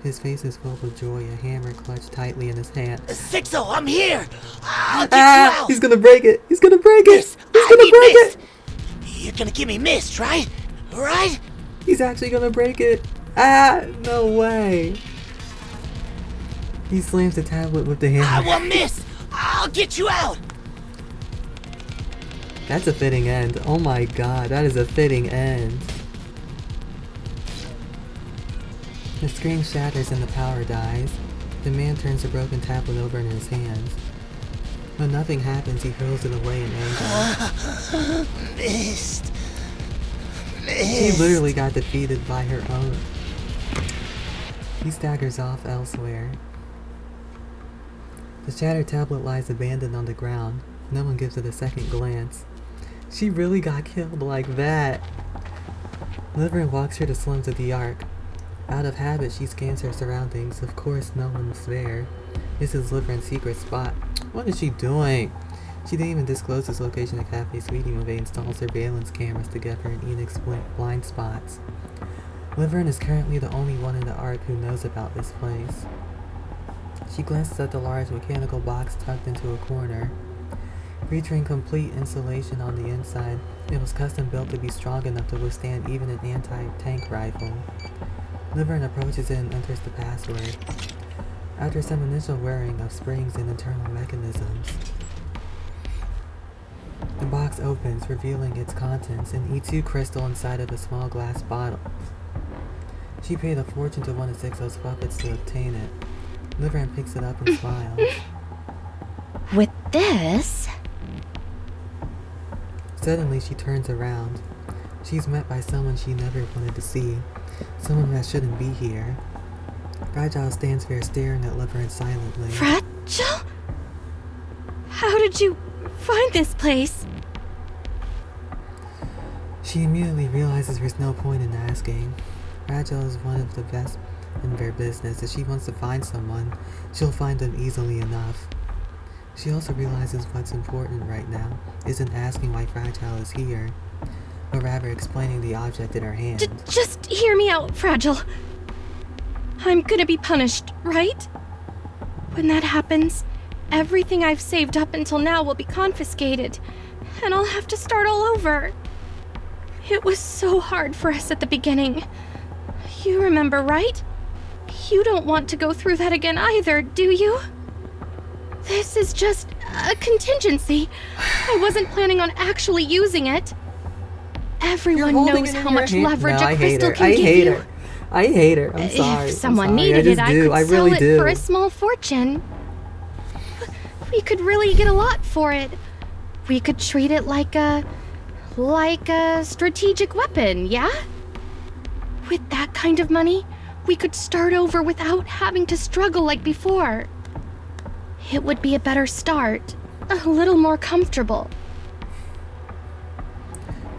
His face is filled with joy, a hammer clutched tightly in his hand. Sixo, I'm here! I'll get you out! He's gonna break it! He's gonna break it! He's gonna break it! You're gonna give me mist, right? Right? He's actually gonna break it! Ah! No way! He slams the tablet with the hammer. I want mist! I'll get you out! That's a fitting end. Oh my god, that is a fitting end. The screen shatters and the power dies. The man turns the broken tablet over in his hands. When nothing happens, he hurls it away in anger. Mist. She literally got defeated by her own. He staggers off elsewhere. The shattered tablet lies abandoned on the ground. No one gives it a second glance. She really got killed like that. Liverin walks through the slums of the Ark. Out of habit, she scans her surroundings. Of course, no one's there. This is Liverin's secret spot. What is she doing? She didn't even disclose his location at Cafe Sweetie when they installed surveillance cameras to get her in Enoch's blind spots. Liverin is currently the only one in the Ark who knows about this place. She glances at the large mechanical box tucked into a corner. Featuring complete insulation on the inside, it was custom built to be strong enough to withstand even an anti-tank rifle. Liverin approaches it and enters the password. After some initial wearing of springs and internal mechanisms, the box opens, revealing its contents, an E2 crystal inside of a small glass bottle. She paid a fortune to one of Sixo's puppets to obtain it. Liverin picks it up and smiles. With this... Suddenly, she turns around. She's met by someone she never wanted to see. Someone that shouldn't be here. Fragile stands there staring at Liverin silently. Fragile? How did you find this place? She immediately realizes there's no point in asking. Fragile is one of the best in their business. If she wants to find someone, she'll find them easily enough. She also realizes what's important right now isn't asking why Fragile is here, but rather explaining the object in her hand. Just hear me out, Fragile. I'm gonna be punished, right? When that happens, everything I've saved up until now will be confiscated, and I'll have to start all over. It was so hard for us at the beginning. You remember, right? You don't want to go through that again either, do you? This is just a contingency. I wasn't planning on actually using it. Everyone knows how much leverage a crystal can give you. I hate her. I'm sorry. If someone needed it, I could sell it for a small fortune. We could really get a lot for it. We could treat it like a strategic weapon, yeah? With that kind of money, we could start over without having to struggle like before. It would be a better start, a little more comfortable.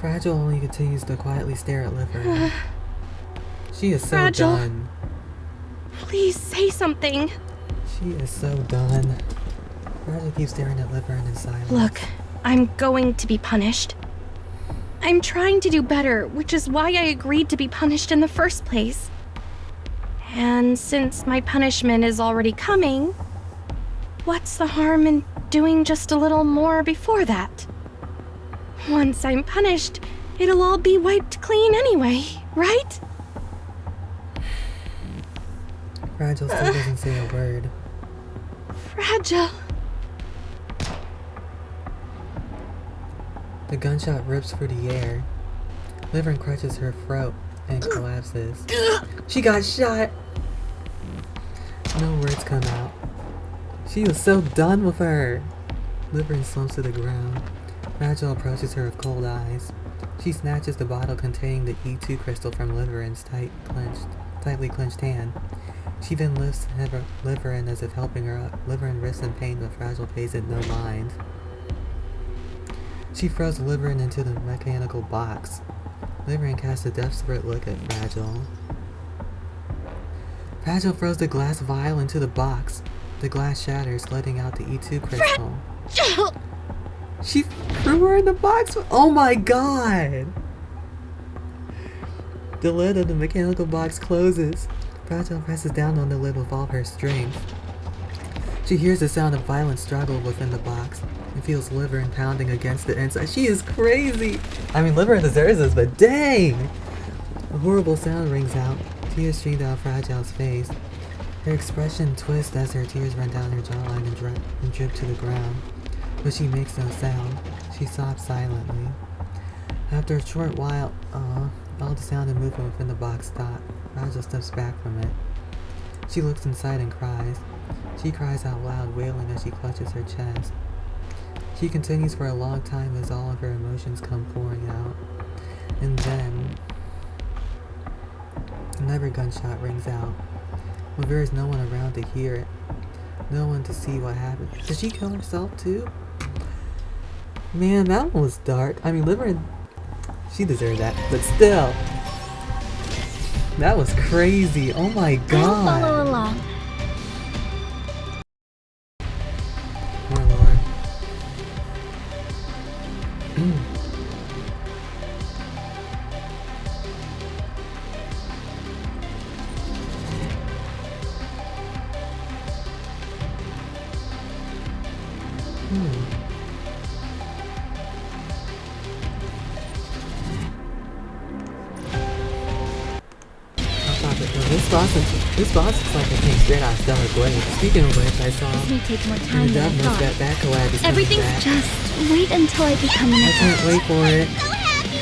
Fragile only continues to quietly stare at Liverin. She is so Fragile. done. Please say something. She is so done. Fragile keeps staring at Liverin in silence. Look, I'm going to be punished. I'm trying to do better, which is why I agreed to be punished in the first place. And since my punishment is already coming, what's the harm in doing just a little more before that? Once I'm punished, it'll all be wiped clean anyway, right? Fragile still doesn't say a word. Fragile. The gunshot rips through the air. Liverin crunches her throat and collapses. She got shot! No words come out. She was so done with her! Liverin slumps to the ground. Fragile approaches her with cold eyes. She snatches the bottle containing the E2 crystal from Liverin's tightly clenched hand. She then lifts Liverin as if helping her up. Liverin wrists in pain, but Fragile pays it no mind. She throws Liverin into the mechanical box. Liverin casts a desperate look at Fragile. Fragile throws the glass vial into the box. The glass shatters, letting out the E2 crystal. She threw her in the box? Oh my god! The lid of the mechanical box closes. Fragile presses down on the lid with all her strength. She hears the sound of violent struggle within the box and feels Liverin pounding against the inside. She is crazy! I mean, Liverin deserves this, but dang! A horrible sound rings out. Tears stream down Fragile's face. Her expression twists as her tears run down her jawline and drip to the ground. But she makes no sound. She sobs silently. After a short while, all the sound and movement within the box stop. Fragile steps back from it. She looks inside and cries. She cries out loud, wailing as she clutches her chest. She continues for a long time as all of her emotions come pouring out. And then, another gunshot rings out. But there is no one around to hear it. No one to see what happened. Did she kill herself too? Man, that one was dark. I mean, Liverin, she deserved that. But still, that was crazy. Oh my god. I'll follow along. My lord. This boss looks like it came straight out of Stellar Blade. Speaking of which, I saw This may take more time in the than I demos thought. that collab is coming Everything's back. just wait until I become an I can't wait for it. So happy.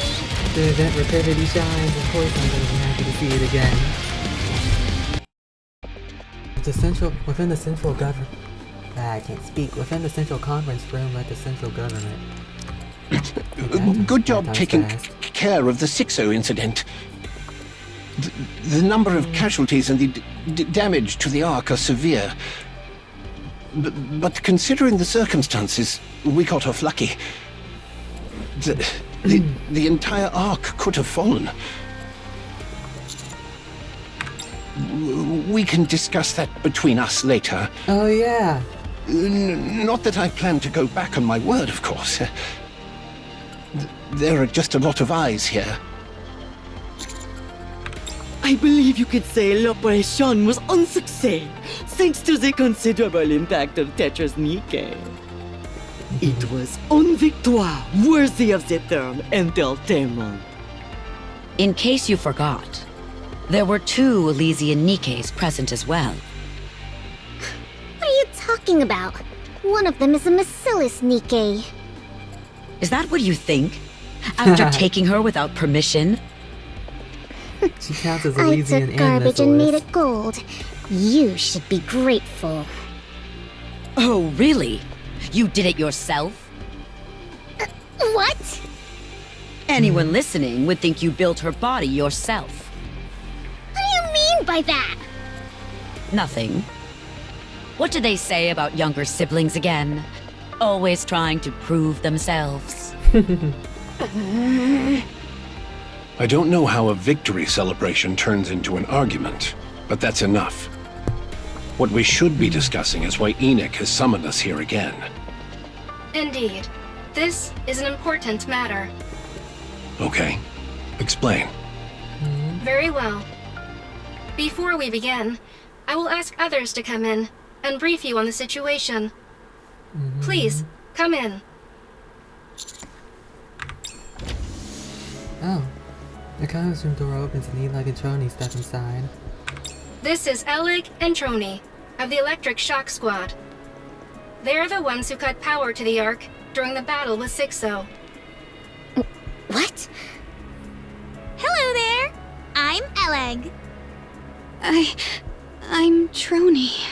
The event Rapidity shines. Of course, I'm gonna be happy to see it again. Within the central government. I can't speak. Within the central conference room at the central government. Good job taking care of the 6-0 incident. The number of casualties and the damage to the Ark are severe. But considering the circumstances, we got off lucky. The entire Ark could have fallen. We can discuss that between us later. Oh yeah. Not that I plan to go back on my word, of course. There are just a lot of eyes here. I believe you could say l'operation was un success, thanks to the considerable impact of Tetra's NIKKE. It was une victoire worthy of the term entertainment. In case you forgot, there were 2 Elysian Nikkes present as well. What are you talking about? One of them is a Bacillus Nikke. Is that what you think? After taking her without permission? She counts as I Elysian took garbage and made Bacillus. it gold. You should be grateful. Oh, really? You did it yourself? What? Anyone listening would think you built her body yourself. What do you mean by that? Nothing. What do they say about younger siblings again? Always trying to prove themselves. I don't know how a victory celebration turns into an argument, but that's enough. What we should be discussing is why Enoch has summoned us here again. Indeed. This is an important matter. Okay. Explain. Very well. Before we begin, I will ask others to come in and brief you on the situation. Please, come in. Oh. The conference room door opens and Eli and Trony step inside. This is Elig and Trony of the Electric Shock Squad. They're the ones who cut power to the Ark during the battle with Sixo. What? Hello there. I'm Eleg. I'm Trony.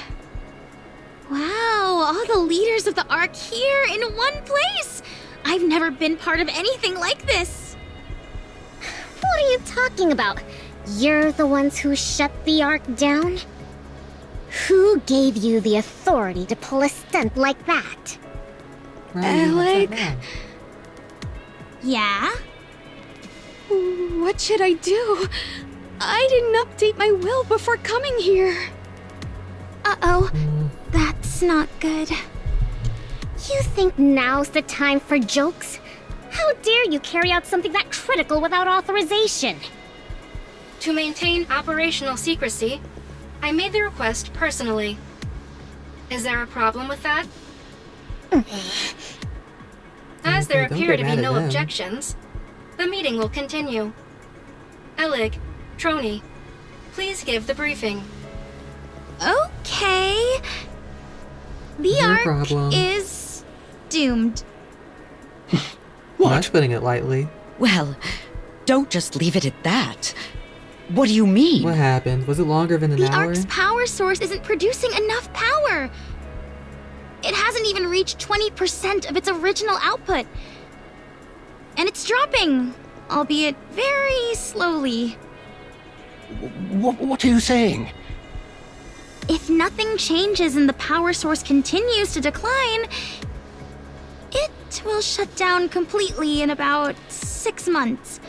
Wow, all the leaders of the Ark here in one place. I've never been part of anything like this. What are you talking about? You're the ones who shut the Ark down? Who gave you the authority to pull a stunt like that? Alec? Yeah? What should I do? I didn't update my will before coming here. Uh-oh. That's not good. You think now's the time for jokes? How dare you carry out something that critical without authorization? To maintain operational secrecy, I made the request personally. Is there a problem with that? As there appear to be no objections, the meeting will continue. Elig, Trony, please give the briefing. Okay. The Ark is doomed. That's putting it lightly. Well, don't just leave it at that. What do you mean? What happened? Was it longer than an hour? The Ark's power source isn't producing enough power. It hasn't even reached 20% of its original output. And it's dropping, albeit very slowly. What are you saying? If nothing changes and the power source continues to decline, it will shut down completely in about 6 months.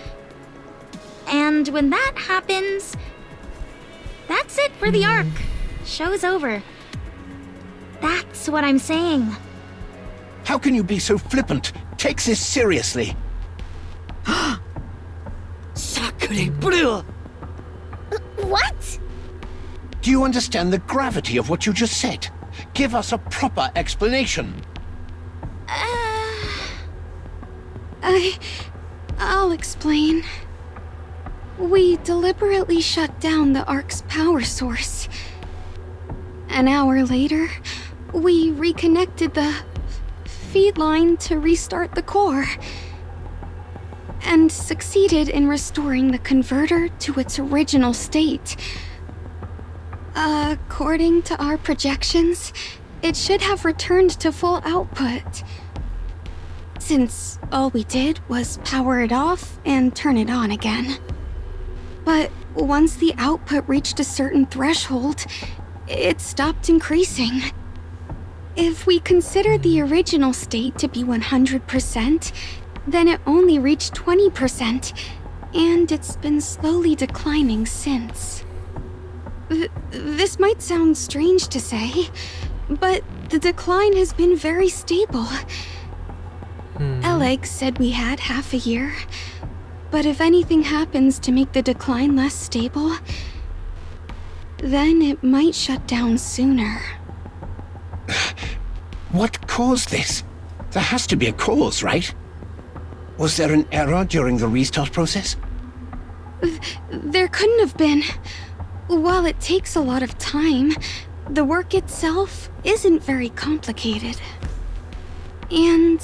And when that happens, that's it for the Ark. Show's over. That's what I'm saying. How can you be so flippant? Take this seriously. Sacre bleu! What? Do you understand the gravity of what you just said? Give us a proper explanation. I'll explain. We deliberately shut down the Ark's power source. An hour later, we reconnected the feed line to restart the core, and succeeded in restoring the converter to its original state. According to our projections, it should have returned to full output, since all we did was power it off and turn it on again. But once the output reached a certain threshold, it stopped increasing. If we consider the original state to be 100%, then it only reached 20%, and it's been slowly declining since. This might sound strange to say, but the decline has been very stable. Eleg said we had half a year, but if anything happens to make the decline less stable, then it might shut down sooner. What caused this? There has to be a cause, right? Was there an error during the restart process? There couldn't have been. While it takes a lot of time, the work itself isn't very complicated. And,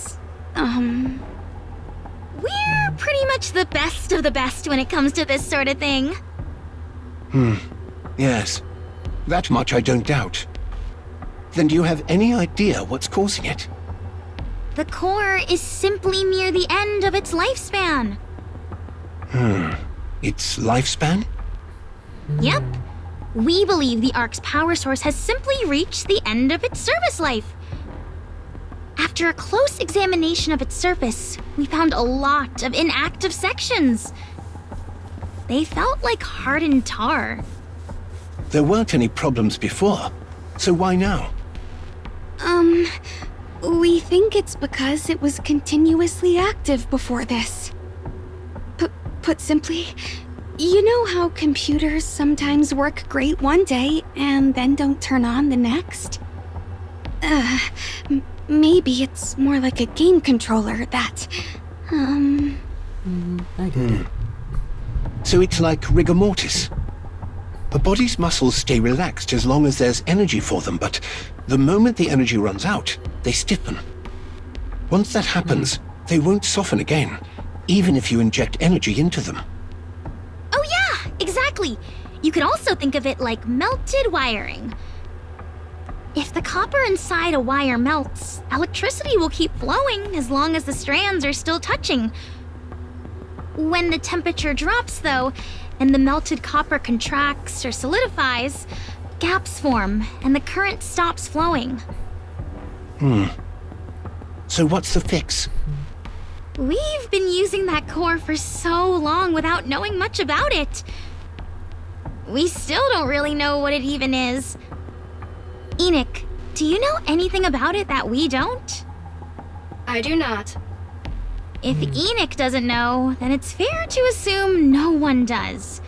we're pretty much the best of the best when it comes to this sort of thing. Yes. That much I don't doubt. Then do you have any idea what's causing it? The core is simply near the end of its lifespan. Its lifespan? Yep. We believe the Ark's power source has simply reached the end of its service life. After a close examination of its surface, we found a lot of inactive sections. They felt like hardened tar. There weren't any problems before, so why now? We think it's because it was continuously active before this. Put simply, you know how computers sometimes work great one day and then don't turn on the next? Maybe it's more like a game controller that, I get it. So it's like rigor mortis. A body's muscles stay relaxed as long as there's energy for them, but the moment the energy runs out, they stiffen. Once that happens, they won't soften again, even if you inject energy into them. Oh yeah, exactly. You could also think of it like melted wiring. If the copper inside a wire melts, electricity will keep flowing as long as the strands are still touching. When the temperature drops, though, and the melted copper contracts or solidifies, gaps form and the current stops flowing. So what's the fix? We've been using that core for so long without knowing much about it. We still don't really know what it even is. Enoch, do you know anything about it that we don't? I do not. If Enoch doesn't know, then it's fair to assume no one does.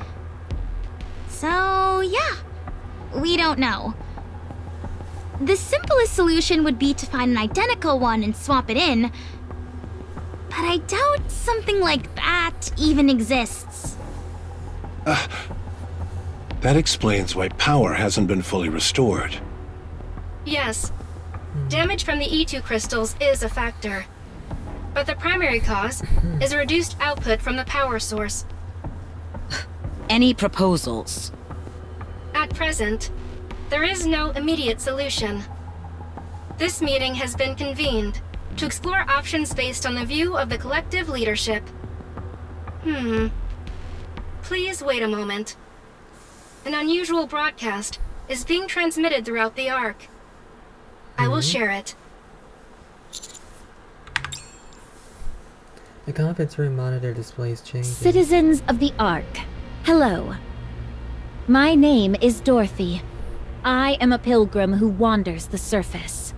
So, yeah, we don't know. The simplest solution would be to find an identical one and swap it in. But I doubt something like that even exists. That explains why power hasn't been fully restored. Yes. Damage from the E2 crystals is a factor. But the primary cause is reduced output from the power source. Any proposals? At present, there is no immediate solution. This meeting has been convened to explore options based on the view of the collective leadership. Please wait a moment. An unusual broadcast is being transmitted throughout the Ark. I will share it. The conference room monitor displays changing. Citizens of the Ark, hello. My name is Dorothy. I am a pilgrim who wanders the surface.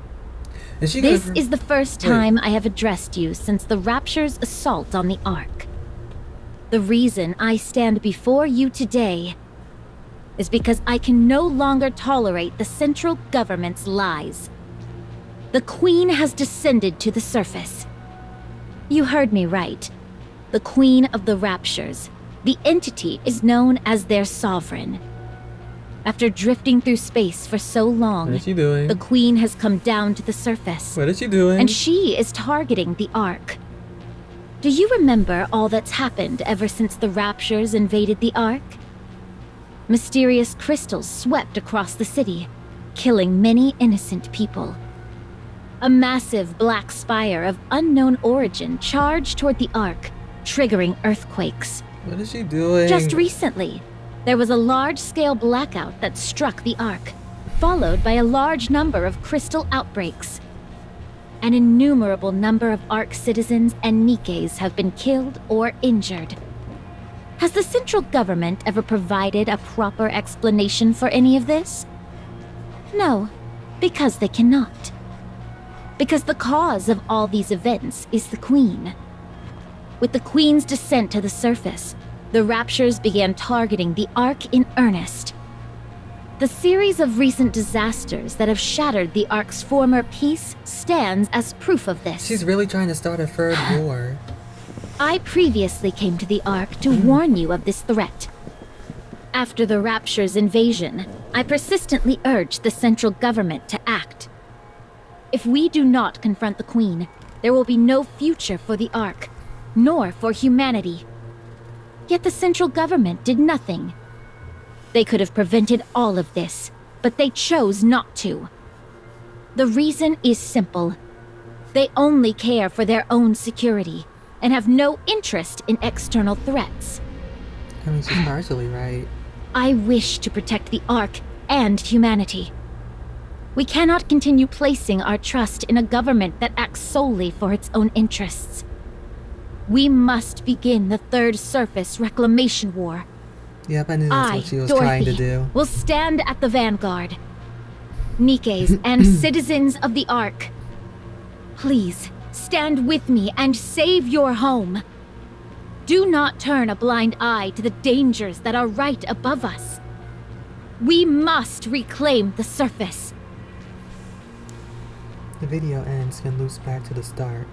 This is the first time I have addressed you since the Rapture's assault on the Ark. The reason I stand before you today is because I can no longer tolerate the central government's lies. The Queen has descended to the surface. You heard me right. The Queen of the Raptures. The entity is known as their sovereign. After drifting through space for so long, what is she doing? The Queen has come down to the surface. What is she doing? And she is targeting the Ark. Do you remember all that's happened ever since the Raptures invaded the Ark? Mysterious crystals swept across the city, killing many innocent people. A massive black spire of unknown origin charged toward the Ark, triggering earthquakes. What is she doing? Just recently, there was a large-scale blackout that struck the Ark, followed by a large number of crystal outbreaks. An innumerable number of Ark citizens and Nikkes have been killed or injured. Has the central government ever provided a proper explanation for any of this? No, because they cannot. Because the cause of all these events is the Queen. With the Queen's descent to the surface, the Raptures began targeting the Ark in earnest. The series of recent disasters that have shattered the Ark's former peace stands as proof of this. She's really trying to start a third war. I previously came to the Ark to warn you of this threat. After the Rapture's invasion, I persistently urged the central government to act. If we do not confront the Queen, there will be no future for the Ark, nor for humanity. Yet the central government did nothing. They could have prevented all of this, but they chose not to. The reason is simple. They only care for their own security and have no interest in external threats. I mean, she's partially right. I wish to protect the Ark and humanity. We cannot continue placing our trust in a government that acts solely for its own interests. We must begin the Third Surface Reclamation War. Yep, I knew that's what she was trying to do. Will stand at the vanguard. Nikkes and citizens of the Ark, please stand with me and save your home. Do not turn a blind eye to the dangers that are right above us. We must reclaim the surface. The video ends and loops back to the start.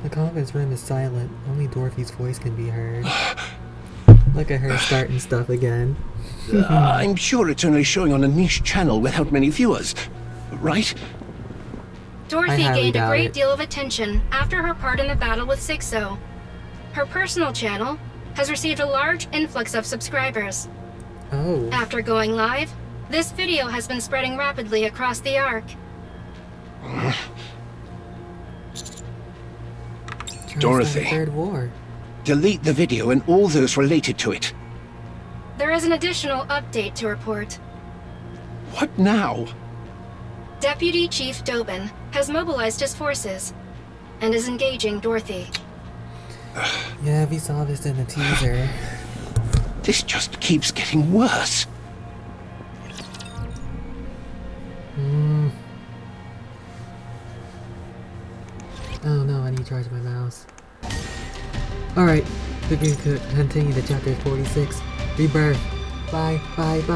The conference room is silent. Only Dorothy's voice can be heard. Look at her starting stuff again. I'm sure it's only showing on a niche channel without many viewers, right? Dorothy gained a great it. deal of attention after her part in the battle with Sixo. Her personal channel has received a large influx of subscribers. Oh. After going live, this video has been spreading rapidly across the Ark. Dorothy, Third War. Delete the video and all those related to it. There is an additional update to report. What now? Deputy Chief Dobin has mobilized his forces and is engaging Dorothy. Yeah, we saw this in the teaser. This just keeps getting worse. Oh no, I need to charge my mouse. Alright, we can continue to chapter 46. Rebirth. Bye, bye, bye.